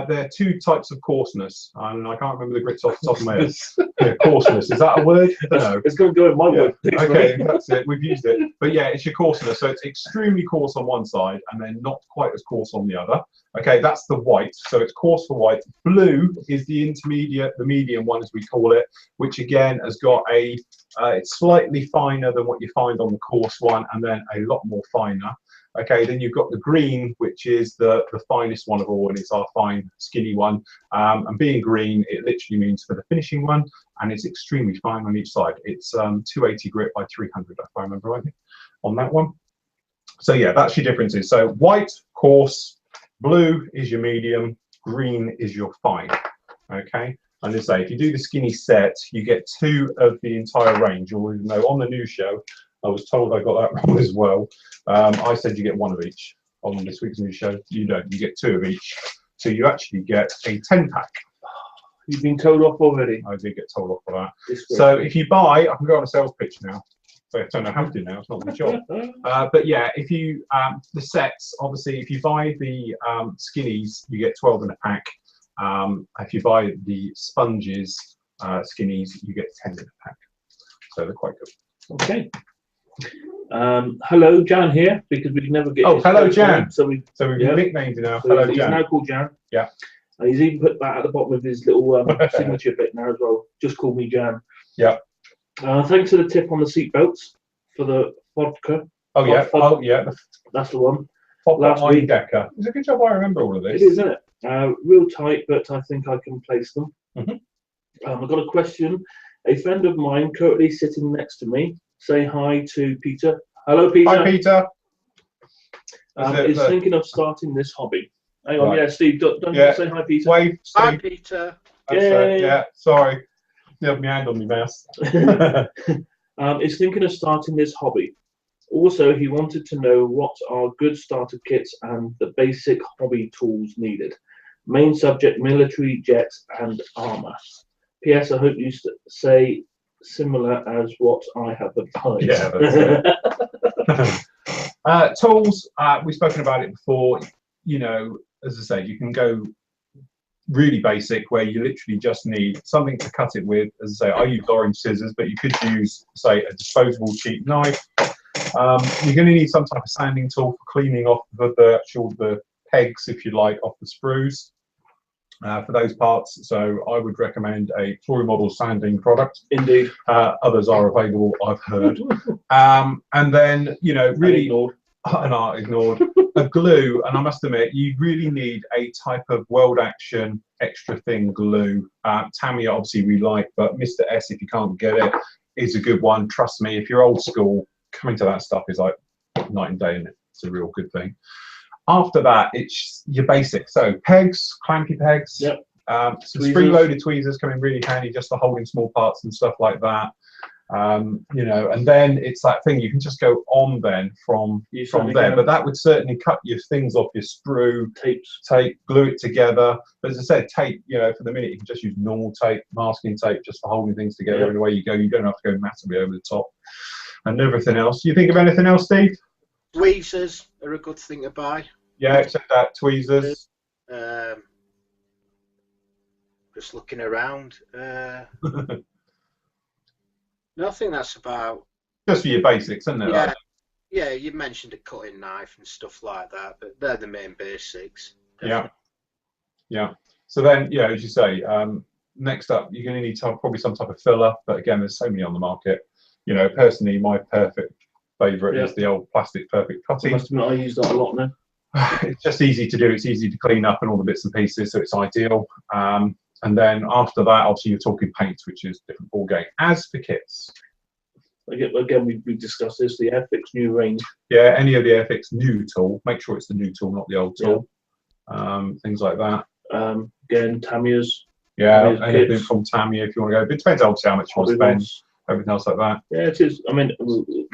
There are 2 types of coarseness, and I can't remember the grits off the top of my head. Yeah, coarseness, is that a word? I don't know. It's going to go in my word. Okay, that's it. We've used it. But yeah, it's your coarseness. So it's extremely coarse on one side, and then not quite as coarse on the other. Okay, that's the white. So it's coarse for white. Blue is the intermediate, the medium one, as we call it, which again has got a. It's slightly finer than what you find on the coarse one, and then a lot more finer. Okay, then you've got the green, which is the finest one of all, and it's our fine, skinny one. And being green, it literally means for the finishing one, and it's extremely fine on each side. It's 280 grit by 300, if I remember rightly, on that one. So yeah, that's your differences. So white, coarse, blue is your medium, green is your fine. Okay, and as I say, if you do the skinny set, you get 2 of the entire range. Or even though on the news show, I was told I got that wrong as well. I said you get 1 of each on this week's news show. You don't, you get 2 of each. So you actually get a 10-pack. You've been told off already. I did get told off for that. So if you buy, I can go on a sales pitch now. So I don't have to now. It's not my job. But yeah, if you the sets, obviously, if you buy the skinnies, you get 12 in a pack. If you buy the sponges skinnies, you get 10 in a pack. So they're quite good. Okay. Hello, Jan here, because we can never get. Oh, his hello, first Jan. name, so we've nicknamed you now. so Hello, he's Jan. now called Jan. Yeah. And he's even put that at the bottom of his little signature bit now as well. Just call me Jan. Yeah. Thanks for the tip on the seatbelts for the vodka. Oh yeah. Oh yeah. That's the one. Last Last week. Decker. It's a good job I remember all of this. It is, isn't it? Real tight, but I think I can place them. Mhm. I've got a question. A friend of mine currently sitting next to me. Say hi to Peter. Hello, Peter. Hi, Peter. Is thinking of starting this hobby. Hang on, Right. yeah, Steve, don't Yeah. say hi, Peter. Wave, Hi, Steve. Peter. That's Yay. yeah, sorry. You have my hand on my mouse. Is thinking of starting this hobby. Also, he wanted to know what are good starter kits and the basic hobby tools needed. Main subject, military, jets, and armour. P.S. I hope you say similar as what I have advised. Yeah, that's it. Tools, we've spoken about it before. You know, as I say, you can go really basic where you literally just need something to cut it with. As I say, I use orange scissors, but you could use, say, a disposable cheap knife. You're going to need some type of sanding tool for cleaning off the pegs, if you like, off the sprues for those parts. So I would recommend a Tory Model sanding product. Indeed. Others are available, I've heard. And then, you know, really, ignored a glue. And I must admit, you really need a type of World Action extra thin glue. Tamiya, obviously, we like, but Mr. S, if you can't get it, is a good one. Trust me, if you're old school, coming to that stuff is like night and day, and it's a real good thing. After that, it's your basics. So pegs, clanky pegs. Yep. Some Tweezers. spring-loaded tweezers come in really handy just for holding small parts and stuff like that. You know, and then it's that thing you can just go on then from there. But that would certainly cut your things off your sprue, tape, glue it together. But as I said, tape, you know, for the minute you can just use normal tape, masking tape, just for holding things together. Yeah. And away you go. You don't have to go massively over the top and everything else. You think of anything else, Steve? Tweezers are a good thing to buy. Yeah, except that tweezers. Just looking around. No, I think that's about. Just for your basics, isn't it? Yeah, Like, yeah. You mentioned a cutting knife and stuff like that, but they're the main basics. yeah, yeah. So then, yeah, as you say, next up, you're going to need to have probably some type of filler. But again, there's so many on the market. You know, personally, my perfect favourite is the old plastic perfect I putty. must admit, I use that a lot now. It's just easy to do. It's easy to clean up and all the bits and pieces, so it's ideal. And then after that, obviously, you're talking paints, which is a different ball game. As for kits, Again, we discussed this. The Airfix new range. yeah, any of the Airfix new tool, make sure it's the new tool, not the old tool. Things like that. Again, Tamiya's. Yeah, Tamiya's anything kits. from Tamiya if you want to go. But it depends obviously how much you want to spend. Everything else like that. Yeah, it is. I mean,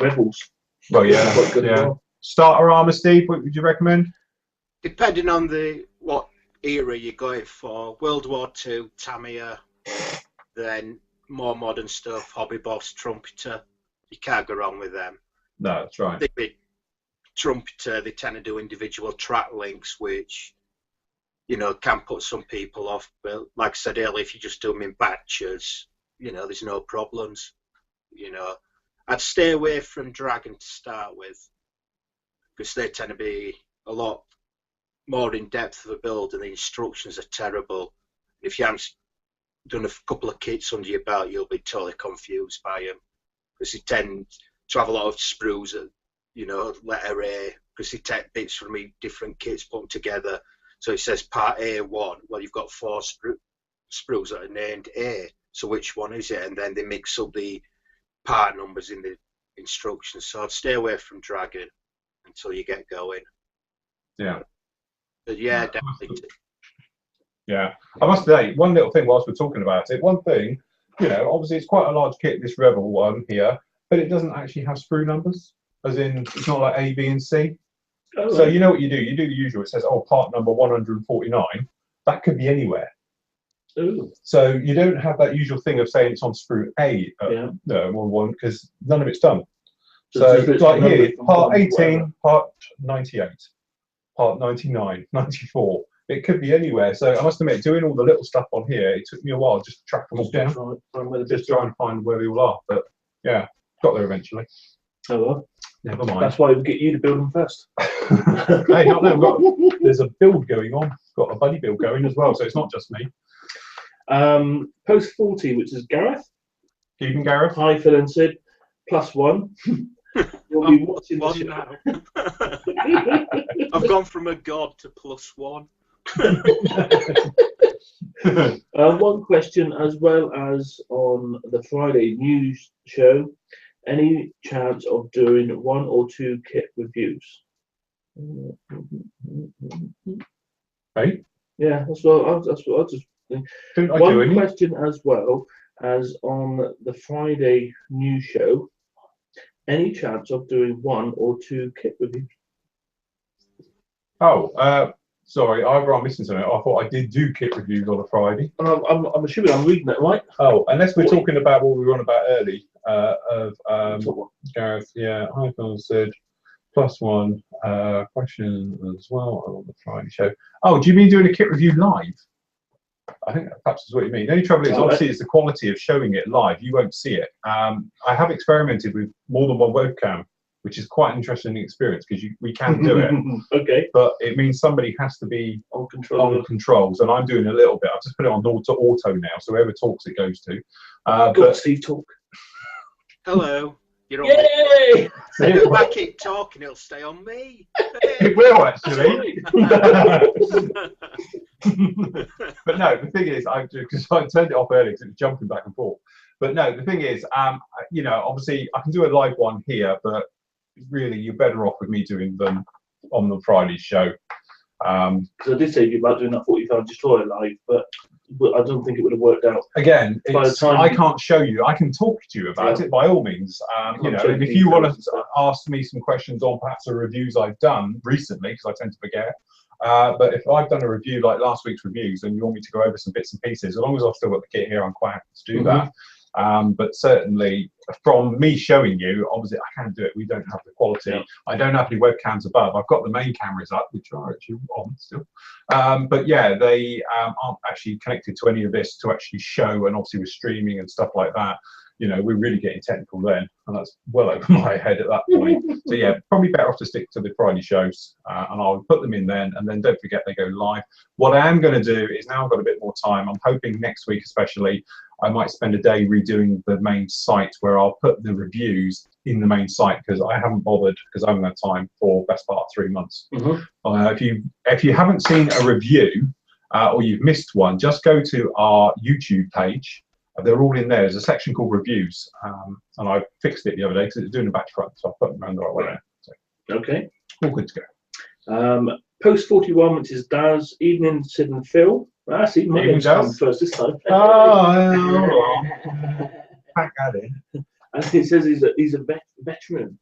Rebels. Well, yeah, Quite good as yeah. well. Starter armor, Steve. What would you recommend? Depending on what era you're going for, World War II, Tamiya, then more modern stuff, Hobby Boss, Trumpeter. You can't go wrong with them. No, that's right. The Trumpeter, they tend to do individual track links, which, you know, can put some people off. But like I said earlier, if you just do them in batches, you know, there's no problems. You know, I'd stay away from Dragon to start with, because they tend to be a lot more in depth of a build, and the instructions are terrible. If you haven't done a couple of kits under your belt, you'll be totally confused by them, because they tend to have a lot of sprues at, you know, letter A, because they take bits from different kits, put them together. So it says part A1, well, you've got 4 sprues that are named A, so which one is it? And then they mix up the part numbers in the instructions. So I'd stay away from Dragon until you get going. Yeah. But yeah, definitely. Yeah, I must say one little thing whilst we're talking about it. One thing, you know, obviously it's quite a large kit, this Rebel one here, but it doesn't actually have sprue numbers, as in it's not like A, B, and C. Oh, So right. you know what you do? You do the usual. It says, oh, part number 149. That could be anywhere. Ooh. So you don't have that usual thing of saying it's on sprue A, Yeah. no, 1 because none of it's done. So it's just like numbers here, from part 1 to 18, whatever. part 98, part 99, 94. It could be anywhere. So I must admit, doing all the little stuff on here, it took me a while just to track them all Just down. find where the Just bits try are. and find where they all are. But yeah, got there eventually. Oh well. Never mind. That's why we get you to build them first. Hey, not there. There's a build going on. Got a buddy build going as well. So it's not just me. Post 40, which is Gareth. Keeping Gareth. Hi, Phil and Sid. +1. You'll be watching the One show. now. I've gone from a god to +1. One question, as well as on the Friday news show, any chance of doing 1 or 2 kit reviews? Hey, Yeah, that's what I just think. didn't I do One any? question, as well as on the Friday news show, any chance of doing 1 or 2 kit reviews? Oh, sorry. Either I'm missing something. I thought I did do kit reviews on a Friday. And I'm assuming I'm reading that right. Oh, unless we're talking about what we were on about early, Gareth, yeah, iPhone said +1 question as well on the Friday show. Oh, do you mean doing a kit review live? I think that perhaps is what you mean. The only trouble is, obviously, it's the quality of showing it live. You won't see it. I have experimented with more than one webcam, which is quite an interesting experience because we can do it, Okay. but it means somebody has to be On control. on controls, and I'm doing a little bit. I've just put it on auto now, so whoever talks it goes to. Go on, But Steve, talk. Hello. You're on Yay! me. If I keep talking, it'll stay on me. it will actually. Sorry. But no, the thing is, because I turned it off earlier because it was jumping back and forth. But no, the thing is, obviously I can do a live one here, but really you're better off with me doing them on the Friday show. Because I did say to you about doing that 45 Destroyer live, but I don't think it would have worked out. Again, By the time I you- can't show you. I can talk to you about it by all means. And if you want to ask me some questions on perhaps the reviews I've done recently, because I tend to forget. But if I've done a review like last week's reviews and you want me to go over some bits and pieces, as long as I've still got the kit here, I'm quite happy to do that. But certainly from me showing you, obviously I can't do it. We don't have the quality. Yeah. I don't have any webcams above. I've got the main cameras up, which are actually on still. But yeah, they aren't actually connected to any of this to actually show, and obviously with streaming and stuff like that, we're really getting technical then, and that's well over my head at that point. So yeah, probably better off to stick to the Friday shows, and I'll put them in then, and then don't forget they go live. What I am going to do is, now I've got a bit more time, I'm hoping next week especially, I might spend a day redoing the main site where I'll put the reviews in the main site, because I haven't bothered, because I haven't had time for best part of 3 months. If you haven't seen a review or you've missed one, just go to our YouTube page. They're all in there. There's a section called reviews, and I fixed it the other day because it's doing a batch run, so I put them around the right way around. So, Okay. all good to go. Post 41, which is Daz. Evening, Sid and Phil. See, my Evening, name's come Daz. first this time. Oh, pack that in. And it says he's a veteran.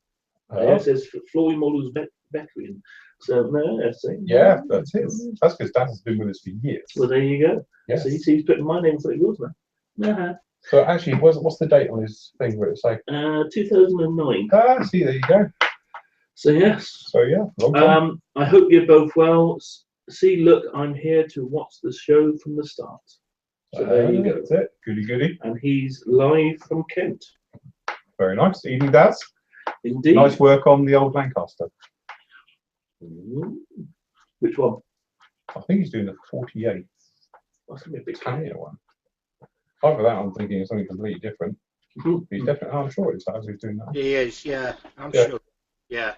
Oh. It says Floyd Models veteran. So no, that's it. Yeah, that's it. That's because Dan has been with us for years. Well, there you go. Yes. So he's putting my name for yours now. So actually, what's the date on his thing where it's like? 2009. See, there you go. So yes. So yeah, long time. I hope you're both well. See, look, I'm here to watch the show from the start. So there you go. That's it. Goody goody. And he's live from Kent. Very nice. Evening, Daz. Indeed. Nice work on the old Lancaster. Which one? I think he's doing the 48 That's gonna be a big Tamiya one. Either that, I'm thinking of something completely different. He's definitely. I'm sure it's Daz who's doing that. He is, yeah. I'm Yeah. sure. Yeah.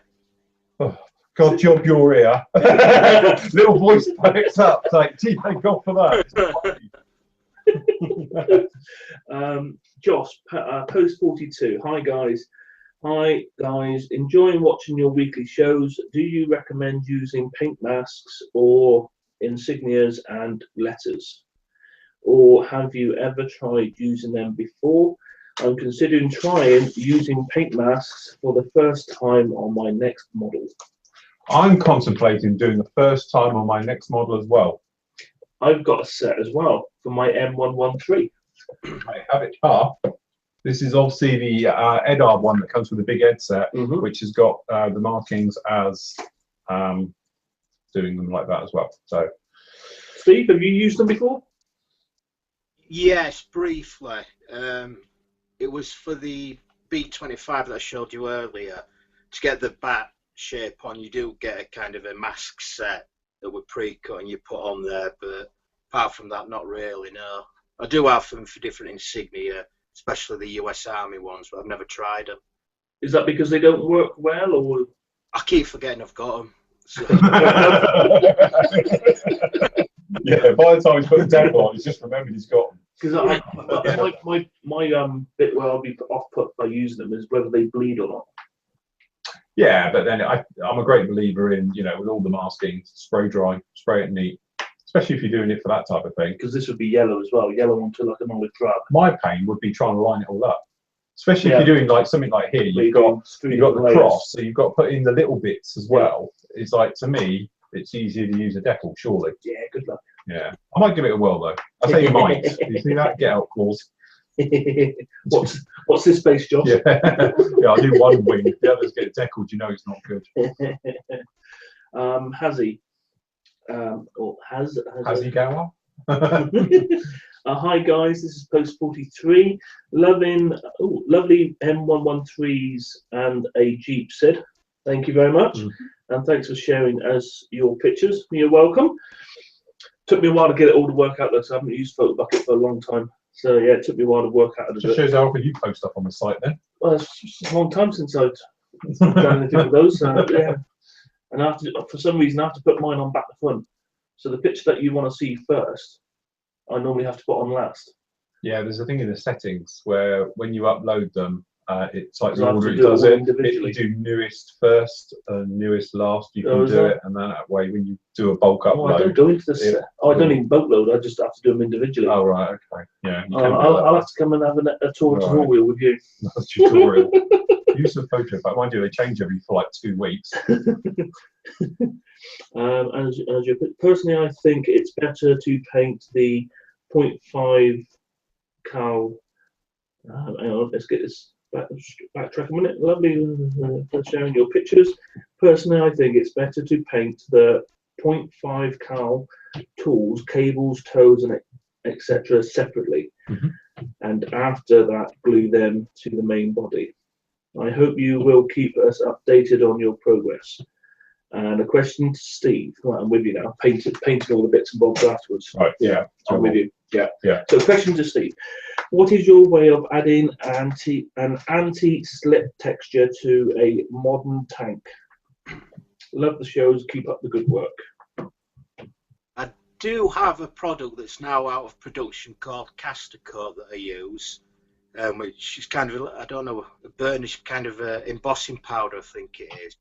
Oh, God, job your ear. Little voice pipes up. It's like, gee, thank God for that. Josh, post 42. Hi guys, enjoying watching your weekly shows. Do you recommend using paint masks or insignias and letters, or have you ever tried using them before? I'm considering trying using paint masks for the first time on my next model. I'm contemplating doing the first time on my next model as well. I've got a set as well for my M113. I have it half. This is obviously the Edard one that comes with the big Ed set, Mhm. which has got the markings as doing them like that as well. So, Steve, have you used them before? Yes, briefly. It was for the B25 that I showed you earlier. To get the bat shape on, you do get a kind of a mask set that would pre-cut and you put on there, but apart from that, not really, no. I do have them for different insignia, especially the US Army ones, but I've never tried them. Is that because they don't work well, or? I keep forgetting I've got them. So. Yeah, by the time he's put the decal on, he's just remembered he's got them. Because my bit where I'll be off put by using them is whether they bleed or not. Yeah, but then I'm a great believer in, you know, with all the masking, spray dry, spray it neat, especially if you're doing it for that type of thing. Because this would be yellow as well, yellow onto like an olive drab. My pain would be trying to line it all up, especially if you're doing like something like here. You've got the layers. cross, so you've got to put in the little bits as well. It's like, to me, it's easier to use a decal, surely. Yeah, good luck. Yeah, I might give it a whirl though. I say you might. You see that? Get out clause. What's this space, Josh? Yeah, yeah. I'll do one wing. The others get deckled. You know it's not good. Hazzy. Has he go Hi guys, this is Post 43. Lovely M113s and a Jeep, Sid. Thank you very much. And thanks for sharing us your pictures. You're welcome. Took me a while to get it all to work out though, so I haven't used Photobucket for a long time. So yeah, it took me a while to work out. Just shows how often you post stuff on the site then. Well, it's a long time since I've done anything with those. Yeah. And for some reason, I have to put mine on back to front. So the picture that you want to see first, I normally have to put on last. Yeah, there's a thing in the settings where when you upload them, it's like So the I have order to it do it does all it. individually. If you do newest first and newest last, you can is do it? it, and then that way when you do a bulk Oh, I don't upload. go into this. I don't even boat load. I just have to do them individually. Oh right, okay, yeah. You can do I'll that. have to come and have a tour Right. tutorial with you. That's a tutorial. Use the photo, but mind you, they change every for like 2 weeks. Personally, I think it's better to paint the 0.5 cal. Hang on, let's get this backtrack a minute. Lovely for sharing your pictures. Personally, I think it's better to paint the 0.5 cal tools, cables, toes, and etc. separately, and after that, glue them to the main body. I hope you will keep us updated on your progress. And a question to Steve. Right, I'm with you now. Painting all the bits and bobs afterwards. Right, yeah. I'm with you. Yeah. Yeah. So, question to Steve: what is your way of adding an anti-slip texture to a modern tank? Love the shows. Keep up the good work. I do have a product that's now out of production called Caster Coat that I use, which is kind of, I don't know, a burnish kind of embossing powder, I think it is.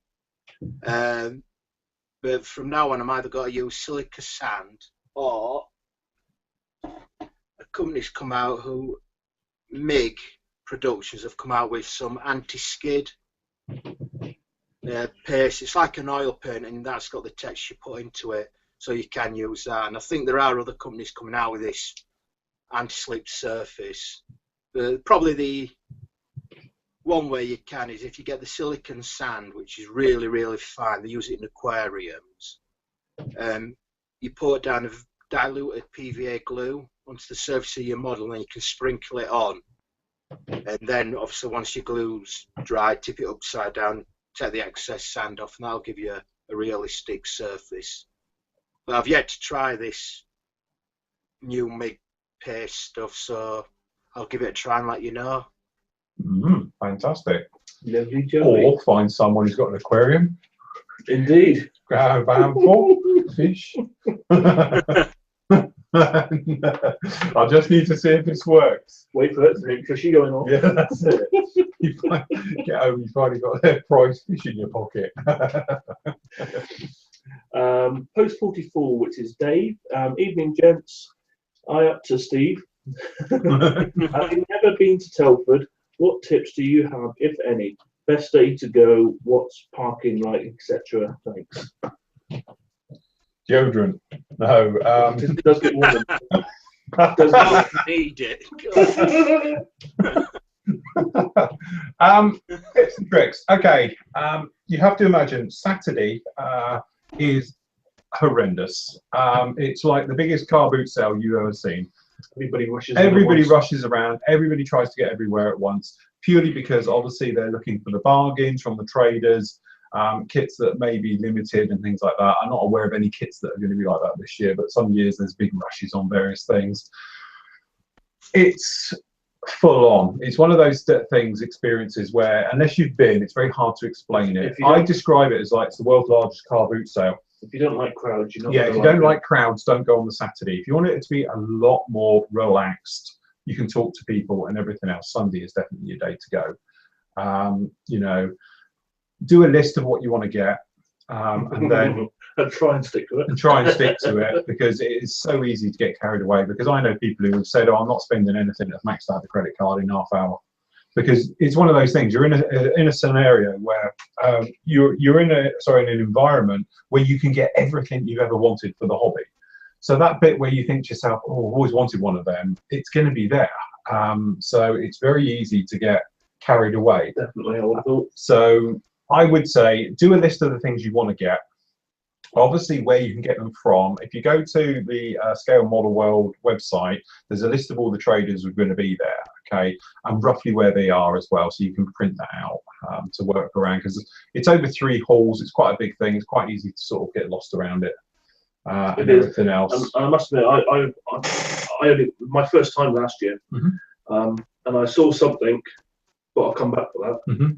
But from now on, I'm either going to use silica sand, or a company's come out who, MIG Productions, have come out with some anti-skid paste. It's like an oil paint, and that's got the texture put into it, so you can use that. And I think there are other companies coming out with this anti-slip surface. Probably the one way you can is if you get the silicon sand, which is really, really fine. They use it in aquariums. You pour down a diluted PVA glue onto the surface of your model, and then you can sprinkle it on. And then, obviously, once your glue's dry, tip it upside down, take the excess sand off, and that'll give you a realistic surface. But I've yet to try this new MIG paste stuff, so I'll give it a try and let you know. Fantastic. Lovely, Joey. Or find someone who's got an aquarium. Indeed. Grab a handful of fish. I just need to see if this works. Wait for it. There's fishy going on. Yeah, that's it. Get home, you've finally got a prize fish in your pocket. Post 44, which is Dave. Evening, gents. I up to Steve. Having never been to Telford, what tips do you have, if any? Best day to go, what's parking like, etc. Thanks. Deodorant. No. It does get warm. Does not need it. Tips and tricks. Okay, you have to imagine Saturday is horrendous. It's like the biggest car boot sale you've ever seen. Everybody rushes around. Everybody tries to get everywhere at once, purely because obviously they're looking for the bargains from the traders, kits that may be limited and things like that. I'm not aware of any kits that are going to be like that this year, but some years there's big rushes on various things. It's full on. It's one of those experiences where unless you've been, it's very hard to explain it. I describe it as like it's the world's largest car boot sale. If you don't like crowds, you're not. Yeah, if you don't like crowds, don't go on the Saturday. If you want it to be a lot more relaxed, you can talk to people and everything else. Sunday is definitely your day to go. You know, do a list of what you want to get, and then and try and stick to it. And try and stick to it, because it is so easy to get carried away. Because I know people who have said, "Oh, I'm not spending anything that's maxed out the credit card in half hour." Because it's one of those things. You're in a scenario where you're in an environment where you can get everything you've ever wanted for the hobby. So that bit where you think to yourself, "Oh, I've always wanted one of them," it's going to be there. So it's very easy to get carried away. Definitely, I would have thought. So I would say do a list of the things you want to get. Obviously, where you can get them from. If you go to the Scale Model World website, there's a list of all the traders who are going to be there, okay, and roughly where they are as well, so you can print that out to work around, because it's over 3 halls. It's quite a big thing. It's quite easy to sort of get lost around it. And everything else. I must admit, I only my first time last year, and I saw something, but I'll come back for that. Do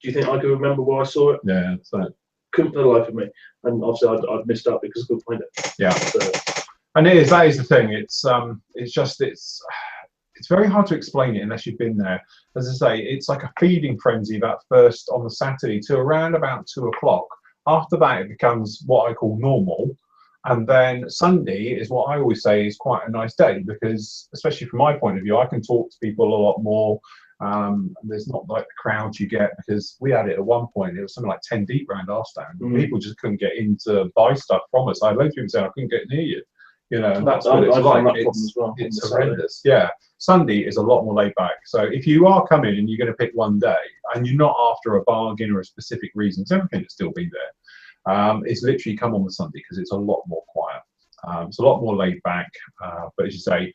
you think I can remember where I saw it? Yeah, so. Couldn't for the life of me, and obviously I'd missed out because I couldn't find it. Yeah, so. And that is the thing. It's very hard to explain it unless you've been there. As I say, it's like a feeding frenzy that first on the Saturday to around about 2 o'clock. After that, it becomes what I call normal, and then Sunday is what I always say is quite a nice day, because especially from my point of view, I can talk to people a lot more. There's not like the crowds you get, because we had it at one point, it was something like 10 deep around our stand. People just couldn't get in to buy stuff from us. I had loads of people saying I couldn't get near you, you know, and that's what it's like. It's horrendous. Yeah, Sunday is a lot more laid back. So if you are coming and you're going to pick one day and you're not after a bargain or a specific reason, because everything will still be there, it's literally come on the Sunday, because it's a lot more quiet. It's a lot more laid back, but as you say,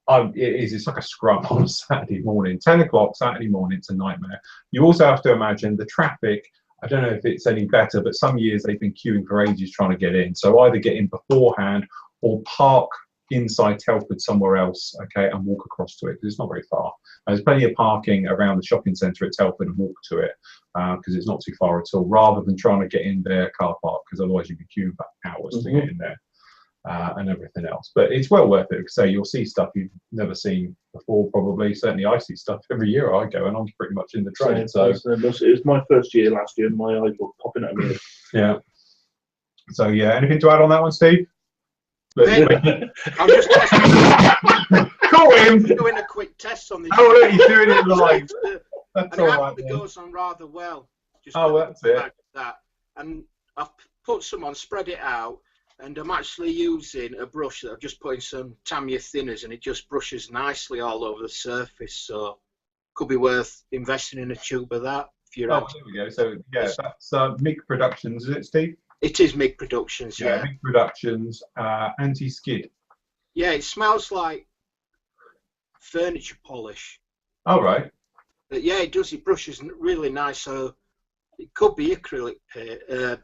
it's like a scrum on a Saturday morning. 10 o'clock Saturday morning, it's a nightmare. You also have to imagine the traffic. I don't know if it's any better, but some years they've been queuing for ages trying to get in. So either get in beforehand or park inside Telford somewhere else, okay, and walk across to it, because it's not very far. There's plenty of parking around the shopping centre at Telford and walk to it, because it's not too far at all, rather than trying to get in their car park, because otherwise you'd be queuing for hours to get in there. And everything else, but it's well worth it, because say you'll see stuff you've never seen before. Probably, certainly, I see stuff every year I go, and I'm pretty much in the trade. So it was my first year last year, and my eyes were popping at me. Yeah. So yeah, anything to add on that one, Steve? I'm just call him. Doing a quick test on this. Oh, look, he's doing it live. That's all right. It goes on rather well. Just that's it. That, and I've put some on, spread it out. And I'm actually using a brush that I've just put in some Tamiya thinners, and it just brushes nicely all over the surface. So could be worth investing in a tube of that if you're out. There we go. So yeah, that's MIG Productions, is it, Steve? It is MIG Productions. Yeah, MIG Productions, anti-skid. Yeah, it smells like furniture polish. All right. But yeah, it does. It brushes really nice. So it could be acrylic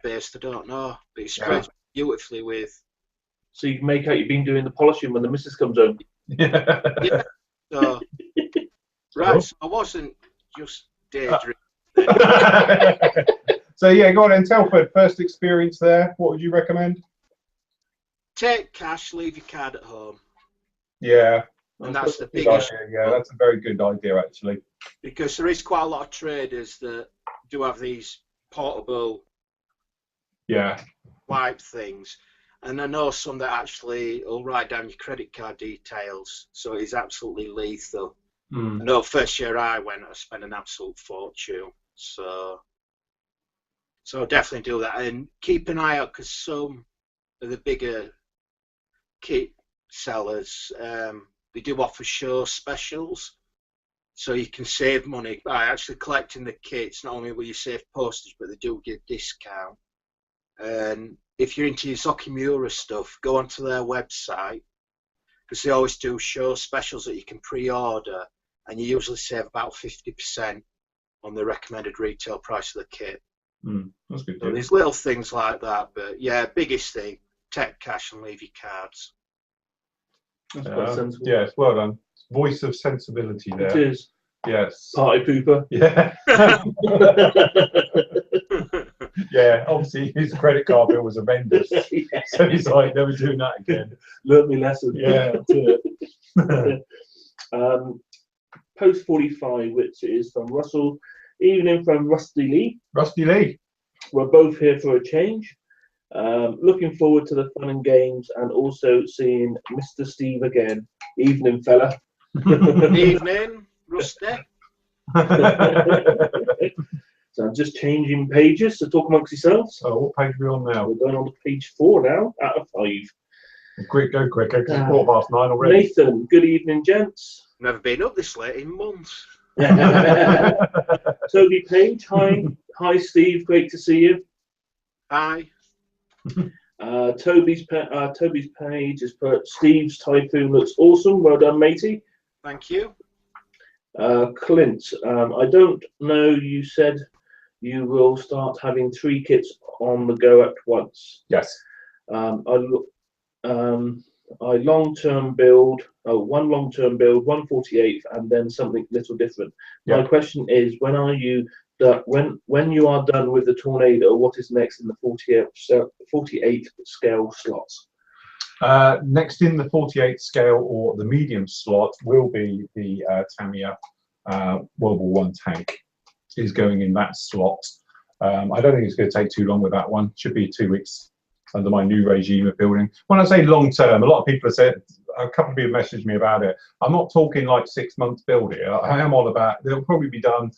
based. I don't know, but it sprays beautifully with. So you can make out you've been doing the polishing when the missus comes home. Yeah. So, right. So I wasn't just daydreaming. So yeah, go on then. Telford, first experience there. What would you recommend? Take cash, leave your card at home. Yeah. And that's the biggest. Yeah, that's a very good idea, actually. Because there is quite a lot of traders that do have these portable wipe things. And I know some that actually will write down your credit card details. So it's absolutely lethal. I know first year I went, I spent an absolute fortune. So definitely do that. And keep an eye out, because some of the bigger kit sellers, they do offer show specials. So you can save money by actually collecting the kits. Not only will you save postage, but they do give discount. And if you're into your Zokimura stuff, go onto their website, because they always do show specials that you can pre-order, and you usually save about 50% on the recommended retail price of the kit. That's good. So there's little things like that, but yeah, biggest thing, take cash and leave your cards. That's quite sensible. Yes, well done. Voice of sensibility there. It is. Yes. Party pooper. Yeah. Yeah, obviously his credit card bill was horrendous. Yeah. So he's like, never doing that again. Learned me lesson. Yeah, that's it. Post 45, which is from Russell. Evening from Rusty Lee. Rusty Lee. We're both here for a change. Looking forward to the fun and games, and also seeing Mr. Steve again. Evening, fella. Evening, Rusty. So I'm just changing pages, so talk amongst yourselves. So what page are we on now? We're going on to page 4 now, out of 5. Quick, go quicker, because it's 9:15 already. Nathan, good evening, gents. Never been up this late in months. Toby Page, hi. Hi, Steve, great to see you. Hi. Toby's page is put, Steve's Typhoon looks awesome. Well done, matey. Thank you. Clint, I don't know, you said you will start having 3 kits on the go at once. Yes. I long-term build, one long-term build, 148th, and then something little different. Yeah. My question is, when are you when you are done with the Tornado, what is next in the 48 scale slots? Next in the 48 scale or the medium slot will be the Tamiya World War I tank. Is going in that slot. I don't think it's going to take too long with that one. Should be 2 weeks under my new regime of building. When I say long term, a lot of people have said, a couple of people messaged me about it. I'm not talking like 6 months build here. I am all about, they'll probably be done,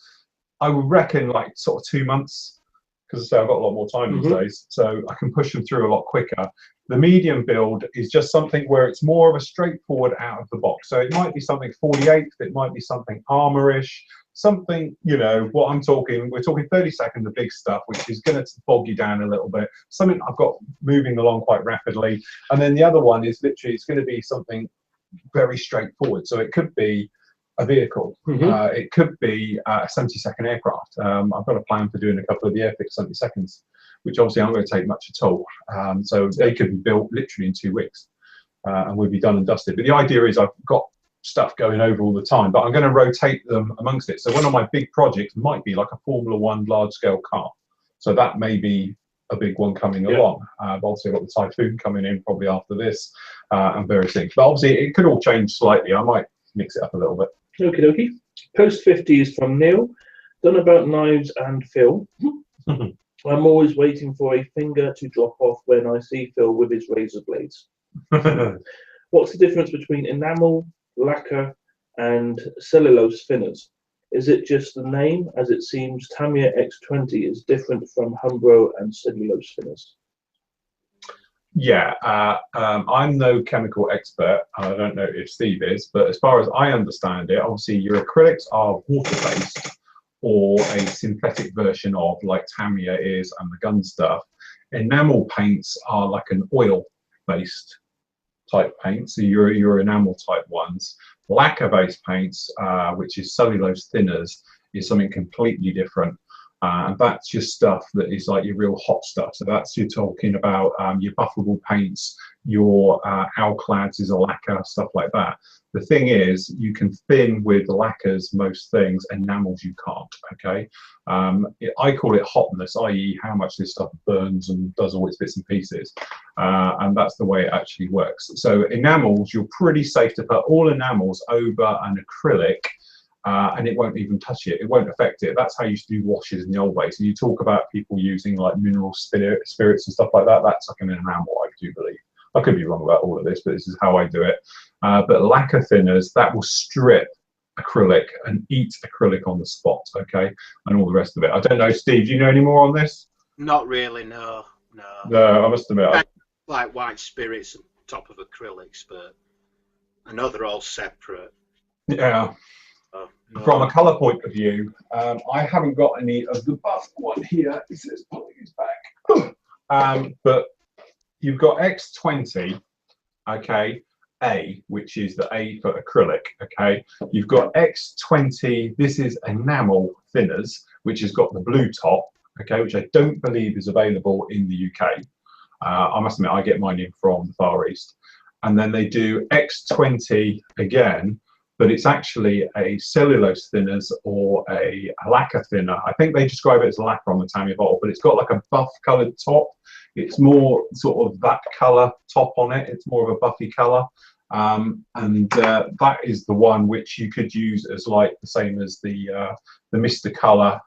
I would reckon, like sort of 2 months, because I've got a lot more time these days, so I can push them through a lot quicker. The medium build is just something where it's more of a straightforward out of the box. So it might be something 48th, it might be something armorish, something, you know, what I'm talking, we're talking 30 seconds of big stuff, which is going to bog you down a little bit. Something I've got moving along quite rapidly. And then the other one is literally, it's going to be something very straightforward. So it could be a vehicle. It could be a 70-second aircraft. I've got a plan for doing a couple of the Airfix 70 seconds, which obviously aren't going to take much at all. So they could be built literally in 2 weeks and we'll be done and dusted. But the idea is I've got stuff going over all the time, but I'm going to rotate them amongst it. So one of my big projects might be like a Formula One large-scale car. So that may be a big one coming along. But obviously I've got the Typhoon coming in probably after this and various things. But obviously it could all change slightly. I might mix it up a little bit. Okie dokie. Post 50 is from Neil. Done about knives and Phil. I'm always waiting for a finger to drop off when I see Phil with his razor blades. What's the difference between enamel, lacquer, and cellulose thinners? Is it just the name, as it seems Tamiya X20 is different from Umbro and cellulose thinners? Yeah, I'm no chemical expert. I don't know if Steve is, but as far as I understand it, obviously your acrylics are water-based or a synthetic version of, like Tamiya is and the gun stuff. Enamel paints are like an oil-based type paint, so your enamel type ones. Lacquer-based paints, which is cellulose thinners, is something completely different. And that's your stuff that is like your real hot stuff. So that's, you're talking about your buffable paints, your alclads is a lacquer, stuff like that. The thing is, you can thin with lacquers most things, enamels you can't, okay? I call it hotness, i.e. how much this stuff burns and does all its bits and pieces. And that's the way it actually works. So enamels, you're pretty safe to put all enamels over an acrylic and it won't even touch it. It won't affect it. That's how you used to do washes in the old way. So you talk about people using like mineral spirits and stuff like that. That's like an enamel, I do believe. I could be wrong about all of this, but this is how I do it. But lacquer thinners, that will strip acrylic and eat acrylic on the spot, okay? And all the rest of it. I don't know, Steve, do you know any more on this? Not really, no. No, I must admit. Like white spirits on top of acrylics, but I know they're all separate. Yeah. Oh, no. From a colour point of view, I haven't got any of the buff one here. It says pulling his back. But you've got X20, okay, A, which is the A for acrylic, okay. You've got X20, this is enamel thinners, which has got the blue top, okay, which I don't believe is available in the UK. I must admit, I get mine in from the Far East. And then they do X20 again, but it's actually a cellulose thinners or a lacquer thinner. I think they describe it as lacquer on the Tamiya bottle, but it's got like a buff coloured top. It's more sort of that colour top on it. It's more of a buffy colour. That is the one which you could use as like the same as the Mr. Colour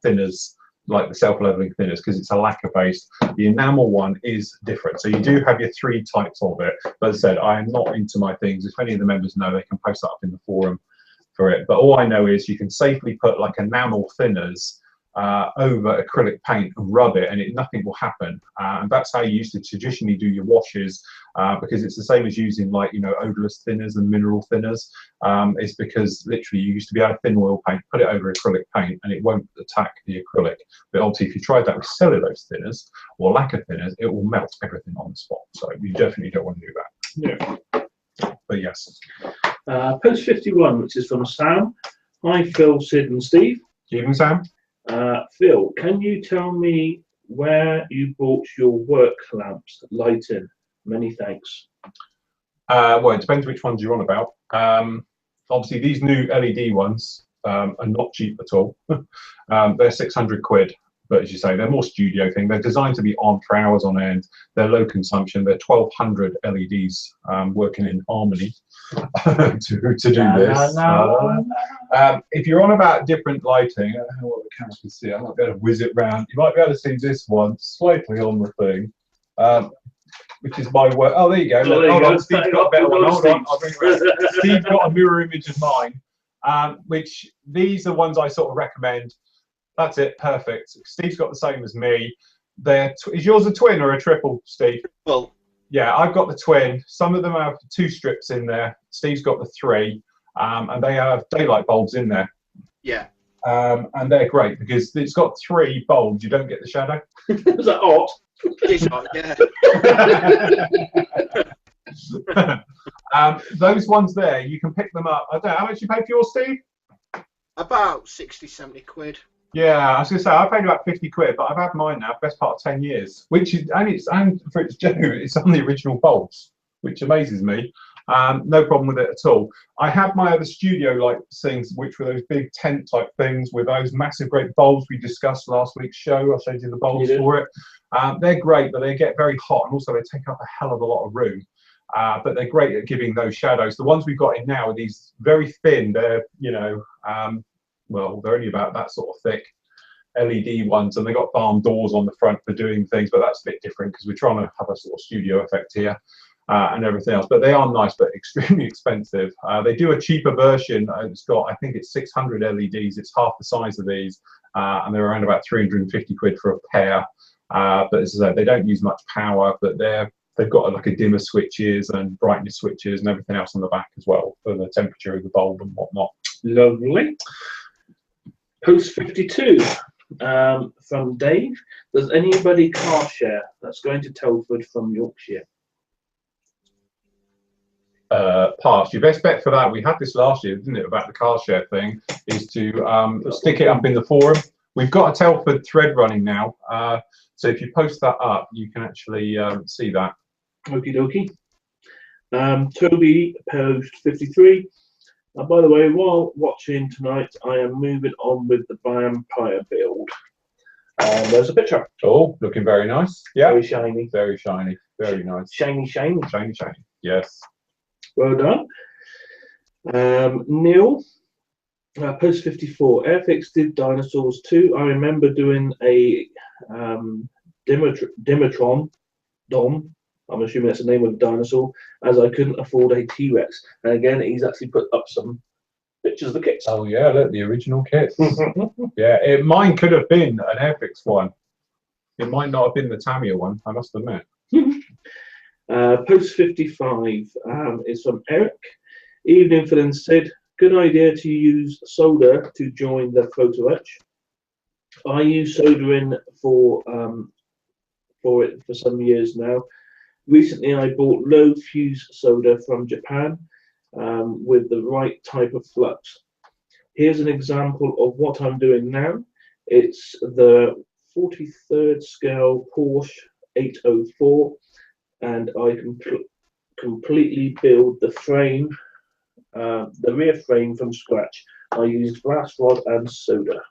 thinners, like the self-leveling thinners, because it's a lacquer based. The enamel one is different. So you do have your 3 types of it. But as I said, I am not into my things. If any of the members know, they can post that up in the forum for it. But all I know is you can safely put like enamel thinners over acrylic paint and rub it, and nothing will happen. And that's how you used to traditionally do your washes, because it's the same as using, like, you know, odorless thinners and mineral thinners. It's because literally you used to be able to thin oil paint, put it over acrylic paint, and it won't attack the acrylic. But obviously, if you tried that with cellulose thinners or lacquer thinners, it will melt everything on the spot. So you definitely don't want to do that. Yeah. But yes. Post 51, which is from Sam. Hi, Phil, Sid, and Steve. Evening, Sam. Phil, can you tell me where you bought your work lamps lighting? Many thanks. Well, it depends which ones you're on about. Obviously, these new LED ones are not cheap at all. They're 600 quid, but as you say, they're more studio thing. They're designed to be on for hours on end. They're low consumption. They're 1200 LEDs working in harmony to do this. If you're on about different lighting, I don't know what the camera can see. I might be able to whiz it round. You might be able to see this one slightly on the thing, which is my work. Oh, there you go. Look, hold on, Steve's got a better one. Hold on, I'll bring it around. Steve's got a mirror image of mine, which these are ones I sort of recommend. That's it, perfect. Steve's got the same as me. Is yours a twin or a triple, Steve? Well, yeah, I've got the twin. Some of them have 2 strips in there. Steve's got the 3, and they have daylight bulbs in there. Yeah. And they're great because it's got 3 bulbs. You don't get the shadow. Is that odd? It's hot, yeah. Those ones there, you can pick them up. I don't know how much you pay for yours, Steve? About 60, 70 quid. Yeah, I was going to say, I paid about 50 quid, but I've had mine now, best part of 10 years, which is, and for its genuine, it's on the original bulbs, which amazes me. No problem with it at all. I have my other studio like things, which were those big tent type things with those massive great bulbs we discussed last week's show. I showed you the bulbs for it. They're great, but they get very hot, and also they take up a hell of a lot of room. But they're great at giving those shadows. The ones we've got in now are these very thin. They're, you know, well, they're only about that sort of thick LED ones, and they got barn doors on the front for doing things, but that's a bit different because we're trying to have a sort of studio effect here and everything else. But they are nice, but extremely expensive. They do a cheaper version. It's got, I think it's 600 LEDs. It's half the size of these, and they're around about 350 quid for a pair. But as I said, they don't use much power, but they've got like a dimmer switches and brightness switches and everything else on the back as well for the temperature of the bulb and whatnot. Lovely. Post 52 from Dave. Does anybody car share that's going to Telford from Yorkshire? Pass. Your best bet for that, we had this last year, didn't it, about the car share thing, is to stick it up in the forum. We've got a Telford thread running now, so if you post that up, you can actually see that. Okie dokie. Toby, post 53. By the way, while watching tonight, I am moving on with the vampire build. There's a picture. Oh, looking very nice. Yeah. Very shiny. Very shiny. Very nice. Shiny, shiny. Shiny, shiny. Yes. Well done. Neil, post 54. Airfix did Dinosaurs too. I remember doing a Dimetron, Dom. I'm assuming that's the name of a dinosaur, as I couldn't afford a T-Rex. And again, he's actually put up some pictures of the kits. Oh yeah, look, the original kits. Yeah, mine could have been an Airfix one. It might not have been the Tamiya one, I must admit. Post 55 is from Eric. Evening, Phil and Sid. Good idea to use solder to join the photo etch. I use soldering for it for some years now. Recently, I bought low fuse solder from Japan with the right type of flux. Here's an example of what I'm doing now. It's the 43rd scale Porsche 804, and I can completely build the frame, the rear frame from scratch. I used glass rod and solder.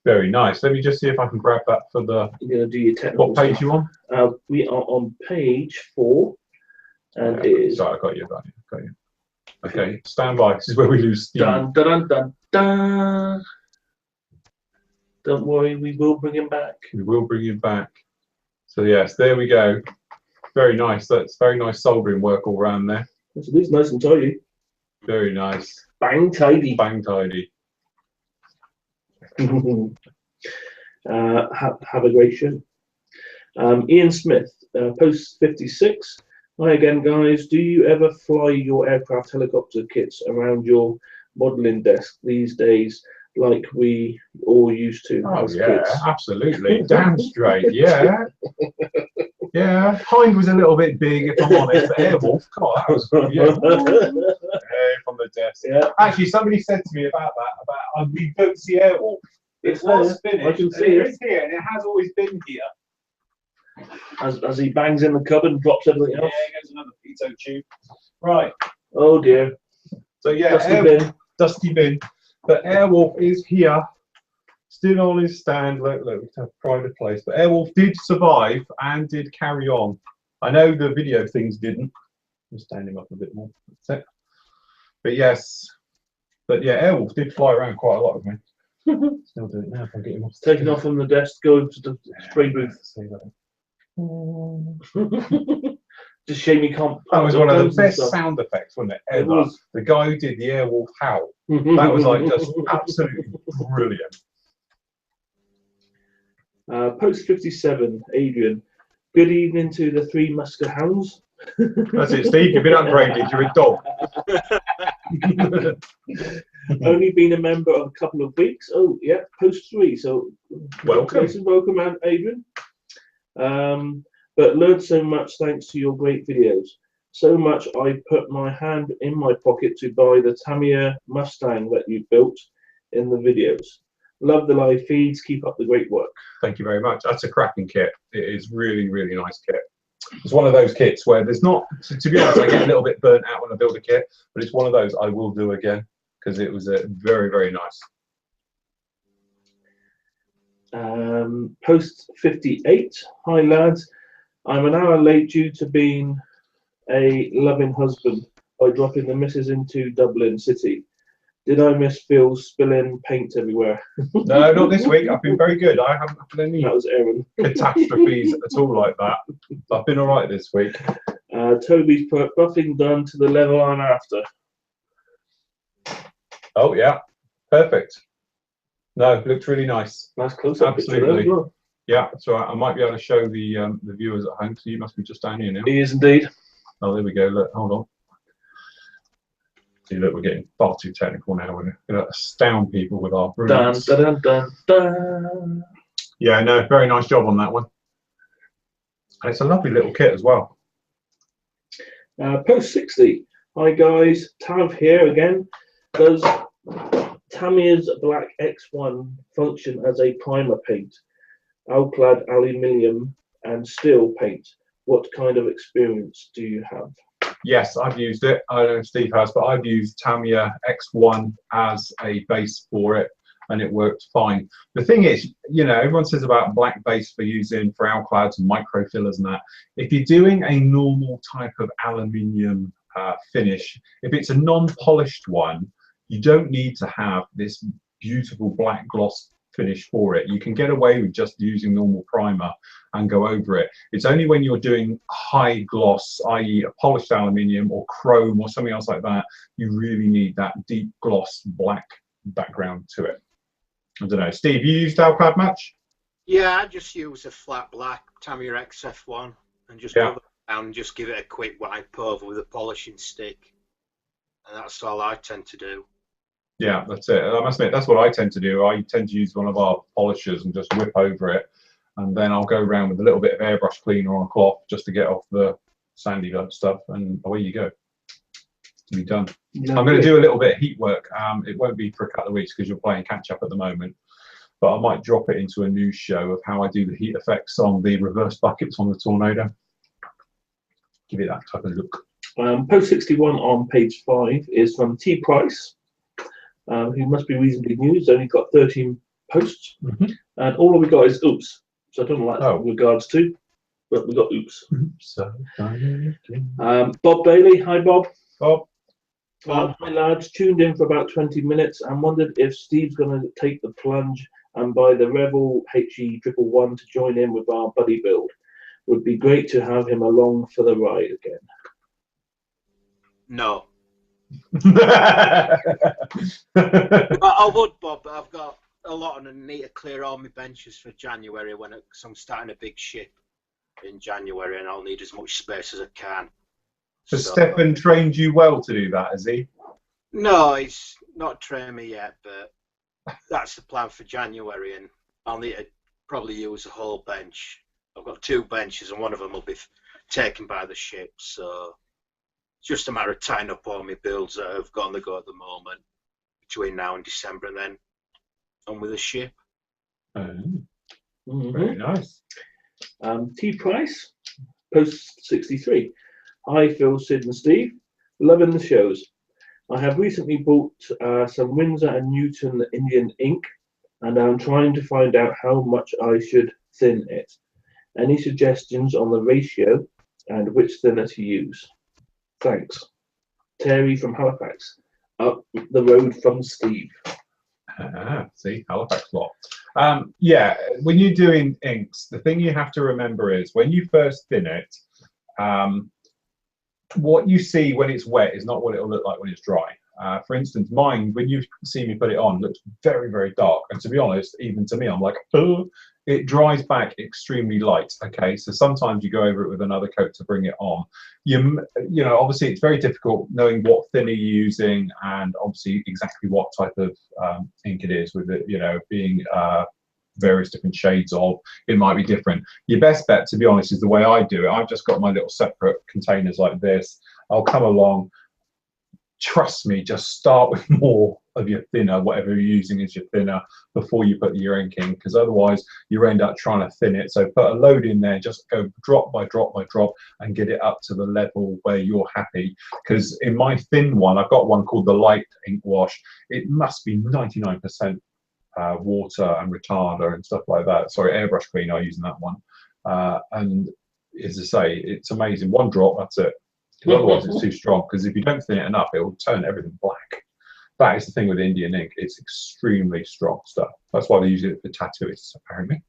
Very nice. Let me just see if I can grab that for the. You're going to do your technical. What page you on? We are on page 4, and it is. Sorry, I got you. Got you. Okay, stand by. This is where we lose Steve. Dun, dun, dun, dun. Don't worry, we will bring him back. We will bring him back. So yes, there we go. Very nice. That's very nice soldering work all around there. It's at least nice and tidy. Very nice. Bang tidy. Bang tidy. Have a great show. Ian Smith, post 56. Hi again, guys. Do you ever fly your aircraft helicopter kits around your modelling desk these days, like we all used to as kids? Absolutely. Damn straight. Yeah. Yeah. Hind was a little bit big, if I'm honest. But Airwolf, God, that was from the desk. Yeah. Actually, somebody said to me about that. We don't see Airwolf. It was finished. I can see it it. is here, and it has always been here. As he bangs in the cupboard and drops everything else. Yeah, goes another pizza tube. Right. Oh dear. So yeah, Dusty bin. But Airwolf is here, still on his stand. Look, we have private place. But Airwolf did survive and did carry on. I know the video things didn't. I'm stand him up a bit more. That's it. But yes. But yeah, Airwolf did fly around quite a lot with me. Still do it now if I get him off. Taking off from the desk, going to the spray booth. Just shame you can't. That was one of the best sound effects, wasn't it? Ever. It was. The guy who did the Airwolf howl. That was like just absolutely brilliant. Post 57, Adrian. Good evening to the 3 Musker Hounds. That's it, Steve. You've been upgraded. You're a dog. Only been a member of a couple of weeks. Oh, yeah, post 3. So, welcome, Adrian. But learned so much thanks to your great videos. So much I put my hand in my pocket to buy the Tamiya Mustang that you built in the videos. Love the live feeds. Keep up the great work. Thank you very much. That's a cracking kit. It is really, really nice kit. It's one of those kits where there's not, to be honest, I get a little bit burnt out when I build a kit, but it's one of those I will do again because it was very, very nice. Post 58. Hi, lads. I'm an hour late due to being a loving husband by dropping the missus into Dublin City. Did I miss Phil spilling paint everywhere? No, not this week. I've been very good. I haven't had any That was Aaron. catastrophes at all like that. I've been all right this week. Toby's put buffing done to the level I'm after. Oh, yeah. Perfect. No, it looked really nice. Nice close-up. Absolutely. Yeah, so I might be able to show the viewers at home. So you must be just down here now. He is indeed. Oh, there we go. Look, hold on. See, look, we're getting far too technical now. We're going to astound people with our brilliance. Dun, dun, dun, dun, dun. Yeah, no, very nice job on that one. And it's a lovely little kit as well. Post 60. Hi guys, Tav here again. Does Tamiya's Black X1 function as a primer paint, alclad aluminium and steel paint? What kind of experience do you have? Yes, I've used it. I don't know if Steve has, but I've used Tamiya X1 as a base for it, and it worked fine. The thing is, you know, everyone says about black base for using for alclads and microfillers and that. If you're doing a normal type of aluminium finish, if it's a non-polished one, you don't need to have this beautiful black gloss finish for it. You can get away with just using normal primer and go over it. It's only when you're doing high gloss, i.e. a polished aluminium or chrome or something else like that, you really need that deep gloss black background to it. I don't know. Steve, you used alclad much? Yeah, I just use a flat black Tamiya XF1 and just put it down and just give it a quick wipe over with a polishing stick. and that's all I tend to do. Yeah, that's it. I must admit, that's what I tend to do. I tend to use one of our polishers and just whip over it, and then I'll go around with a little bit of airbrush cleaner on a cloth just to get off the sandy stuff, and away you go. To be done. Yeah, I'm going to do a little bit of heat work. It won't be for a couple of weeks because you're playing catch up at the moment, but I might drop it into a news show of how I do the heat effects on the reverse buckets on the Tornado. Give it that type of look. Post 61 on page 5 is from T. Price, who must be reasonably new. He's only got 13 posts, and all we got is oops. So I don't know what that's in regards to, but we got oops. Bob Bailey, hi Bob. Bob. Hi lads, tuned in for about 20 minutes and wondered if Steve's going to take the plunge and buy the Rebel HE111 to join in with our buddy build. Would be great to have him along for the ride again. No. I would, Bob, but I've got a lot and I need to clear all my benches for January because I'm starting a big ship in January and I'll need as much space as I can. Has Stefan trained you well to do that, has he? No, he's not trained me yet, but that's the plan for January, and I'll need to probably use a whole bench. I've got 2 benches, and one of them will be taken by the ship, so it's just a matter of tying up all my builds that have got on the go at the moment between now and December, and then on with the ship. Very nice. T. Price, post 63. Hi Phil, Sid and Steve. Loving the shows. I have recently bought some Winsor & Newton Indian ink and I'm trying to find out how much I should thin it. Any suggestions on the ratio and which thinner to use? Thanks. Terry from Halifax. Up the road from Steve. See, Halifax lot. Yeah, when you're doing inks, the thing you have to remember is when you first thin it, what you see when it's wet is not what it'll look like when it's dry. For instance, mine, when you see me put it on, looks very, very dark. And to be honest, even to me, I'm like, oh, it dries back extremely light. Okay, so sometimes you go over it with another coat to bring it on. You know, obviously it's very difficult knowing what thinner you're using and obviously exactly what type of ink it is with it, you know, being various different shades of, it might be different. Your best bet, to be honest, is the way I do it. I've just got my little separate containers like this. I'll come along, trust me, just start with more of your thinner, whatever you're using as your thinner, before you put your ink in, because otherwise you end up trying to thin it. So put a load in there, just go drop by drop by drop and get it up to the level where you're happy. Because in my thin one, I've got one called the light ink wash. It must be 99% water and retarder and stuff like that. Sorry, airbrush cleaner, I'm using that one. And as I say, it's amazing. One drop, that's it. Because otherwise it's too strong. Because if you don't thin it enough, it will turn everything black. That is the thing with Indian ink. It's extremely strong stuff. That's why they use it for tattooists, apparently.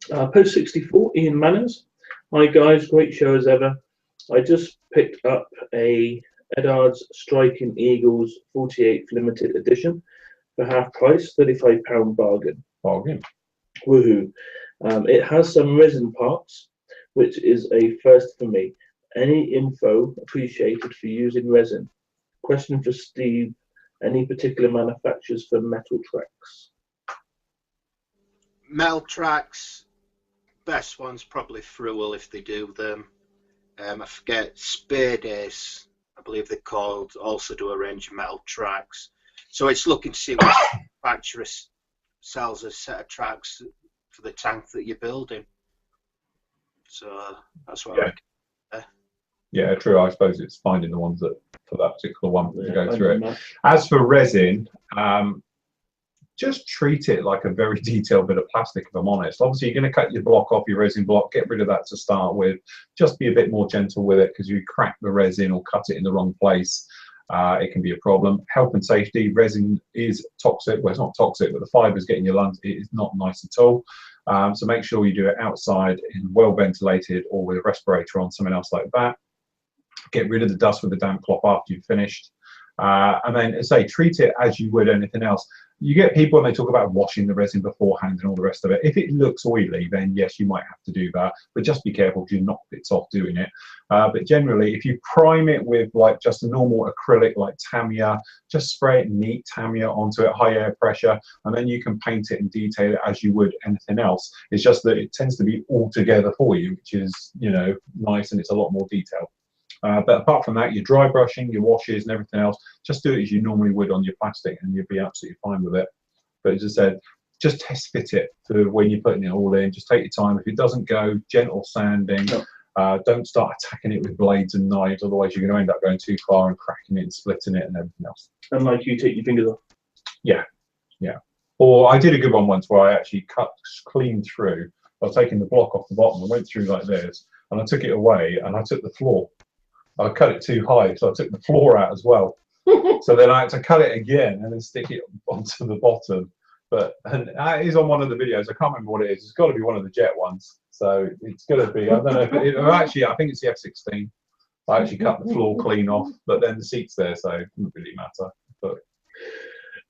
Post 64, Ian Manners. Hi guys, great show as ever. I just picked up a Eddard's Striking Eagles 48th limited edition for half price, £35 bargain. Bargain. Woohoo. It has some resin parts, which is a first for me. Any info appreciated for using resin? Question for Steve, any particular manufacturers for metal tracks? Metal tracks, best ones probably Fruel if they do them. I forget, Spade Ace, I believe they're called, also do a range of metal tracks. So it's looking to see which manufacturer sells a set of tracks for the tank that you're building. So that's what I reckon. Yeah, true. I suppose it's finding the ones that for that particular one to go through it. As for resin, just treat it like a very detailed bit of plastic, if I'm honest. Obviously, you're going to cut your block off, your resin block, get rid of that to start with. Just be a bit more gentle with it, because you crack the resin or cut it in the wrong place, it can be a problem. Health and safety, resin is toxic. Well, it's not toxic, but the fibers getting your lungs, it is not nice at all. So make sure you do it outside, in well ventilated, or with a respirator on, something else like that. Get rid of the dust with a damp cloth after you've finished. And then, as I say, treat it as you would anything else. you get people and they talk about washing the resin beforehand and all the rest of it. If it looks oily, then yes, you might have to do that, but just be careful because you knock bits off doing it. But generally, if you prime it with like just a normal acrylic like Tamiya, just spray it neat Tamiya onto it, high air pressure, and then you can paint it and detail it as you would anything else. It's just that it tends to be all together for you, which is, you know, nice, and it's a lot more detailed. But apart from that, your dry brushing, your washes and everything else, just do it as you normally would on your plastic and you'll be absolutely fine with it. But as I said, just test fit it for when you're putting it all in. Just take your time. If it doesn't go, gentle sanding. Don't start attacking it with blades and knives, otherwise you're going to end up going too far and cracking it and splitting it and everything else. And like you take your fingers off. Yeah, yeah. Or I did a good one once where I actually cut clean through. I was taking the block off the bottom and went through like this, and I took it away and I took the floor. I cut it too high, so I took the floor out as well. So then I had to cut it again and then stick it onto the bottom. But and that is on one of the videos. I can't remember what it is. It's got to be one of the Jet ones. So it's going to be. I don't know if it actually. I think it's the F16. I actually cut the floor clean off, but then the seat's there, so it doesn't really matter. But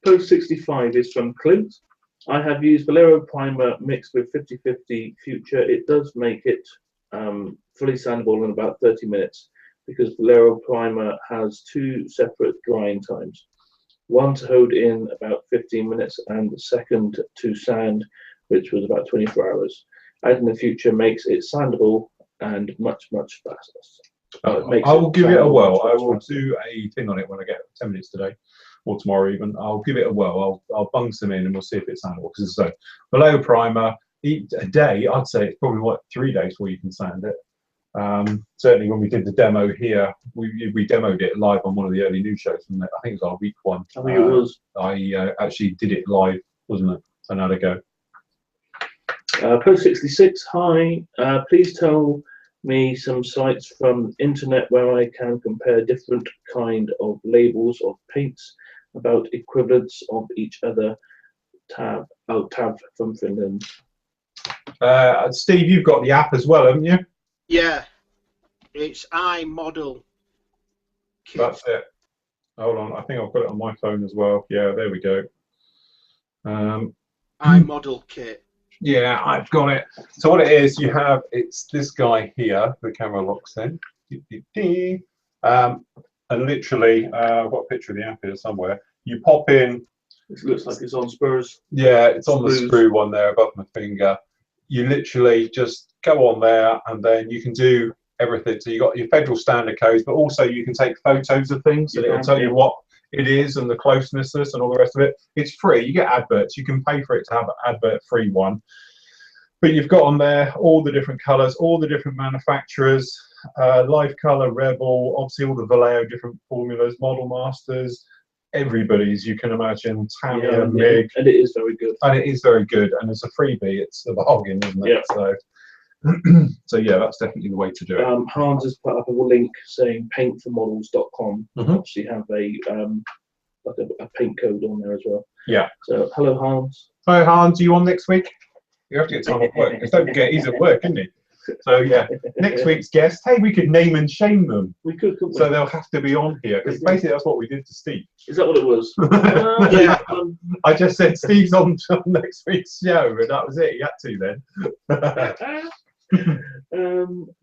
Post 65 is from Clint. I have used Vallejo primer mixed with 50/50 Future. It does make it fully sandable in about 30 minutes. Because Vallejo primer has 2 separate drying times. One to hold in about 15 minutes and the second to sand, which was about 24 hours. Adding the Future makes it sandable and much faster. I will give it a whirl. I will do a thing on it when I get 10 minutes today or tomorrow even. I'll give it a whirl. I'll bung some in and we'll see if it's sandable. Because so Vallejo primer, a day, I'd say it's probably what 3 days before you can sand it. Certainly when we did the demo here, we demoed it live on one of the early news shows, and I think it was our week 1. I think it was. I actually did it live, wasn't it? So now to go. Post 66, hi. Please tell me some sites from internet where I can compare different kind of labels of paints about equivalents of each other. Tab from Finland. Steve, you've got the app as well, haven't you? Yeah, it's iModel Kit. That's it. Hold on, I think I've got it on my phone as well. Yeah, there we go. iModel Kit. Yeah, I've got it. So what it is, it's this guy here. The camera locks in. And literally, I've got a picture of the app here somewhere. You pop in. It looks like it's on Spurs. Yeah, it's on the screw one there above my finger. You literally just go on there and then you can do everything. So you got your federal standard codes, but also you can take photos of things and it'll tell you what it is and the closeness and all the rest of it. It's free. You get adverts. You can pay for it to have an advert-free one. But you've got on there all the different colors, all the different manufacturers, Life Color, Rebel, obviously all the Vallejo different formulas, Model Masters, everybody's you can imagine, Tamiya, MIG. And it is very good. And it is very good. And it's a freebie. It's a bargain, isn't it? Yeah. So, so yeah, that's definitely the way to do it. Hans has put up a link saying paintformodels.com. Obviously have a paint code on there as well. Yeah. So hello Hans. Hi Hans, are you on next week? You have to get time off work. Because don't forget, he's at work, isn't he? So yeah, next week's guest. Hey, we could name and shame them. We could, couldn't we? So they'll have to be on here because basically that's what we did to Steve. Is that what it was? Yeah. I just said Steve's on next week's show, and that was it. He had to then.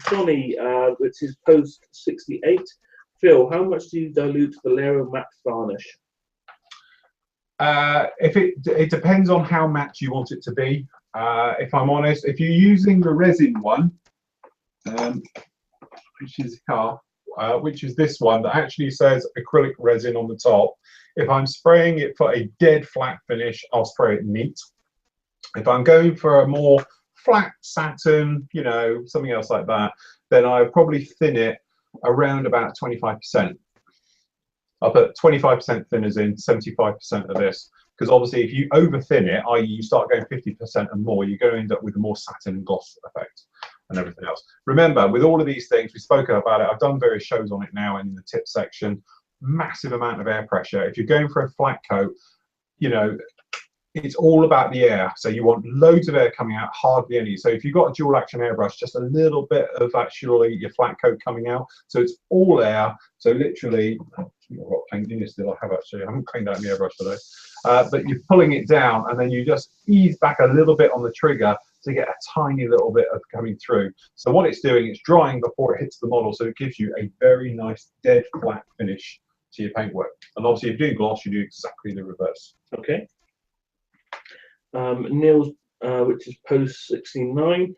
Johnny, which is post 68. Phil, how much do you dilute Vallejo matte varnish? If it depends on how matte you want it to be. If I'm honest, if you're using the resin one, which is this one that actually says acrylic resin on the top, if I'm spraying it for a dead flat finish, I'll spray it neat. If I'm going for a more flat satin, you know, something else like that, then I'll probably thin it around about 25%. I'll put 25% thinners in, 75% of this. Because obviously if you over thin it, i.e. you start going 50% and more, you're going to end up with a more satin and gloss effect and everything else. Remember, with all of these things, we've spoken about it, I've done various shows on it now in the tip section, massive amount of air pressure. If you're going for a flat coat, you know, it's all about the air. So you want loads of air coming out, hardly any. So if you've got a dual action airbrush, just a little bit of actually your flat coat coming out. So it's all air. So literally, I've got paint in here still. I haven't cleaned out the airbrush today. But you're pulling it down, and then you just ease back a little bit on the trigger to get a tiny little bit of coming through. So what it's doing, it's drying before it hits the model, so it gives you a very nice dead flat finish to your paintwork. And obviously, if you do gloss, you do exactly the reverse. Okay. Neil's, which is post 69,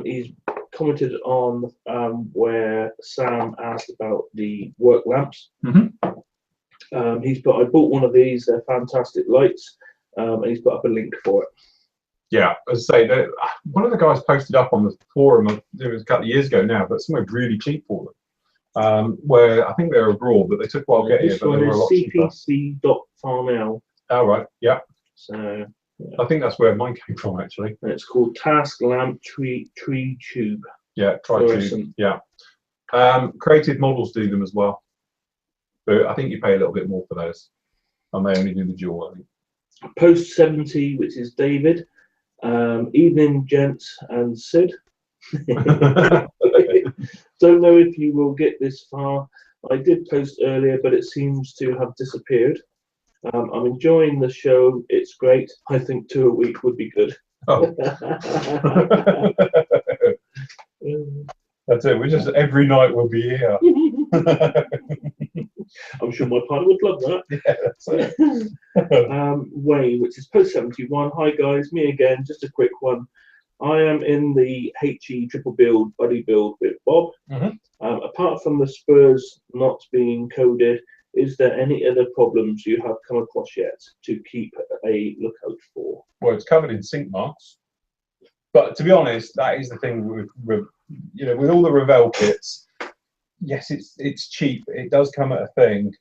he's commented on where Sam asked about the work lamps. He's put, I bought one of these, they're fantastic lights, and he's put up a link for it. Yeah, as I say, one of the guys posted up on the forum, it was a couple of years ago now, but somewhere really cheap for them. Where I think they're abroad, but they took a while to get here, but they were a lot cheaper. cpc.farnell. Oh, right, yeah. So I think that's where mine came from, actually. and it's called Task Lamp Tree Tube. Yeah, try to. Yeah. Creative Models do them as well. But I think you pay a little bit more for those. And they only do the dual, I think. Post 70, which is David. Evening, gents and Sid. Don't know if you will get this far. I did post earlier, but it seems to have disappeared. I'm enjoying the show. It's great. I think 2 a week would be good. Oh. That's it. We're just every night we'll be here. I'm sure my partner would love that. Yeah, that's it. Wayne, which is post 71. Hi guys, me again. Just a quick one. I am in the HE triple build buddy build with Bob. Apart from the spurs not being coded, is there any other problems you have come across yet to keep a lookout for? Well, it's covered in sink marks. But to be honest, that is the thing with with all the Revell kits. Yes, it's cheap. It does come at a thing.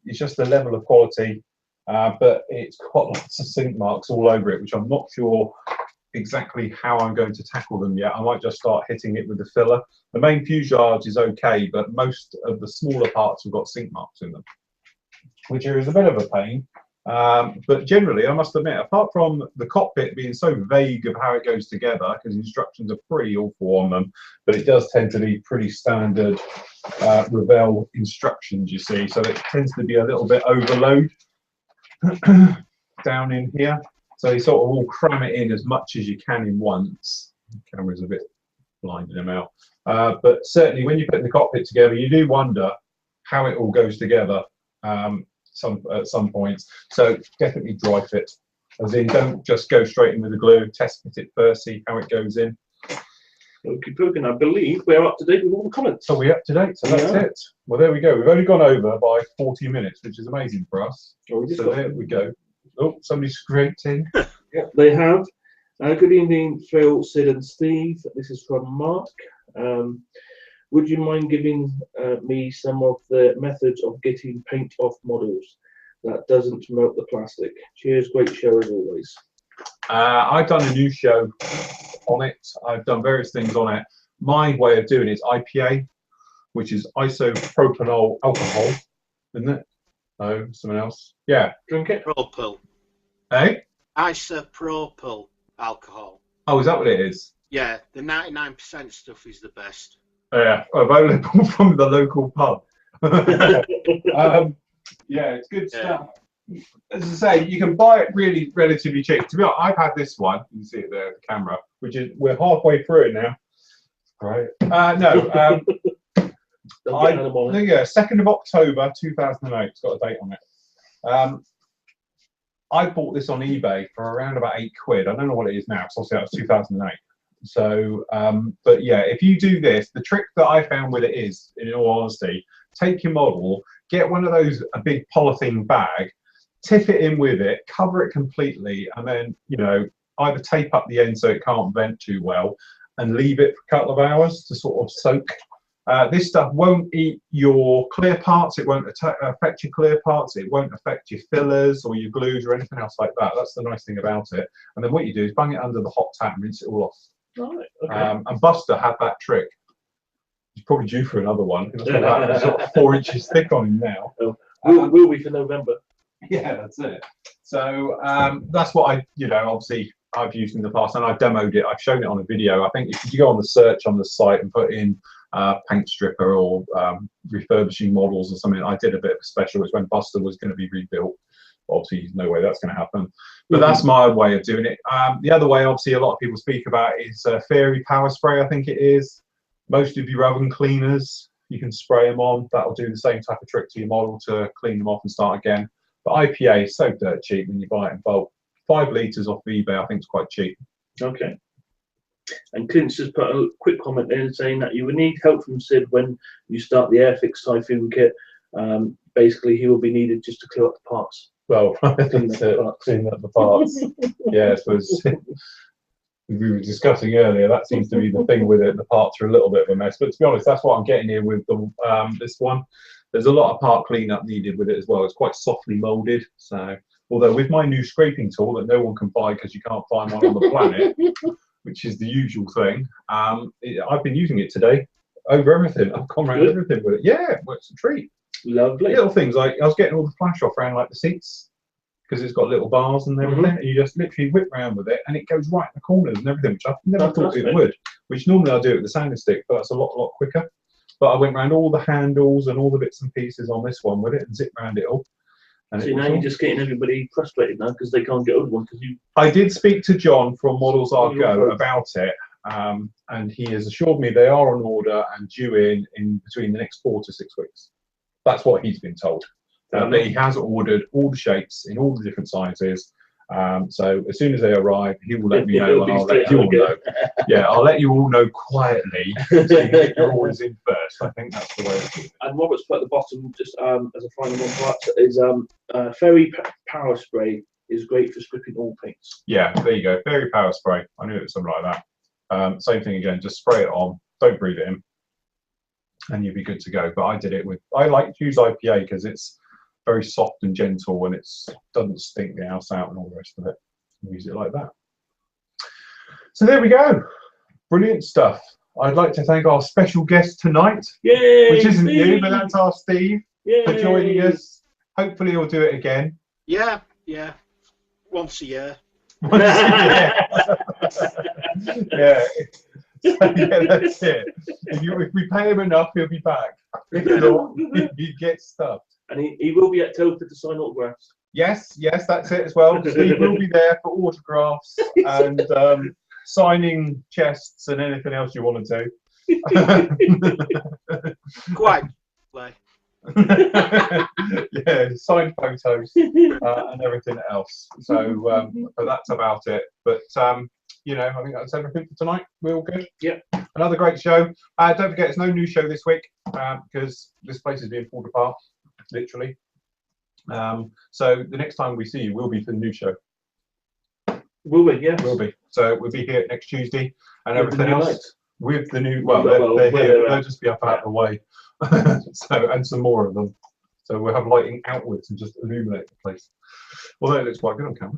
It's just the level of quality, but it's got lots of sink marks all over it, which I'm not sure exactly how I'm going to tackle them yet. I might just start hitting it with the filler. The main fuselage is okay, but most of the smaller parts have got sink marks in them, which is a bit of a pain. But generally, I must admit, apart from the cockpit being so vague of how it goes together, because instructions are pretty awful on them, but it does tend to be pretty standard Revell instructions, you see. So it tends to be a little bit overload down in here. So you sort of all cram it in as much as you can in once. The camera's a bit blinding them out. But certainly when you put the cockpit together, you do wonder how it all goes together. At some points, so definitely dry fit, as in don't just go straight in with the glue, test fit it first, see how it goes in. Okay, I believe we're up to date with all the comments. So we're up to date, so that's it. Well, there we go. We've only gone over by 40 minutes, which is amazing for us. So there we go. Oh, somebody's scraped in. Yeah, they have. Good evening, Phil, Sid and Steve. This is from Mark. Would you mind giving me some of the methods of getting paint off models that doesn't melt the plastic? Cheers, great show as always. I've done a new show on it. I've done various things on it. My way of doing it is IPA, which is isopropanol alcohol, isn't it? No, someone else. Yeah. Drink it. Propyl. Hey? Isopropyl alcohol. Oh, is that what it is? Yeah, the 99% stuff is the best. Yeah, available from the local pub. Yeah, it's good stuff. As I say, you can buy it really relatively cheap. To be honest, I've had this one. You can see it there, the camera, which is we're halfway through it now. Right? No. Yeah, 2nd of October 2008. It's got a date on it. I bought this on eBay for around about £8. I don't know what it is now, because obviously that was 2008. So, but yeah, if you do this, the trick that I found with it is, in all honesty, take your model, get one of those, a big polythene bag, tip it in with it, cover it completely, and then, either tape up the end so it can't vent too well, and leave it for a couple of hours to sort of soak. This stuff won't eat your clear parts, it won't affect your clear parts, it won't affect your fillers or your glues or anything else like that. That's the nice thing about it. And then what you do is bang it under the hot tap and rinse it all off. Right, okay. And Buster had that trick. He's probably due for another one. He's got about sort of 4 inches thick on him now. Will be for November. Yeah, that's it. So that's what obviously I've used in the past, and I've demoed it. I've shown it on a video. I think if you go on the search on the site and put in paint stripper or refurbishing models or something, I did a bit of a special. It's when Buster was going to be rebuilt. Obviously, there's no way that's going to happen. But that's my way of doing it. The other way, obviously, a lot of people speak about is Fairy Power Spray, I think it is. Most of your oven cleaners, you can spray them on. That'll do the same type of trick to your model to clean them off and start again. But IPA is so dirt cheap when you buy it in bulk. 5 litres off of eBay, I think, is quite cheap. Okay. And Clint's just put a quick comment in saying that you would need help from Sid when you start the Airfix Typhoon kit. Basically, he will be needed just to clear up the parts. Well, clean up the parts. Yeah, I suppose we were discussing earlier, that seems to be the thing with it. The parts are a little bit of a mess. But to be honest, that's what I'm getting here with the, this one. There's a lot of part cleanup needed with it as well. It's quite softly moulded. So, although with my new scraping tool that no one can buy because you can't find one on the planet, which is the usual thing, I've been using it today over everything. I've gone around everything with it. Yeah, well, it's a treat. Lovely. Little things like I was getting all the flash off around like the seats because it's got little bars and everything. And you just literally whip around with it and it goes right in the corners and everything, which I never thought it would. Which normally I do it with the sanding stick, but that's a lot quicker. But I went around all the handles and all the bits and pieces on this one with it and zipped around it all. And See, now you're just getting everybody frustrated now because they can't get over one. I did speak to John from Models R Go about it, and he has assured me they are on order and due in between the next 4 to 6 weeks. That's what he's been told. That he has ordered all the shapes in all the different sizes. So as soon as they arrive, he will let me know, and I'll let you all know. Yeah, I'll let you all know quietly so you can get your orders in first. I think that's the way to do it. And Robert's put at the bottom, just as a final one, perhaps, is Fairy Power Spray is great for stripping all paints. Yeah, there you go. Fairy Power Spray. I knew it was something like that. Same thing again. Just spray it on. Don't breathe it in, and you'll be good to go. But I did it with. I like to use IPA because it's very soft and gentle, and it doesn't stink the house out and all the rest of it. Use it like that. So there we go. Brilliant stuff. I'd like to thank our special guest tonight, Yay, which isn't Steve. you, but that's our Steve, for joining us. Hopefully he'll do it again. Yeah, once a year. Once a year. Yeah. Yeah, that's it. If we pay him enough, he'll be back. If not, he gets stuffed. And he will be at Telford to sign autographs. Yes, that's it as well. Steve will be there for autographs and signing chests and anything else you want to do. Quite. Like. Yeah, signed photos and everything else. So but that's about it. But I think that's everything for tonight. We're all good. Yep. Another great show. Don't forget, it's no new show this week because this place is being pulled apart, literally. So the next time we see you will be for the new show. Will we? Yes. Will be. So we'll be here next Tuesday and With everything the new else. lights. With the new, they're Well, here. They'll just be up out of the way. So, and some more of them. So we'll have lighting outwards and just illuminate the place. Although it looks quite good on camera.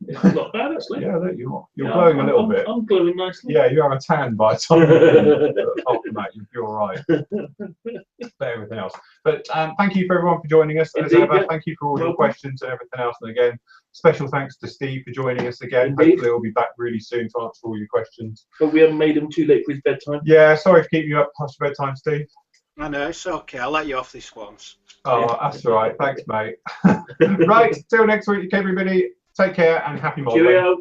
It's not bad, actually. Yeah, there you are. You're glowing a little bit. I'm glowing nicely. Yeah, you have a tan by the time apart from that, you're all right. But everything else. But thank you for everyone for joining us. As Indeed, ever, yeah. thank you for all your Welcome. questions and everything else. And again, special thanks to Steve for joining us again. Indeed. Hopefully he'll be back really soon to answer all your questions. But we haven't made him too late for his bedtime. Yeah, sorry for keeping you up past your bedtime, Steve. I know, it's okay. I'll let you off this once. Oh, that's all right. Thanks, mate. Right, till next week, everybody. Take care and happy modelling. Cheerio.